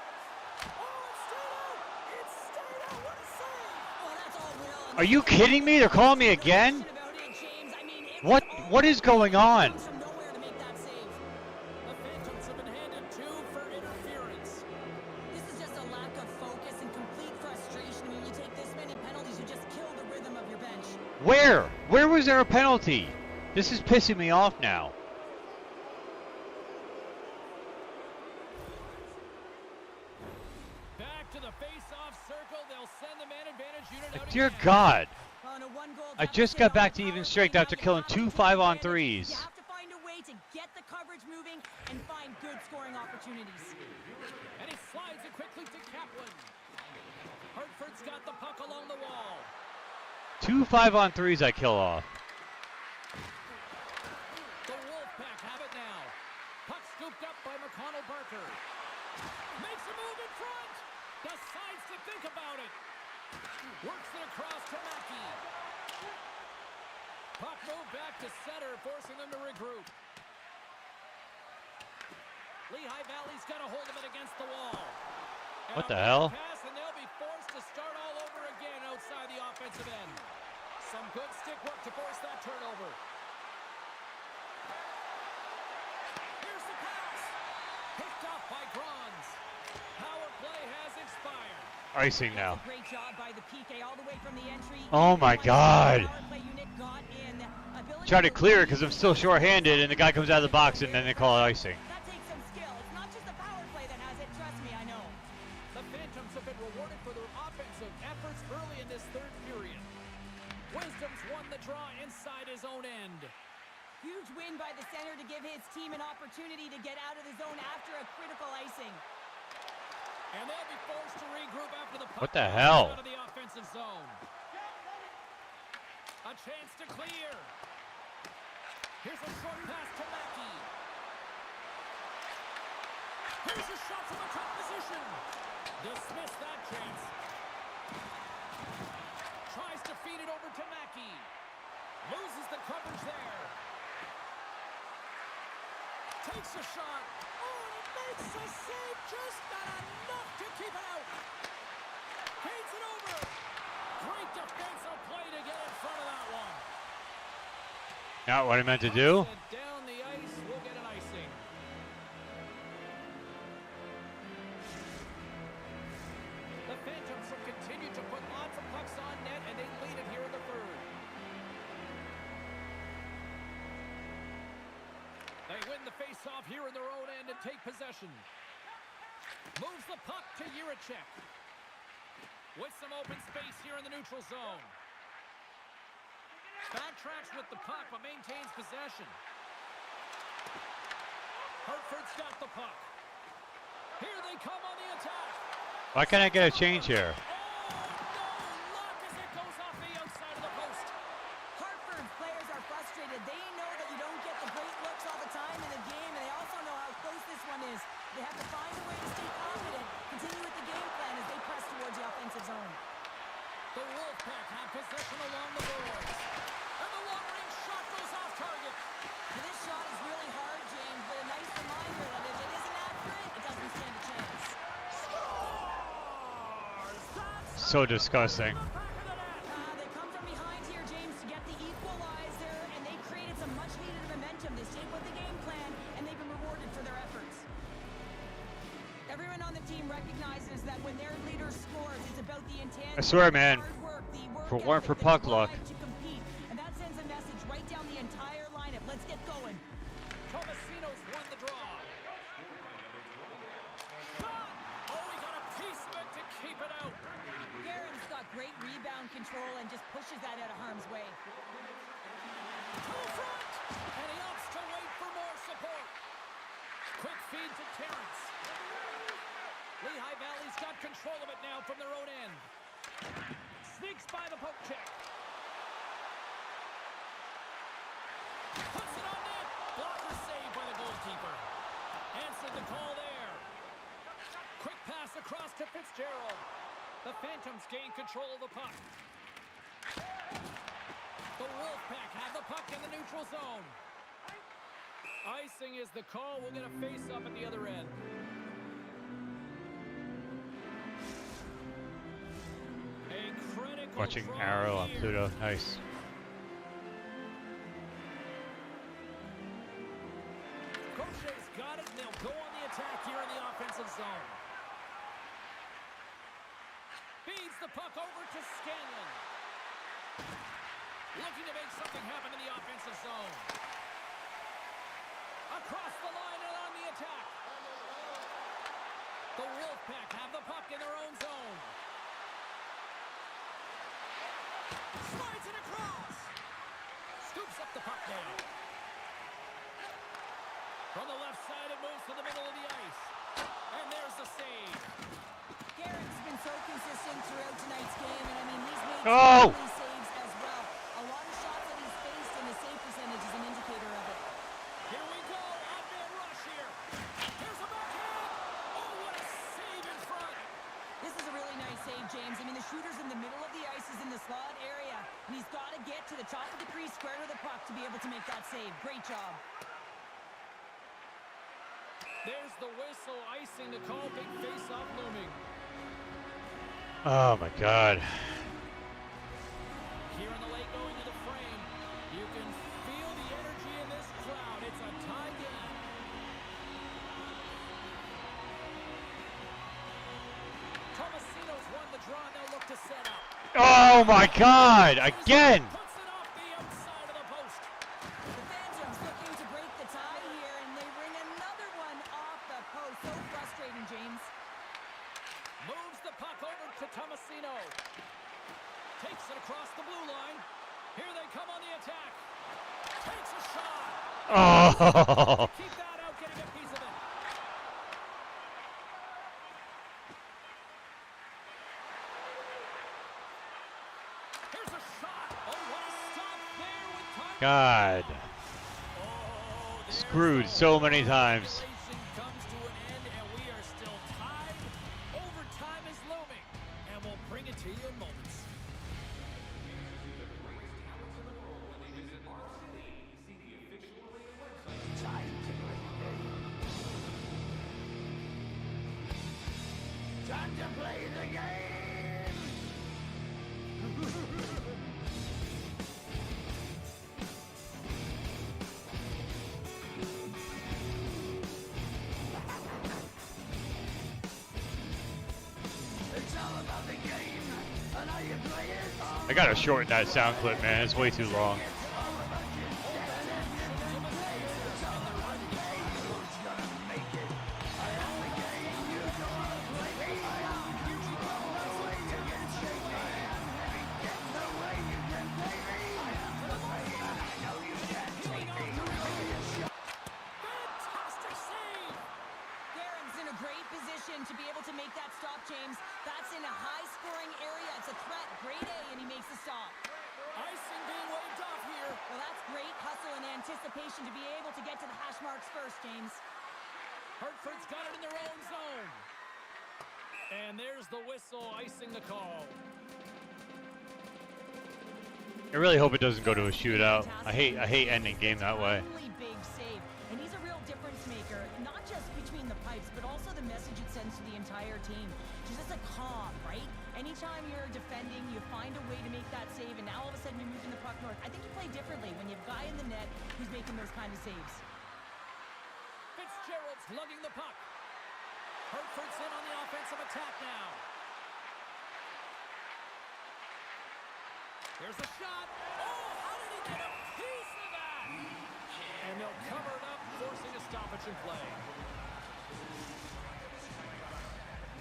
Oh, it stayed out. It stayed out. What a save. Oh, that's all real. Are you kidding me? They're calling me again? What is going on? From nowhere to make that save. The Phantoms have been handed 2 for interference. This is just a lack of focus and complete frustration. I mean, you take this many penalties, you just kill the rhythm of your bench. Where? Where was there a penalty? This is pissing me off now. Back to the face-off circle. They'll They'll send the man advantage unit out Dear again. God. On a one-goal I just got back to even strength after killing 2 5-on-3s. You have to find a way to get the coverage moving and find good scoring opportunities. And he slides it quickly to Kaplan. Hartford's got the puck along the wall. 2 5-on-3s I kill off. The Wolfpack have it now. Puck scooped up by McConnell Barker. Makes a move in front. Decides to think about it. Works it across to Mackey. Puck move back to center, forcing them to regroup. Lehigh Valley's got a hold of it against the wall. And What the hell? Pass, and they'll be forced to start all over again outside the offensive end. Some good stick work to force that turnover. Here's the pass. Picked off by Grons. Power play has expired. Icing now. Great job by the PK all the way from the entry. Oh my God. Try to clear it because I'm still short-handed, and the guy comes out of the box, and then they call it icing. That takes some skill. It's not just the power play that has it. Trust me, I know. The Phantoms have been rewarded for their offensive efforts early in this third period. Wisdom's won the draw inside his own end. Huge win by the center to give his team an opportunity to get out of the zone after a critical icing. And they'll be forced to regroup after the puck What the hell? out of the offensive zone. A chance to clear. Here's a short pass to Mackey. Here's a shot from the top position. Dismiss that chance. Tries to feed it over to Mackey. Loses the coverage there. Takes a shot. Oh, and makes a save. Just not enough to keep it out. Feeds it over. Great defensive play to get in front of that one. Not what I meant to do. Down the ice, we'll get an icing. The Phantoms have continued to put lots of pucks on net, and they lead it here in the third. They win the face-off here in their own end and take possession. Moves the puck to Jiricek. With some open space here in the neutral zone. Backtracks with the puck, but maintains possession. Hartford's got the puck. Here they come on the attack. Why can't I get a change here? Luck as it goes off the outside of the post. Hartford's players are frustrated. They know that you don't get the great looks all the time in the game, and they also know how close this one is. They have to find a way to stay confident, continue with the game plan as they press towards the offensive zone. The Wolfpack have possession along the boards. And the long-range shot goes off target. Now, this shot is really hard, James, but a nice reminder that if it isn't accurate, it doesn't stand a chance. So disgusting. They come from behind here, James, to get the equalizer, and they created some much-needed momentum. They stayed with the game plan, and they've been rewarded for their efforts. Everyone on the team recognizes that when their leader scores, it's about the intangible, I swear, man. hard work, the work For one, ethic, for the puck drive luck. to compete, and that sends a message right down the entire lineup. Let's get going. Tomasino's won the draw. Shot! Oh, he got a piece of it to keep it out. Garen's got great rebound control and just pushes that out of harm's way. To the front! And he opts to wait for more support. Quick feed to Terrence. Lehigh Valley's got control of it now from their own end. Sneaks by the poke check. Puts it on net. Blocker saved by the goalkeeper. Answered the call there. Quick pass across to Fitzgerald. The Phantoms gain control of the puck. The Wolfpack have the puck in the neutral zone. Icing is the call. We'll get a face-up at the other end. A critical Watching draw Arrow on here. Pluto. Nice. Crochet's got it, and they'll go on the attack here in the offensive zone. Feeds the puck over to Scanlon. Looking to make something happen in the offensive zone. Across the line and on the attack. The Wolfpack have the puck in their own zone. Scoops up the puck now. From the left side, it moves to the middle of the ice. And there's the save. Garrett's been so consistent throughout tonight's game, and I mean, he's made Oh! some early saves as well. A lot of shots that he's faced, and the save percentage is an indicator of it. Here we go. Odd-man rush here. Here's a backhand. Oh, what a save in front. This is a really nice save, James. I mean, the shooter's in the middle of the ice, is in the slot area, and he's got to get to the top of the crease, square to the puck to be able to make that save. Great job. There's the whistle, icing to call, big face-off looming. Oh my God. Here in the late going to the frame, you can feel the energy in this crowd. It's a tie game. Tomasino's won the draw, they'll look to set up. Oh my God! Again! Puts it off the outside of the post. The Phantoms looking to break the tie here, and they bring another one off the post. So frustrating, James. Moves the puck over to Tomasino. Takes it across the blue line. Here they come on the attack. Takes a shot. Oh! Keep that out, getting a piece of it. Here's a shot. Oh, what a stop there with time. God. Screwed so many times. Regulation comes to an end, and we are still tied. Overtime is looming, and we'll bring it to you in moments. Time to play the game! It's all about the game, and how you play it. I gotta shorten that sound clip, man. It's way too long. Fantastic save! Darren's in a great position to be able to make that stop, James. That's in a high-scoring area. It's a threat. Grade A, and he makes the stop. Icing being waved off here. Well, that's great hustle and anticipation to be able to get to the hash marks first, James. Hartford's got it in their own zone. And there's the whistle, icing the call. I really hope it doesn't go to a shootout. I hate ending game that way. Really big save, and he's a real difference maker, not just between the pipes, but also the message it sends to the entire team. Just as a calm, right? Anytime you're defending, you find a way to make that save, and now all of a sudden you're moving the puck north. I think you play differently when you have a guy in the net who's making those kind of saves. Fitzgerald's lugging the puck. Hartford's in on the offensive attack now. Here's the shot. Oh, how did he get a piece of that? And they'll cover it up, forcing a stoppage in play.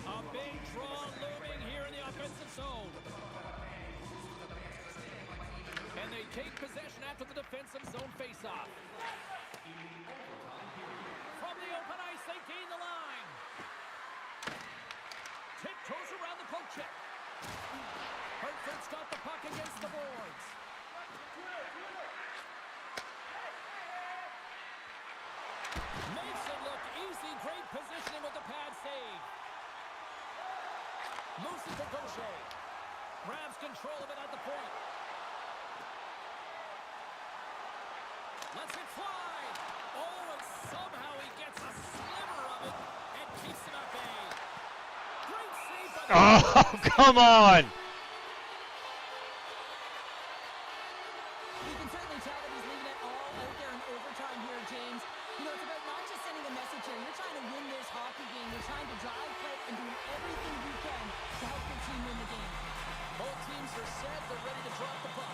A big draw looming here in the offensive zone. And they take possession after the defensive zone faceoff. From the open ice, they gain the line. Tiptoes around the poke check. Hartford's got the puck against the boards. Makes it look easy. Great positioning with the pad save. Moves it to Gaucher. Grabs control of it at the point. Lets it fly. Oh, and somehow he gets a sliver of it and keeps him at bay. Great save by the Oh, come on! You can certainly tell that he's leaving it all out there in overtime here, James. You know, it's about not just sending a message here. You're trying to win this hockey game. You're trying to drive play and doing everything you can to help your team win the game. Both teams are set. They're ready to drop the puck.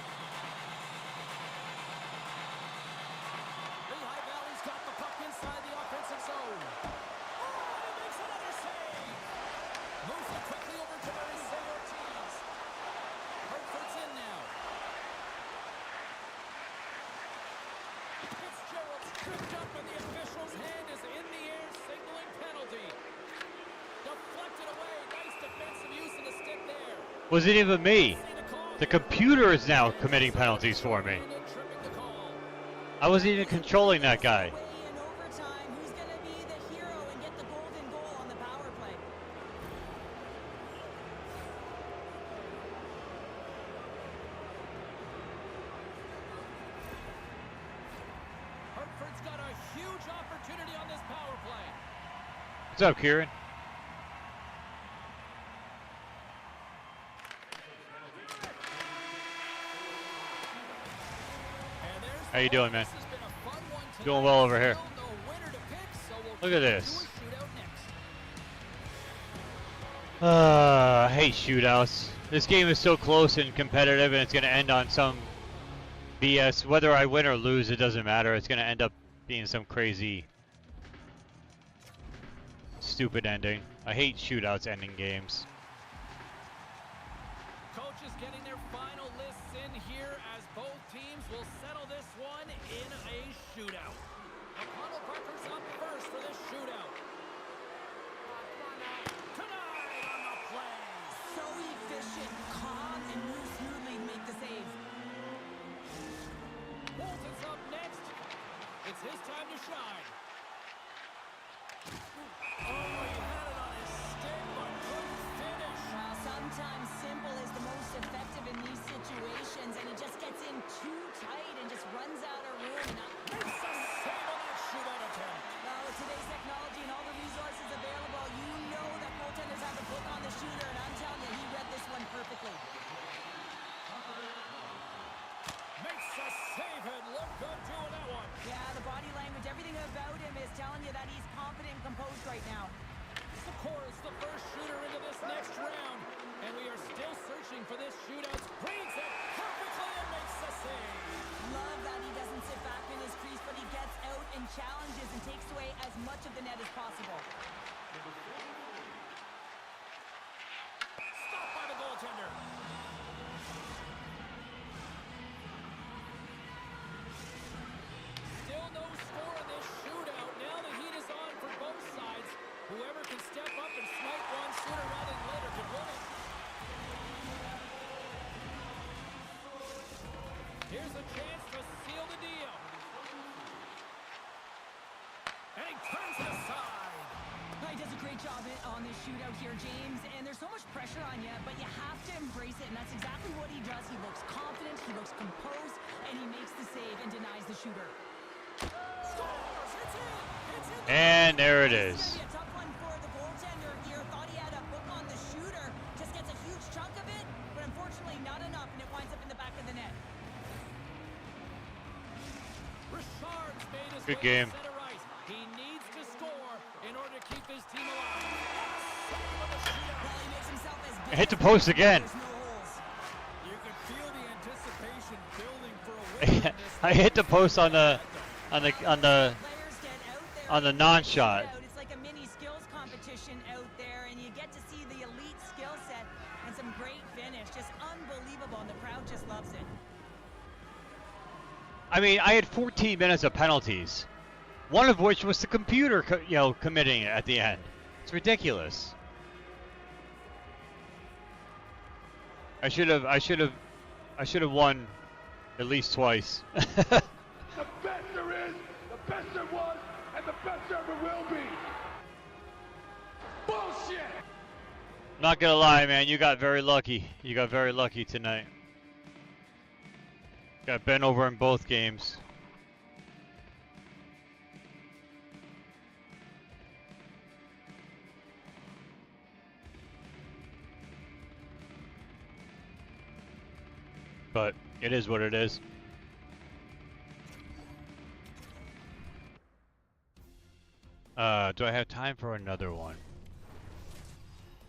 Lehigh Valley's got the puck inside the offensive zone. Oh, and he makes another save. Moves it quickly over to Maurice Ortiz. Hartford's in now. Tripped up and the official's hand is in the air, signaling penalty. Deflected away. Nice defensive use of the stick there. Wasn't even me. The computer is now committing penalties for me. I wasn't even controlling that guy. In overtime, who's going to be the hero and get the golden goal on the power play? Hartford's got a huge opportunity on this power play. What's up, Kieran? How you doing, man? Doing well over here. Look at this. I hate shootouts. This game is so close and competitive, and it's going to end on some BS. Whether I win or lose, it doesn't matter. It's going to end up being some crazy, stupid ending. I hate shootouts ending games. Coaches getting their final lists in here as both teams will settle this one in a shootout. O'Connell Parker's up first for this shootout. Tonight on the play. So efficient, calm, and moves smoothly to make the save. Bolton's up next. It's his time to shine. Oh, he had it on his stick, but couldn't finish. Well, sometimes simple is the most effective in these situations, and he just gets in too tight and just runs out of room. Makes a save on that shootout attempt. Well, with today's technology and all the resources available, you know that goaltenders have the book on the shooter, and I'm telling you, he read this one perfectly. Makes a save and look good doing that one. Yeah, the body language, everything about him is telling you that he's confident and composed right now. Scores the first shooter into this next round, and we are still searching for this shootout. Brings it perfectly and makes the save. Love that he doesn't sit back in his crease, but he gets out and challenges and takes away as much of the net as possible. Stopped by the goaltender. Still no score in this shootout. Now the heat is on for both sides. Whoever can step up and snipe one sooner rather than later could win it. Here's a chance to seal the deal. And he turns it aside. He does a great job on this shootout here, James, and there's so much pressure on you, but you have to embrace it, and that's exactly what he does. He looks confident, he looks composed, and he makes the save and denies the shooter. Scores! It's in! It's in! And there it is. It's gonna be a tough one for the goaltender here. Thought he had a book on the shooter, just gets a huge chunk of it, but unfortunately not enough, and it winds up in the back of the net. Richard's made his Good way game. to center ice. He needs to score in order to keep his team alive. Save on the shootout. Well, he makes himself as I hit the post again. There's no holes. You can feel the anticipation building for a win. I hit the post on the Players get out there on the non-shot. It's like a mini skills competition out there, and you get to see the elite skill set and some great finish. Just unbelievable, and the crowd just loves it. I mean, I had 14 minutes of penalties, one of which was the computer, committing it at the end. It's ridiculous. I should have won at least twice. The best there is, the best there was, and the best there ever will be. Bullshit! Not gonna lie, man, you got very lucky. You got very lucky tonight. Got bent over in both games. But it is what it is. Do I have time for another one?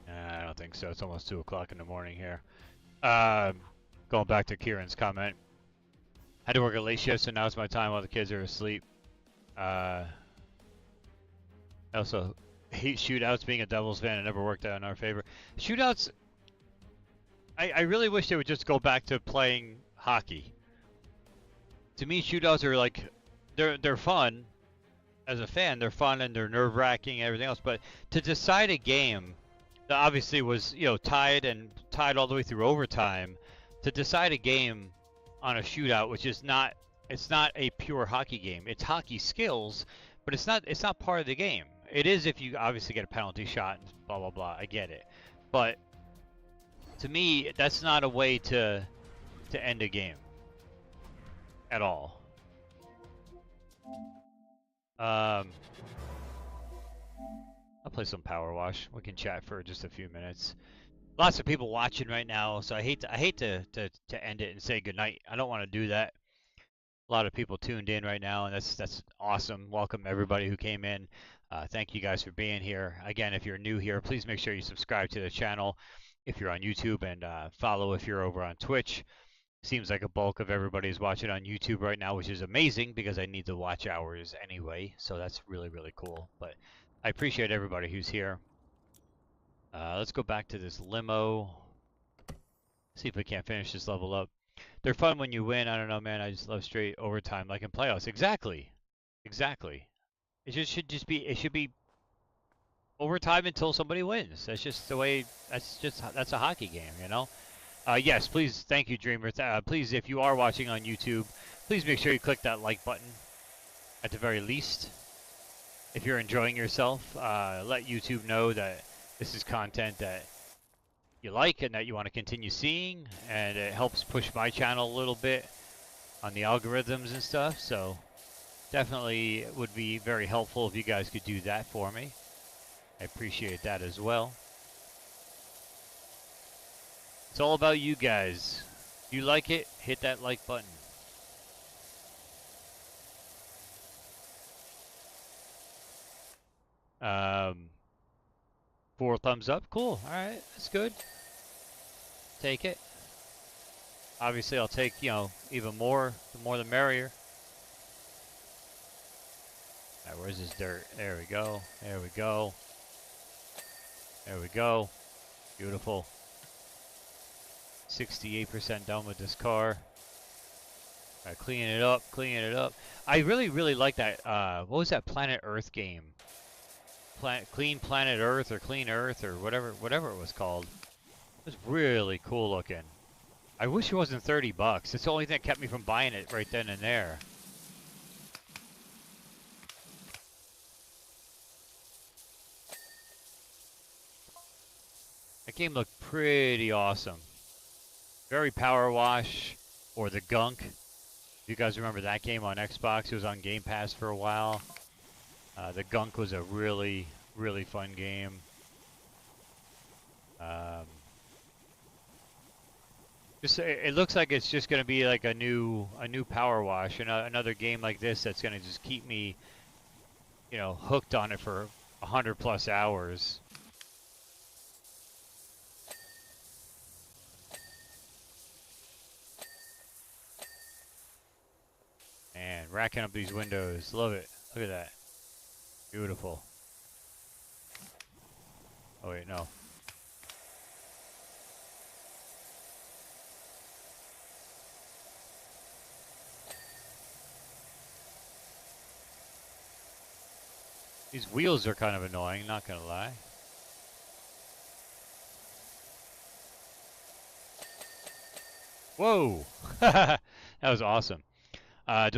I don't think so. It's almost 2 o'clock in the morning here. Going back to Kieran's comment. Had to work a late shift, so now it's my time while the kids are asleep. I also hate shootouts. Being a Devils fan, it never worked out in our favor. Shootouts, I really wish they would just go back to playing hockey. To me, shootouts are like they're fun. As a fan, they're fun and they're nerve-wracking and everything else. But to decide a game that obviously was, you know, tied all the way through overtime, to decide a game on a shootout, which is not, it's not a pure hockey game. It's hockey skills, but it's not part of the game. It is if you obviously get a penalty shot and blah blah blah. I get it, but to me, that's not a way to end a game at all. I'll play some Power Wash. We can chat for just a few minutes. Lots of people watching right now, so I hate to end it and say goodnight. I don't want to do that. A lot of people tuned in right now, and that's awesome. Welcome everybody who came in. Thank you guys for being here. Again, if you're new here, please make sure you subscribe to the channel if you're on YouTube, and follow if you're over on Twitch. Seems like a bulk of everybody's watching on YouTube right now, which is amazing because I need the watch hours anyway. So that's really, really cool. But I appreciate everybody who's here. Let's go back to this limo. See if we can't finish this level up. They're fun when you win. I don't know, man. I just love straight overtime like in playoffs. Exactly. Exactly. It should be overtime until somebody wins. That's just the way, that's a hockey game, you know? Yes, please, thank you, Dreamer. Please, if you are watching on YouTube, please make sure you click that like button at the very least. If you're enjoying yourself, let YouTube know that this is content that you like and that you want to continue seeing, and it helps push my channel a little bit on the algorithms and stuff, so definitely it would be very helpful if you guys could do that for me. I appreciate that as well. It's all about you guys. If you like it, hit that like button. Four thumbs up. Cool. All right. That's good. Take it. Obviously, I'll take, you know, even more. The more the merrier. All right, where's this dirt? There we go. There we go. There we go. Beautiful. 68% done with this car. All right, cleaning it up, cleaning it up. I really like that, what was that Planet Earth game? Clean Planet Earth or Clean Earth or whatever it was called. It was really cool looking. I wish it wasn't $30. It's the only thing that kept me from buying it right then and there. That game looked pretty awesome. Very Power Wash, or the Gunk. If you guys remember that game on Xbox, it was on Game Pass for a while. The Gunk was a really fun game. It looks like it's just going to be like a new Power Wash, and another game like this that's going to just keep me, you know, hooked on it for 100+ hours. And racking up these windows. Love it. Look at that. Beautiful. Oh wait, no. These wheels are kind of annoying, not gonna lie. Whoa! That was awesome. I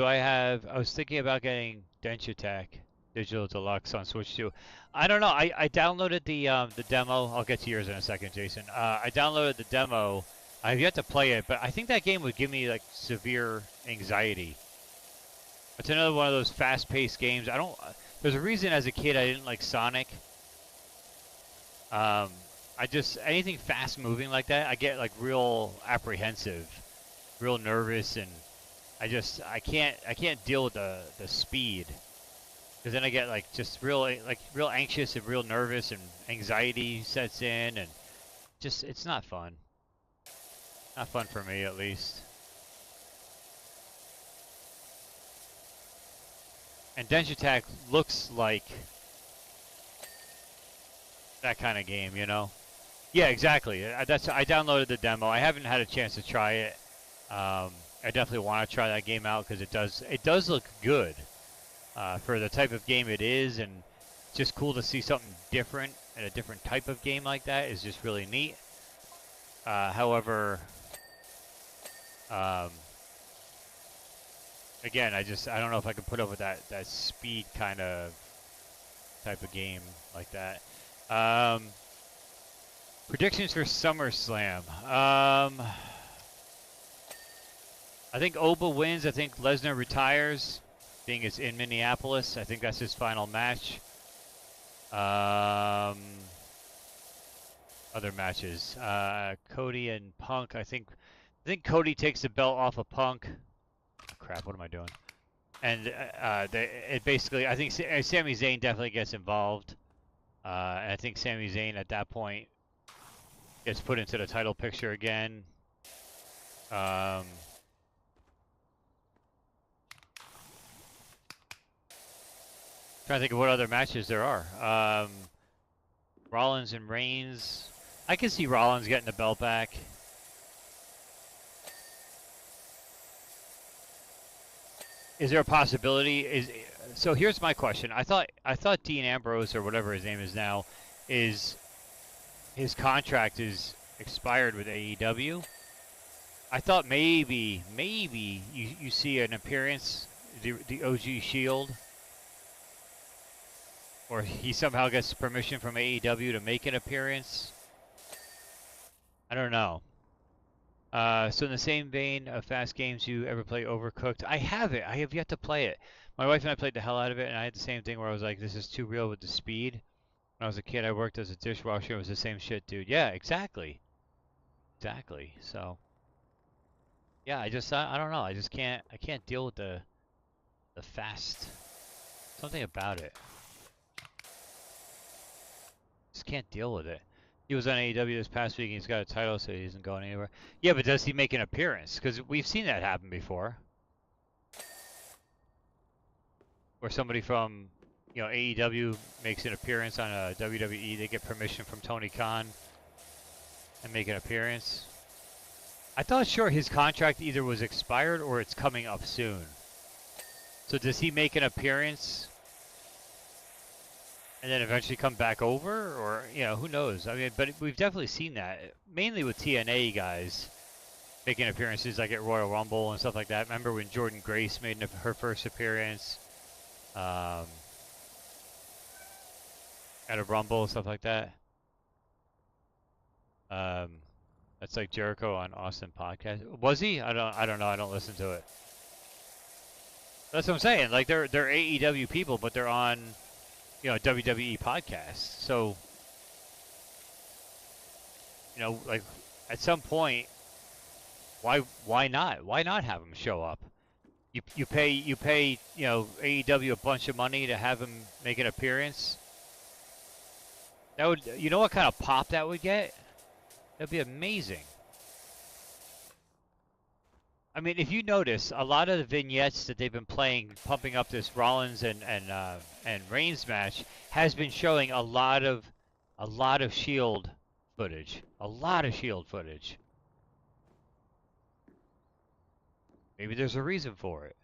was thinking about getting Dench Attack Digital Deluxe on Switch 2. I don't know. I downloaded the demo. I'll get to yours in a second, Jason. I downloaded the demo. I've yet to play it, but I think that game would give me like severe anxiety. It's another one of those fast-paced games. There's a reason as a kid I didn't like Sonic. Anything fast-moving like that, I get like real apprehensive, real nervous, and I can't deal with the speed, because then I get like just real anxious and real nervous, and anxiety sets in, and just it's not fun. Not fun for me, at least. And Dench Attack looks like that kind of game, you know? Yeah, exactly. I downloaded the demo. I haven't had a chance to try it. I definitely want to try that game out because it does look good for the type of game it is, and just cool to see something different and a different type of game like that is just really neat. However, again, I don't know if I can put up with that speed kind of type of game like that. Predictions for SummerSlam. I think Oba wins. I think Lesnar retires, being it's in Minneapolis. I think that's his final match. Other matches. Cody and Punk. I think Cody takes the belt off of Punk. Crap, what am I doing? And it basically, I think Sami Zayn definitely gets involved. And I think Sami Zayn at that point gets put into the title picture again. Trying to think of what other matches there are. Rollins and Reigns. I can see Rollins getting the belt back. Is there a possibility? So here's my question. I thought Dean Ambrose, or whatever his name is now, his contract is expired with AEW. I thought maybe you see an appearance, the OG Shield, or he somehow gets permission from AEW to make an appearance. I don't know. So in the same vein of fast games, you ever play Overcooked? I have it. I have yet to play it. My wife and I played the hell out of it, and I had the same thing where I was like, this is too real with the speed. When I was a kid, I worked as a dishwasher. It was the same shit, dude. Yeah, exactly. Exactly. So, yeah, I don't know. I can't deal with the fast. Something about it. Just can't deal with it. He was on AEW this past week, and he's got a title, so he isn't going anywhere. Yeah, but does he make an appearance? Because we've seen that happen before. Where somebody from, AEW makes an appearance on a WWE. They get permission from Tony Khan and make an appearance. I thought sure his contract either was expired or it's coming up soon. So does he make an appearance and then eventually come back over, or who knows? I mean, but we've definitely seen that, mainly with TNA guys making appearances like at Royal Rumble and stuff like that. Remember when Jordan Grace made her first appearance at a Rumble, stuff like that. That's like Jericho on Austin podcast. Was he? I don't know. I don't listen to it. That's what I'm saying. Like they're AEW people, but they're on WWE podcast. So, like at some point, why not? Why not have them show up? You pay AEW a bunch of money to have him make an appearance. That would, what kind of pop that would get? That'd be amazing. I mean, if you notice, a lot of the vignettes that they've been playing, pumping up this Rollins and Reigns match, has been showing a lot of Shield footage. A lot of Shield footage. Maybe there's a reason for it.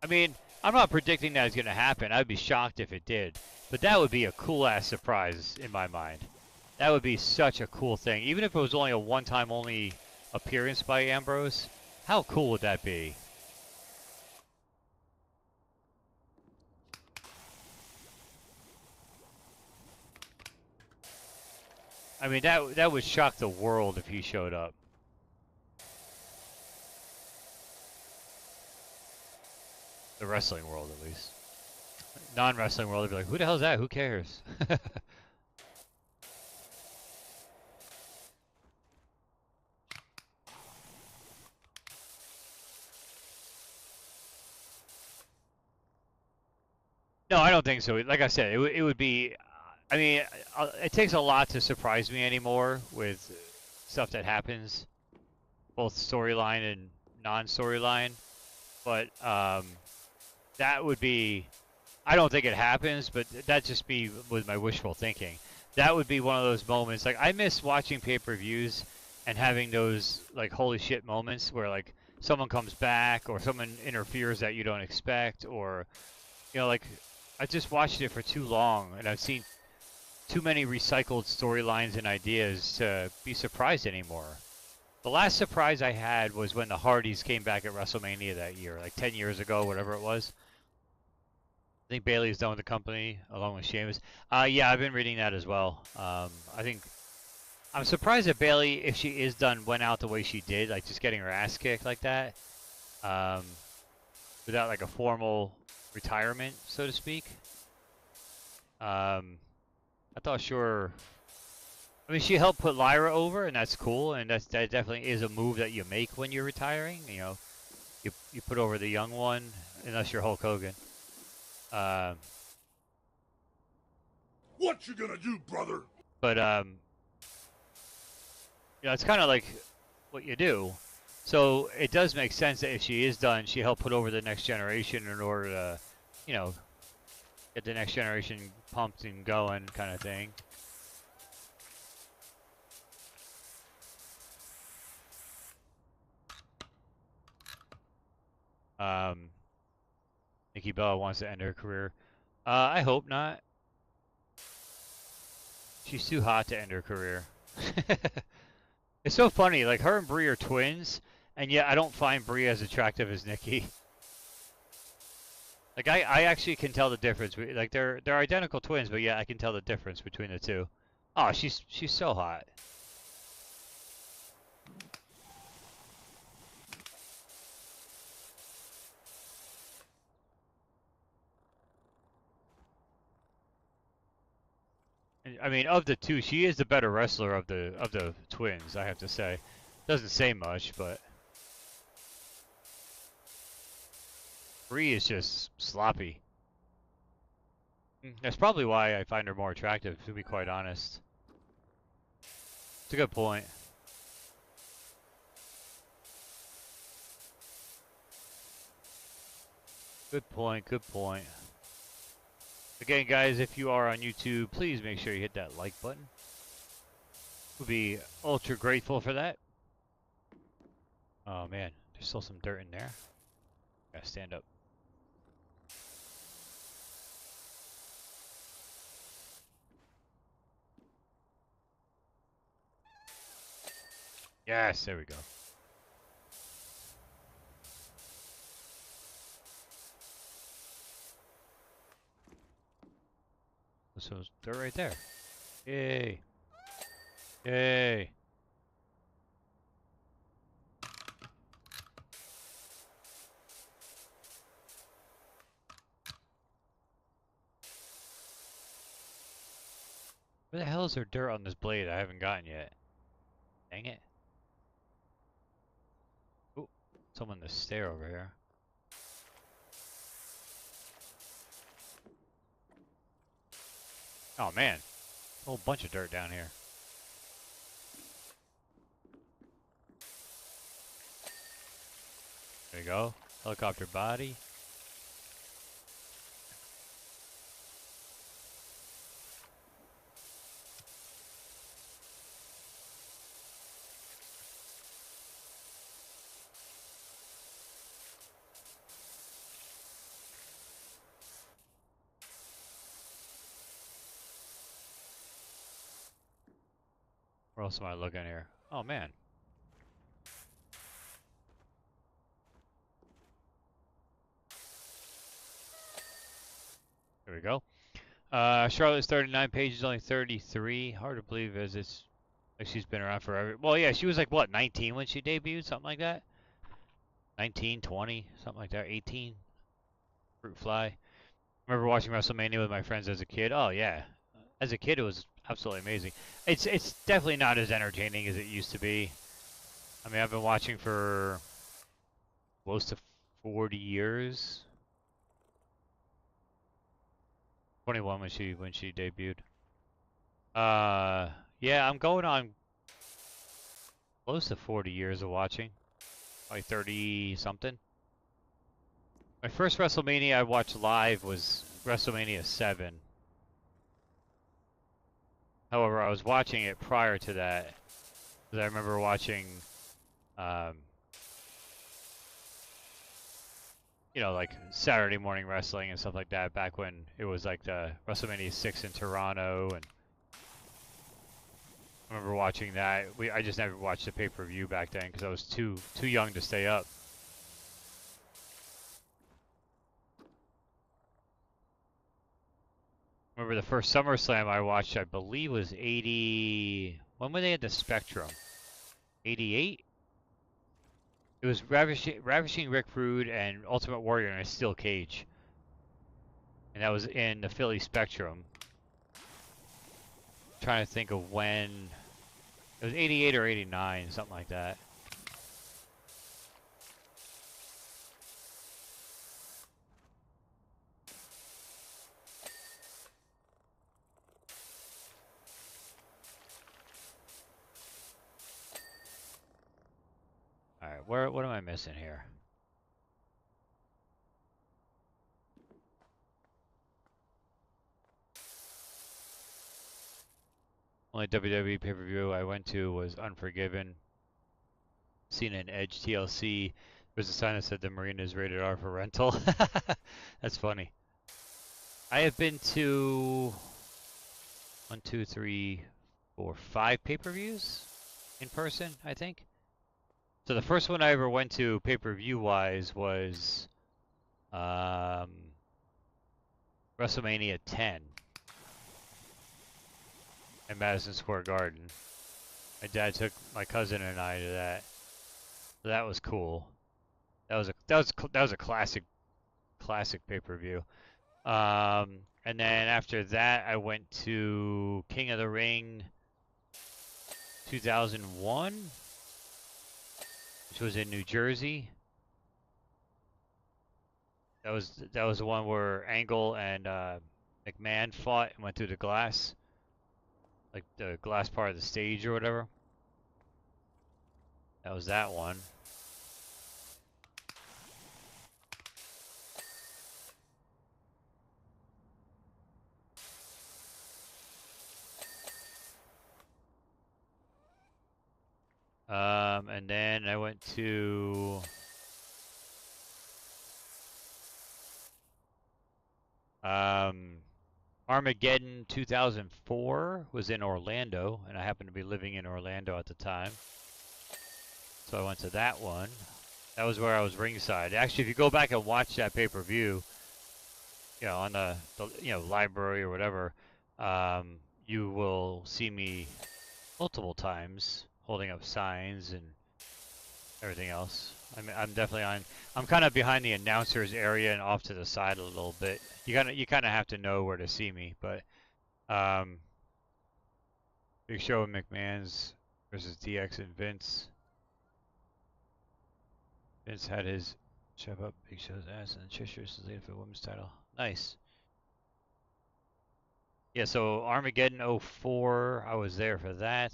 I mean, I'm not predicting that it's going to happen. I'd be shocked if it did. But that would be a cool-ass surprise in my mind. That would be such a cool thing. Even if it was only a one-time only appearance by Ambrose, how cool would that be? I mean, that would shock the world if he showed up. The wrestling world, at least. Non-wrestling world would be like, who the hell is that? Who cares? No, I don't think so. Like I said, it would be. I mean, it takes a lot to surprise me anymore with stuff that happens, both storyline and non-storyline. But that would be. I don't think it happens, but that just be with my wishful thinking. That would be one of those moments. Like I miss watching pay-per-views and having those like holy shit moments where like someone comes back or someone interferes that you don't expect, or like I just watched it for too long and I've seen too many recycled storylines and ideas to be surprised anymore. The last surprise I had was when the Hardys came back at WrestleMania that year, like 10 years ago, whatever it was. I think Bailey's done with the company along with Sheamus. Yeah, I've been reading that as well. I think I'm surprised that Bailey, if she is done, went out the way she did, like just getting her ass kicked like that, without like a formal retirement, so to speak. I thought sure. I mean, she helped put Lyra over, and that's cool, and that definitely is a move that you make when you're retiring. You put over the young one, unless you're Hulk Hogan. What you gonna do, brother? But it's kind of like what you do. So it does make sense that if she is done, she helped put over the next generation in order to, get the next generation pumped and going, kind of thing. Nikki Bella wants to end her career. I hope not. She's too hot to end her career. It's so funny, like her and Brie are twins, and yet I don't find Brie as attractive as Nikki. Like I actually can tell the difference. Like they're identical twins, but yeah, I can tell the difference between the two. Oh, she's so hot. I mean, of the two, she is the better wrestler of the twins, I have to say. Doesn't say much, but Brie is just sloppy. That's probably why I find her more attractive, to be quite honest. It's a good point. Good point, good point. Again, guys, if you are on YouTube, please make sure you hit that like button. We'll be ultra grateful for that. Oh man, there's still some dirt in there. Gotta stand up. Yes, there we go. So they're right there. Yay. Yay. Where the hell is there dirt on this blade I haven't gotten yet? Dang it. Oh, someone in the stair over here. Oh man, a whole bunch of dirt down here. There you go. Helicopter body. Where else am I looking here? Oh man. There we go. Charlotte's 39 pages, only 33. Hard to believe as it's like she's been around forever. Well, yeah, she was like, what, 19 when she debuted? Something like that? 19, 20, something like that. 18. Fruit fly. I remember watching WrestleMania with my friends as a kid. Oh, yeah. As a kid, it was absolutely amazing. It's definitely not as entertaining as it used to be. I mean, I've been watching for close to 40 years. 21 when she debuted. Yeah, I'm going on close to 40 years of watching. Like 30 something. My first WrestleMania I watched live was WrestleMania 7. However, I was watching it prior to that. Because I remember watching you know, like Saturday morning wrestling and stuff like that back when it was like the WrestleMania 6 in Toronto, and I remember watching that. I just never watched the pay-per-view back then because I was too young to stay up. Remember the first SummerSlam I watched, I believe was 80. When were they at the Spectrum? 88? It was Ravishing Rick Rude and Ultimate Warrior in a steel cage. And that was in the Philly Spectrum. I'm trying to think of when. It was 88 or 89, something like that. Alright, what am I missing here? Only WWE pay-per-view I went to was Unforgiven. Cena and Edge TLC. There's a sign that said the marina is rated R for rental. That's funny. I have been to 1, 2, 3, 4, 5 pay-per-views in person, I think. So the first one I ever went to pay-per-view wise was WrestleMania 10 in Madison Square Garden. My dad took my cousin and I to that. So that was cool. That was a classic pay-per-view. And then after that, I went to King of the Ring 2001, which was in New Jersey. That was the one where Angle and McMahon fought and went through the glass, like the glass part of the stage or whatever. That was that one. And then I went to Armageddon 2004 was in Orlando, and I happened to be living in Orlando at the time. So I went to that one. That was where I was ringside. Actually, if you go back and watch that pay-per-view, you know, on the library or whatever, you will see me multiple times holding up signs and everything else. I mean, I'm definitely on. I'm kind of behind the announcers area and off to the side a little bit. You kind of have to know where to see me, but Big Show and McMahon's versus DX and Vince. Vince had his shove up Big Show's ass, and Trish versus Lita for the women's title. Nice. Yeah, so Armageddon 04, I was there for that.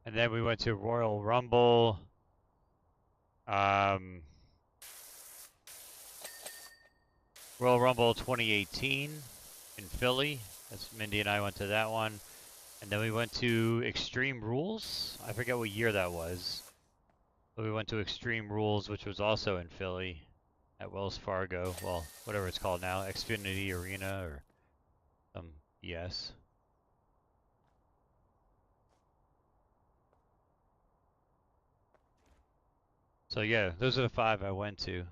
And then we went to Royal Rumble. Royal Rumble 2018 in Philly. That's Mindy and I went to that one. And then we went to Extreme Rules. I forget what year that was. But we went to Extreme Rules, which was also in Philly at Wells Fargo. Well, whatever it's called now, Xfinity Arena or some BS. So yeah, those are the 5 I went to.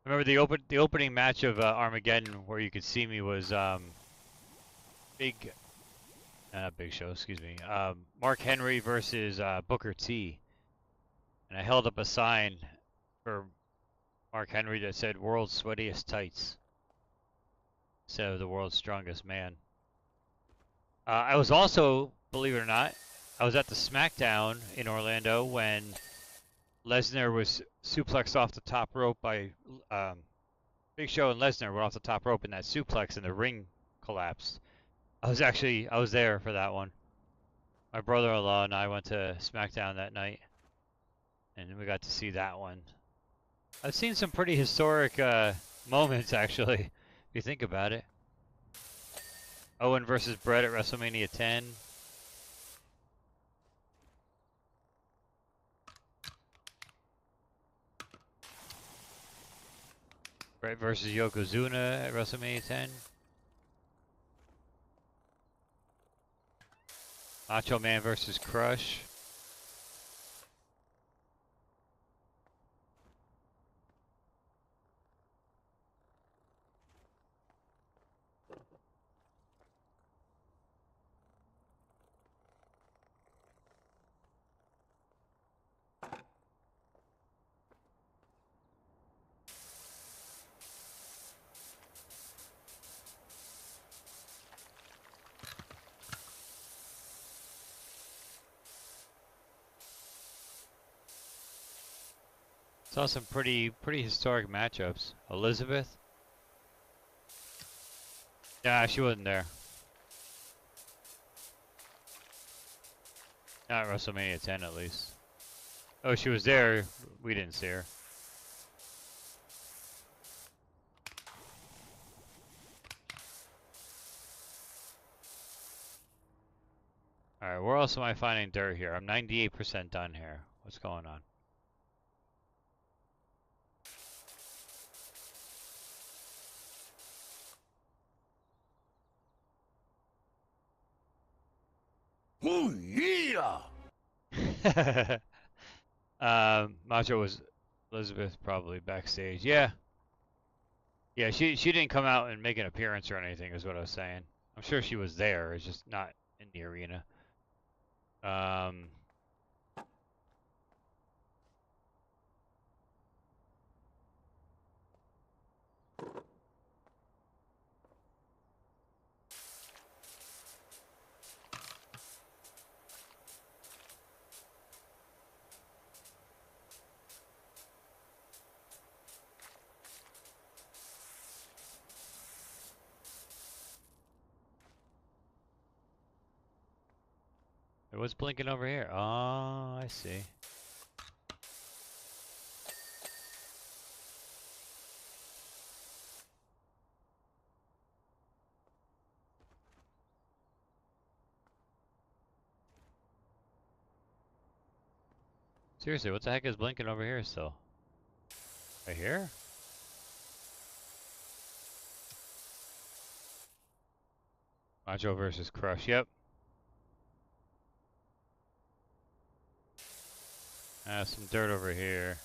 I remember the opening match of Armageddon where you could see me was not Big Show, excuse me. Mark Henry versus Booker T. And I held up a sign for Mark Henry that said "World's Sweatiest Tights" instead of "The World's Strongest Man." I was also, believe it or not, I was at the SmackDown in Orlando when Lesnar was suplexed off the top rope by Big Show, and Lesnar were off the top rope in that suplex, and the ring collapsed. I was there for that one. My brother-in-law and I went to SmackDown that night, and we got to see that one. I've seen some pretty historic moments, actually, if you think about it. Owen versus Bret at WrestleMania 10. Bret versus Yokozuna at WrestleMania 10. Macho Man versus Crush. Saw some pretty historic matchups. Elizabeth? Nah, she wasn't there. Not at WrestleMania 10 at least. Oh, she was there. We didn't see her. Alright, where else am I finding dirt here? I'm 98% done here. What's going on? Oh yeah! Macho was Elizabeth probably backstage. Yeah. Yeah, she didn't come out and make an appearance or anything is what I was saying. I'm sure she was there, it's just not in the arena. It was blinking over here. Oh, I see. Seriously, what the heck is blinking over here still? Right here? Macho versus Crush, yep. Some dirt over here.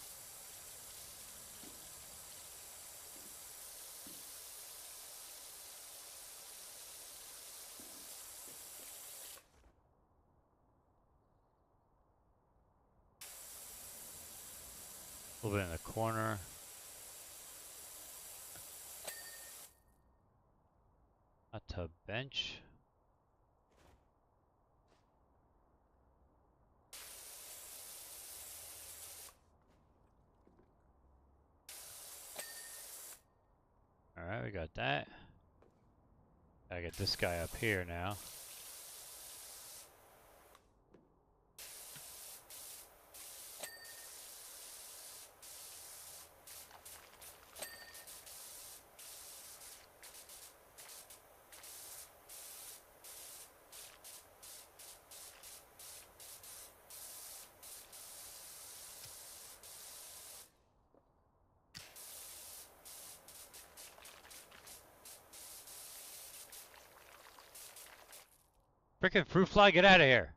A little bit in the corner. Hot tub bench. Alright, we got that. Gotta get this guy up here now. Frickin' fruit fly, get out of here!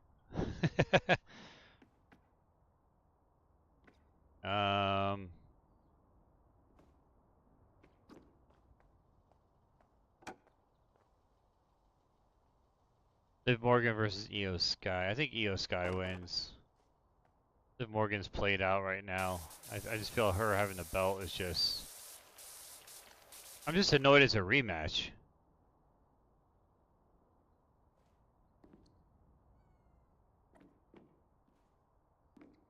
Liv Morgan versus Io Sky. I think Io Sky wins. Liv Morgan's played out right now. I just feel her having the belt is just... I'm just annoyed it's a rematch.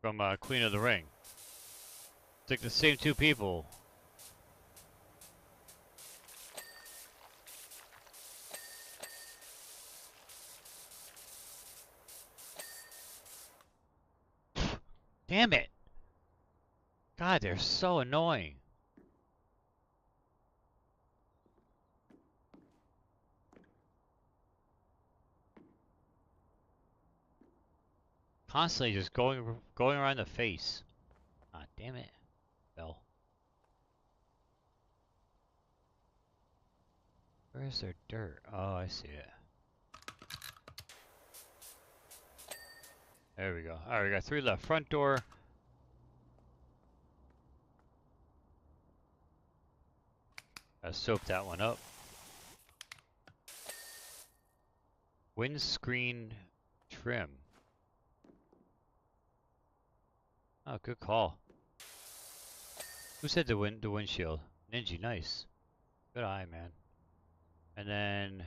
From Queen of the Ring. It's like the same two people. Damn it! God, they're so annoying. Constantly just going around the face. Ah, damn it. Fell. Where is their dirt? Oh, I see it. There we go. Alright, we got 3 left. Front door. Gotta soak that one up. Windscreen trim. Oh, good call. Who said the windshield? Ninja, nice. Good eye, man. And then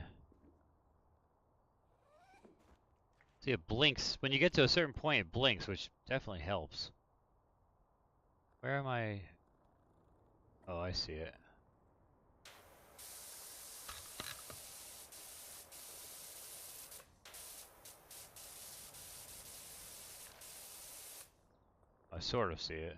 see, it blinks when you get to a certain point. It blinks, which definitely helps. Where am I? Oh, I see it. I sort of see it.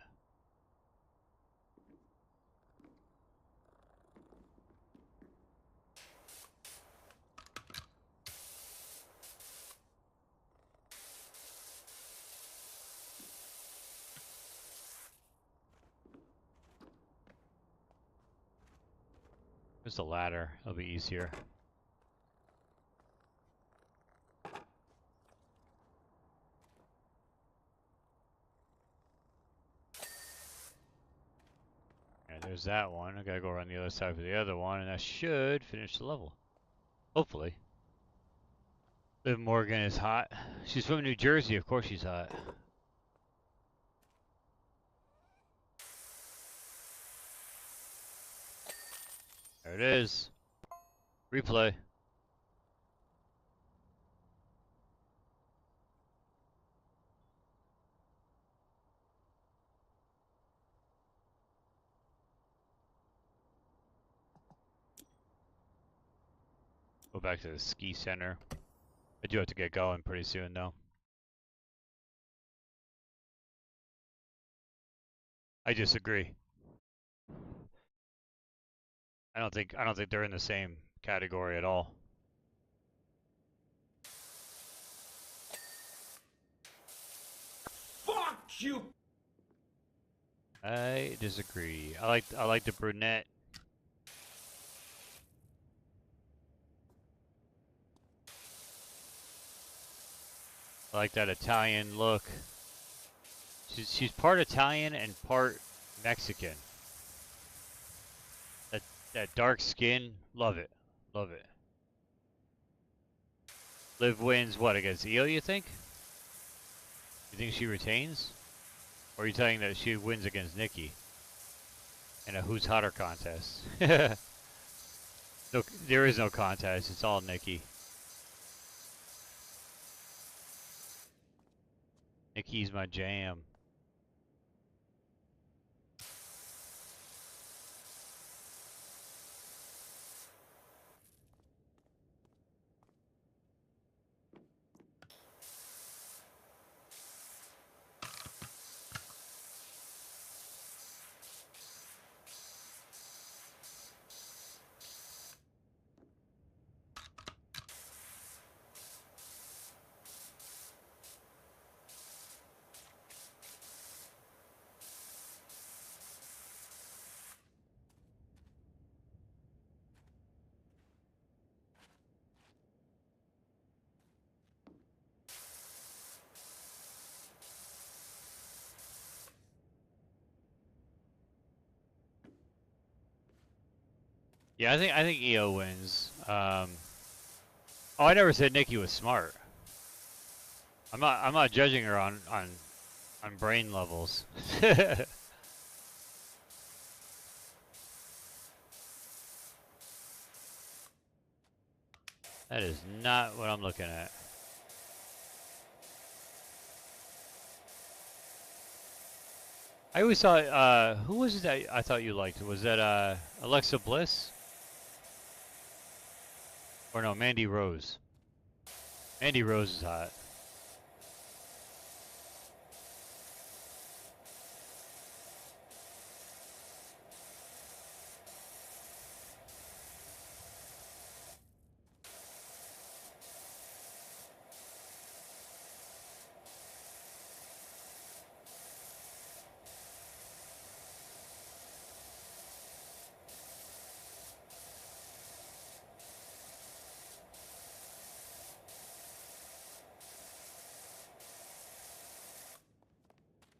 There's the ladder. It'll be easier. And there's that one. I gotta go around the other side for the other one, and that should finish the level. Hopefully. Liv Morgan is hot. She's from New Jersey. Of course she's hot. There it is. Replay. Go back to the ski center. I do have to get going pretty soon though. I disagree. I don't think they're in the same category at all. Fuck you! I disagree. I like the brunette. I like that Italian look. She's part Italian and part Mexican. That dark skin, love it. Love it. Liv wins what against Io, you think? You think she retains? Or are you saying that she wins against Nikki? In a who's hotter contest? No, there is no contest, it's all Nikki. Nikki's my jam. Yeah, I think Io wins. Oh, I never said Nikki was smart. I'm not judging her on brain levels. That is not what I'm looking at. I always thought, who was it that I thought you liked? Was that Alexa Bliss? Or no, Mandy Rose. Mandy Rose is hot.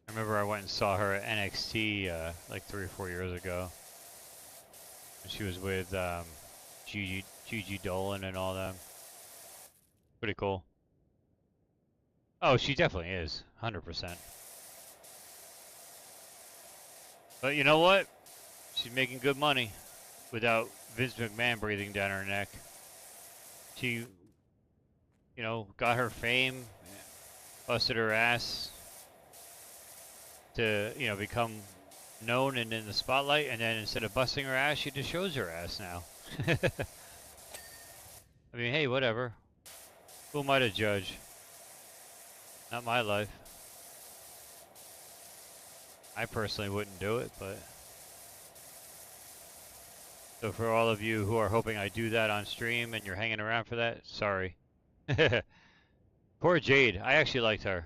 I remember I went and saw her at NXT like 3 or 4 years ago. She was with Gigi Dolan and all them. Pretty cool. Oh, she definitely is, 100%. But you know what? She's making good money without Vince McMahon breathing down her neck. She, you know, got her fame, busted her ass to, you know, become known and in the spotlight, and then instead of busting her ass, she just shows her ass now. I mean, hey, whatever. Who am I to judge? Not my life. I personally wouldn't do it, but... So for all of you who are hoping I do that on stream and you're hanging around for that, sorry. Poor Jade. I actually liked her.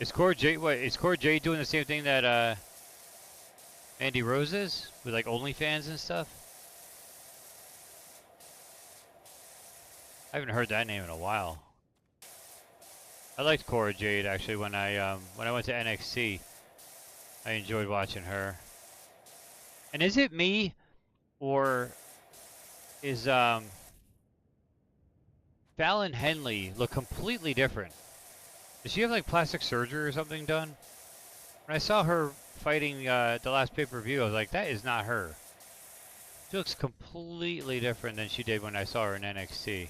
Is Core Jade doing the same thing that Mandy Rose is? With like OnlyFans and stuff? I haven't heard that name in a while. I liked Cora Jade actually when I went to NXT. I enjoyed watching her. And is it me, or is Fallon Henley look completely different? Does she have like plastic surgery or something done? When I saw her fighting the last pay-per-view, I was like, that is not her. She looks completely different than she did when I saw her in NXT.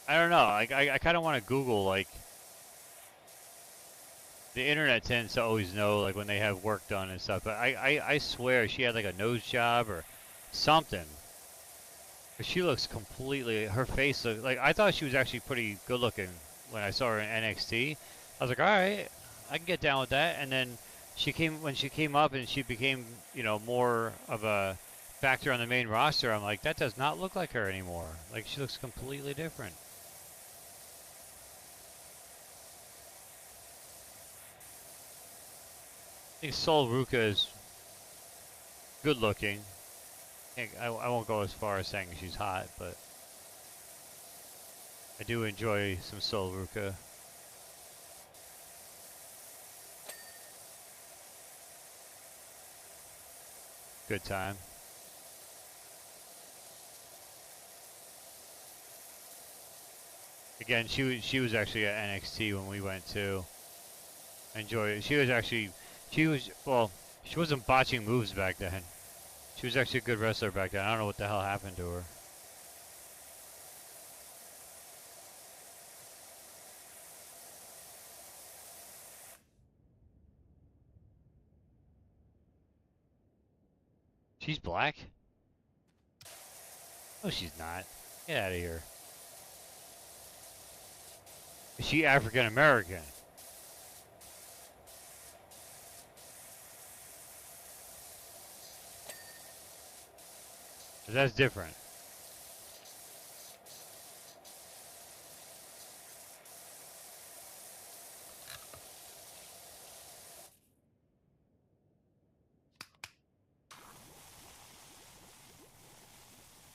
I don't know. I kind of want to Google, like, the internet tends to always know, like, when they have work done and stuff. But I swear she had like a nose job or something. But she looks completely. Her face looks like, I thought she was actually pretty good looking when I saw her in NXT. I was like, all right, I can get down with that. And then when she came up and she became, you know, more of a factor on the main roster, I'm like, that does not look like her anymore. Like, she looks completely different. I think Sol Ruka is good looking. I won't go as far as saying she's hot, but I do enjoy some Sol Ruka. Good time. Again, she was actually at NXT when we went to. Enjoy it. She wasn't botching moves back then. She was actually a good wrestler back then. I don't know what the hell happened to her. She's black? No, she's not. Get out of here. Is she African American? That's different.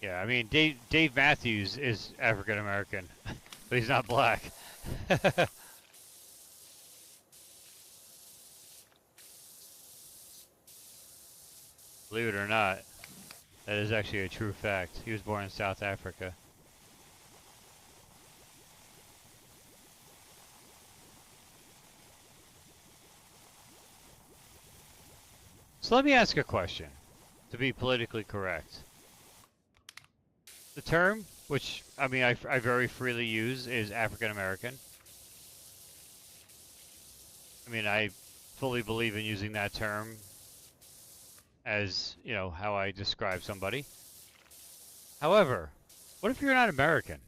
Yeah, I mean, Dave Matthews is African American, but he's not black. Believe it or not, that is actually a true fact. He was born in South Africa. So let me ask a question, to be politically correct. The term, which, I mean, I very freely use, is African American. I mean, I fully believe in using that term as, you know, how I describe somebody. However, what if you're not American?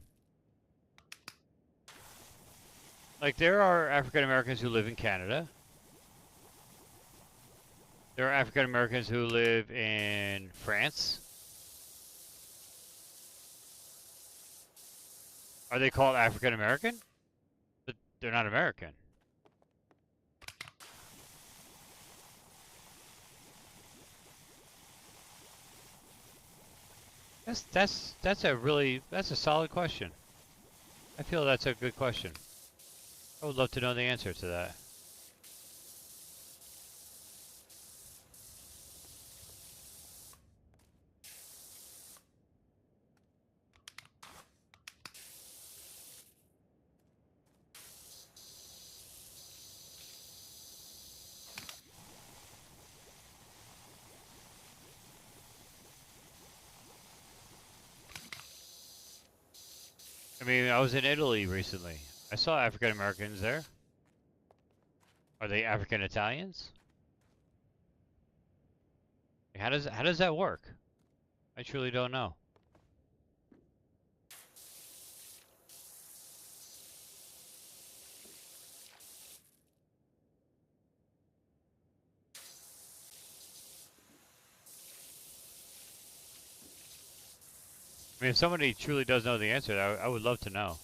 Like, there are African Americans who live in Canada. There are African Americans who live in France. Are they called African American? But they're not American. That's a solid question. I feel that's a good question. I would love to know the answer to that. I mean, I was in Italy recently. I saw African Americans there. Are they African Italians? How does that work? I truly don't know. I mean, if somebody truly does know the answer, I would love to know.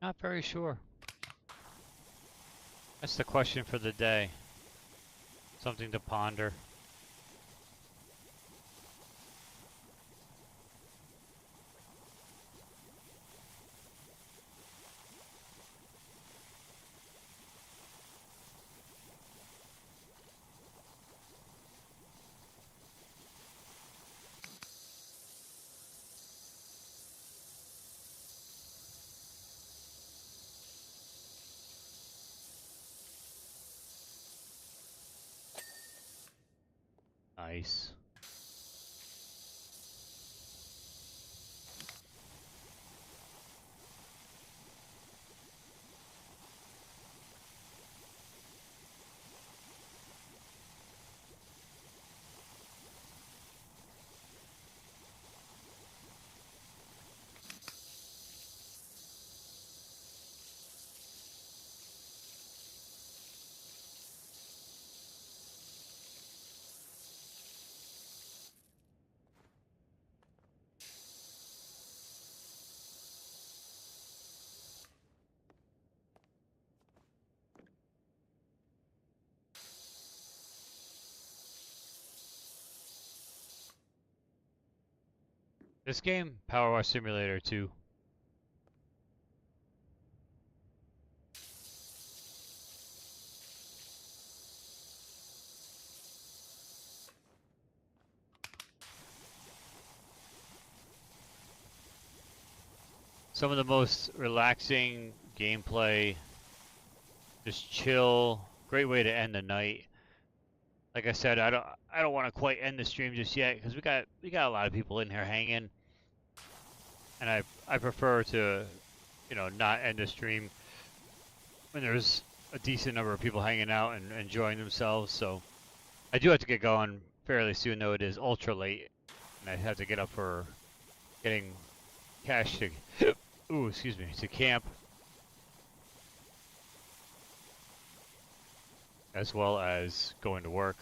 Not very sure. That's the question for the day. Something to ponder. Nice. This game, Power Wash Simulator 2. Some of the most relaxing gameplay, just chill, great way to end the night. Like I said, I don't want to quite end the stream just yet because we got a lot of people in here hanging, and I prefer to, you know, not end the stream when there's a decent number of people hanging out and enjoying themselves. So I do have to get going fairly soon, though it is ultra late, and I have to get up for getting cache to, ooh, excuse me, to camp, as well as going to work.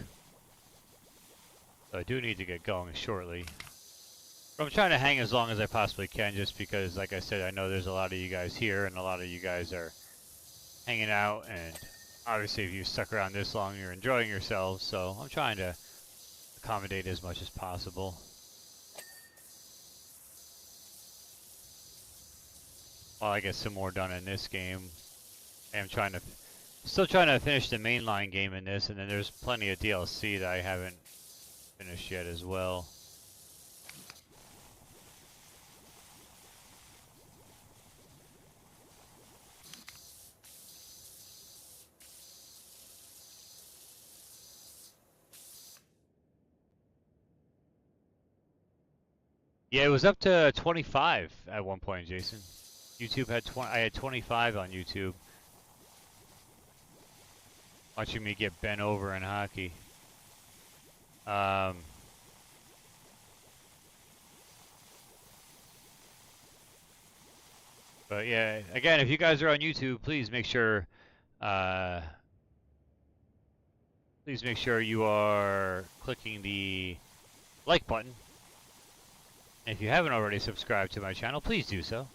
So I do need to get going shortly. But I'm trying to hang as long as I possibly can, just because, like I said, I know there's a lot of you guys here, and a lot of you guys are hanging out, and obviously if you stuck around this long, you're enjoying yourselves, so I'm trying to accommodate as much as possible. While I get some more done in this game, I'm still trying to finish the mainline game in this, and then there's plenty of DLC that I haven't finished yet as well. Yeah, it was up to 25 at one point, Jason. YouTube had I had 25 on YouTube. Watching me get bent over in hockey. But yeah, again, if you guys are on YouTube, please make sure you are clicking the like button. And if you haven't already subscribed to my channel, please do so.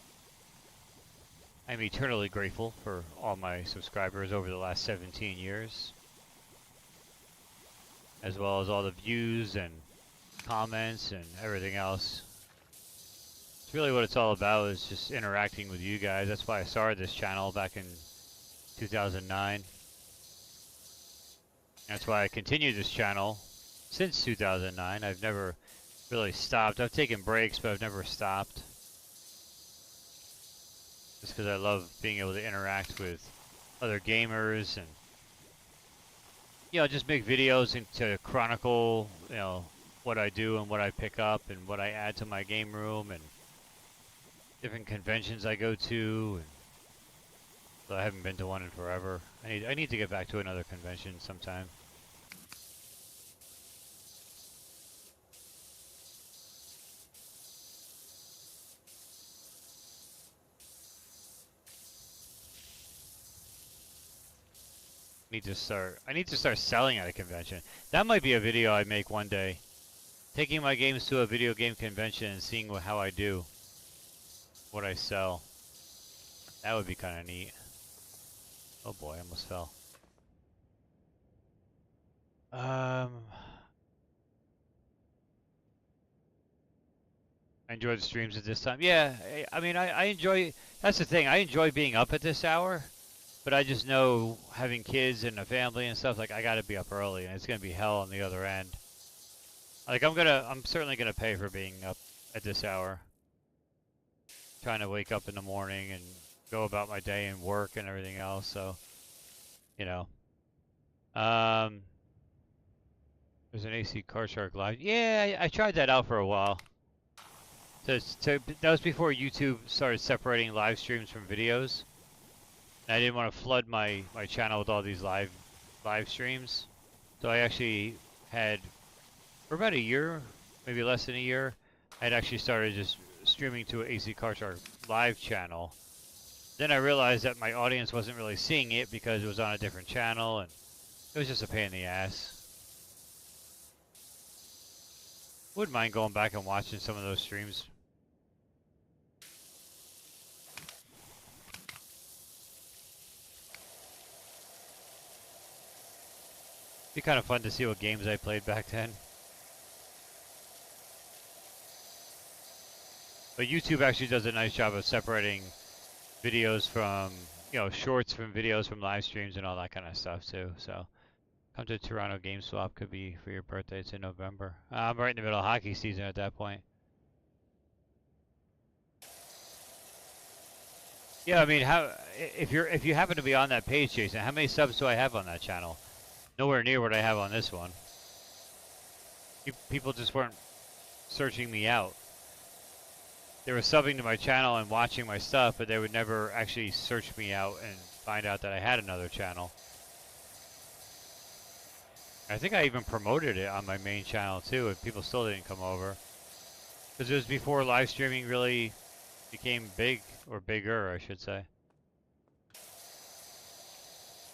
I'm eternally grateful for all my subscribers over the last 17 years. As well as all the views and comments and everything else. It's really what it's all about, is just interacting with you guys. That's why I started this channel back in 2009. That's why I continued this channel since 2009. I've never really stopped. I've taken breaks, but I've never stopped. Just because I love being able to interact with other gamers and, you know, just make videos and to chronicle, you know, what I do and what I pick up and what I add to my game room and different conventions I go to. And so I haven't been to one in forever. I need to get back to another convention sometime. I need to start selling at a convention. That might be a video I make one day. Taking my games to a video game convention and seeing how I do. What I sell. That would be kind of neat. Oh boy, I almost fell. I enjoy the streams at this time. Yeah, I mean, I enjoy, that's the thing, I enjoy being up at this hour. But I just know, having kids and a family and stuff, like, I gotta be up early, and it's gonna be hell on the other end. Like, I'm certainly gonna pay for being up at this hour. Trying to wake up in the morning and go about my day and work and everything else, so, you know. There's an AC Card Shark Live. Yeah, I tried that out for a while. That was before YouTube started separating live streams from videos. I didn't want to flood my channel with all these live streams. So I actually had, for about a year, maybe less than a year, I'd actually started just streaming to an AC Card Shark live channel. Then I realized that my audience wasn't really seeing it because it was on a different channel, and it was just a pain in the ass. Wouldn't mind going back and watching some of those streams. Be kind of fun to see what games I played back then. But YouTube actually does a nice job of separating videos from, you know, shorts from videos from live streams and all that kind of stuff too. So come to Toronto Game Swap, could be for your birthday. It's in November. I'm right in the middle of hockey season at that point. Yeah, I mean, if you happen to be on that page, Jason, how many subs do I have on that channel? Nowhere near what I have on this one. People just weren't searching me out. They were subbing to my channel and watching my stuff, but they would never actually search me out and find out that I had another channel. I think I even promoted it on my main channel too, and people still didn't come over. Because it was before live streaming really became big, or bigger, I should say.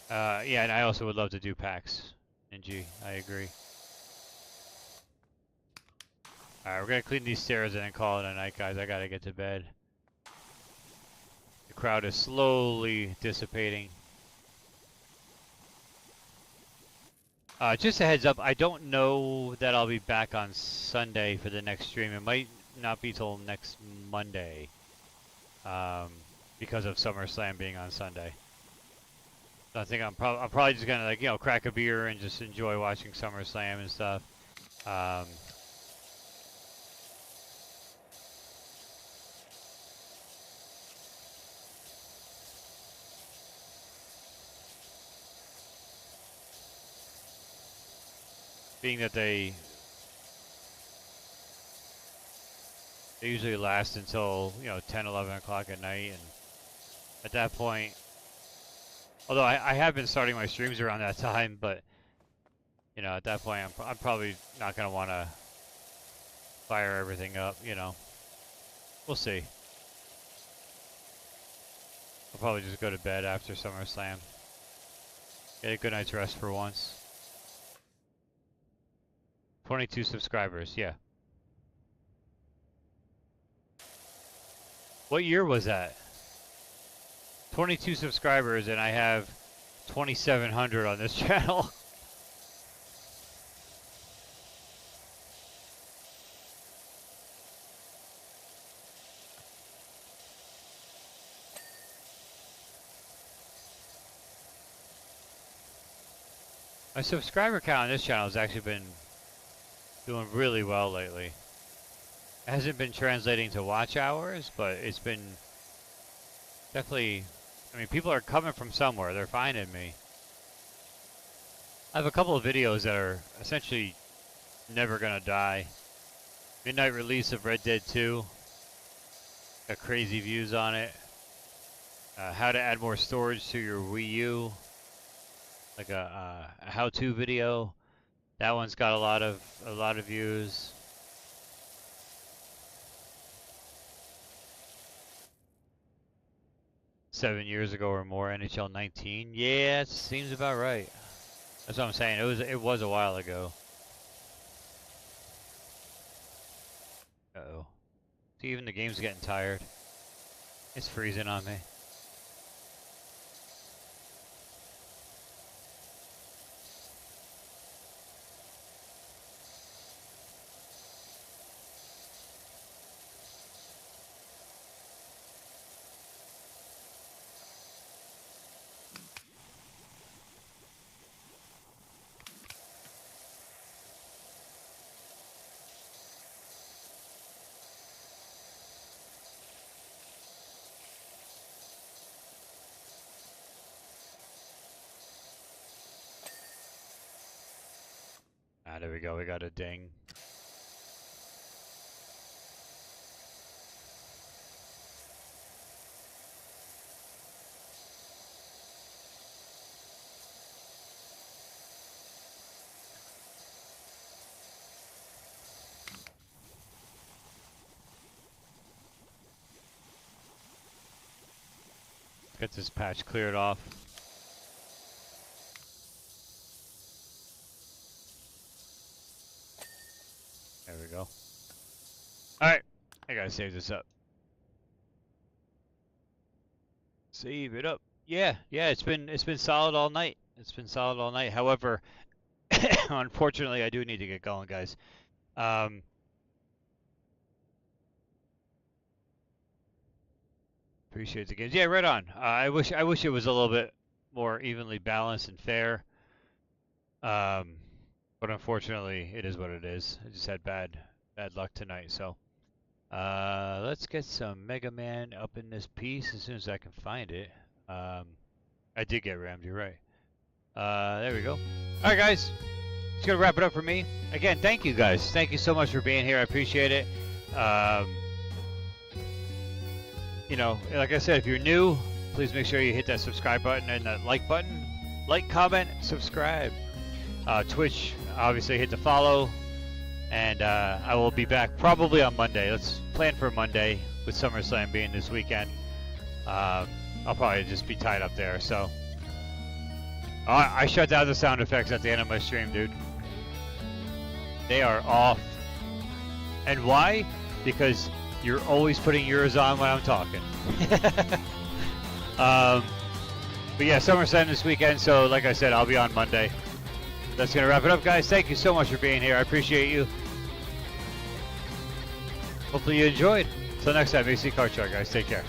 Yeah, and I also would love to do PAX. NG, I agree. Alright, we're gonna clean these stairs and then call it a night, guys. I gotta get to bed. The crowd is slowly dissipating. Just a heads up, I don't know that I'll be back on Sunday for the next stream. It might not be till next Monday. Because of SummerSlam being on Sunday. So I think I'm probably just gonna, like, you know, crack a beer and just enjoy watching SummerSlam and stuff. Being that they usually last until, you know, 10, 11 o'clock at night, and at that point, although I have been starting my streams around that time, but, you know, at that point I'm probably not going to want to fire everything up, you know. We'll see. I'll probably just go to bed after SummerSlam. Get a good night's rest for once. 22 subscribers, yeah. What year was that? 22 subscribers, and I have 2,700 on this channel. My subscriber count on this channel has actually been doing really well lately. It hasn't been translating to watch hours, but it's been definitely, I mean, people are coming from somewhere. They're finding me. I have a couple of videos that are essentially never gonna die. Midnight release of Red Dead 2. Got crazy views on it. How to add more storage to your Wii U. Like a how-to video. That one's got a lot of views. $7 years ago or more, NHL 19. Yeah, it seems about right. That's what I'm saying. It was a while ago. Uh-oh. See, even the game's getting tired. It's freezing on me. Ah, there we go. We got a ding. Get this patch cleared off. There we go. Alright, I gotta save this up. Save it up. Yeah, it's been solid all night. It's been solid all night. However, unfortunately I do need to get going, guys. Appreciate the games. Yeah, right on. I wish it was a little bit more evenly balanced and fair. But unfortunately, it is what it is. I just had bad luck tonight. So, let's get some Mega Man up in this piece as soon as I can find it. I did get rammed. You're right. There we go. All right, guys. Just gonna wrap it up for me. Again, thank you guys. Thank you so much for being here. I appreciate it. You know, like I said, if you're new, please make sure you hit that subscribe button and that like button. Like, comment, subscribe. Twitch, obviously hit the follow. And I will be back probably on Monday. Let's plan for Monday. with SummerSlam being this weekend. I'll probably just be tied up there. So I shut down the sound effects at the end of my stream, dude. They are off. And why? Because you're always putting yours on when I'm talking. But yeah, SummerSlam this weekend, so like I said, I'll be on Monday. That's going to wrap it up, guys. Thank you so much for being here. I appreciate you. Hopefully you enjoyed. Until next time, AC Kart Truck, guys. Take care.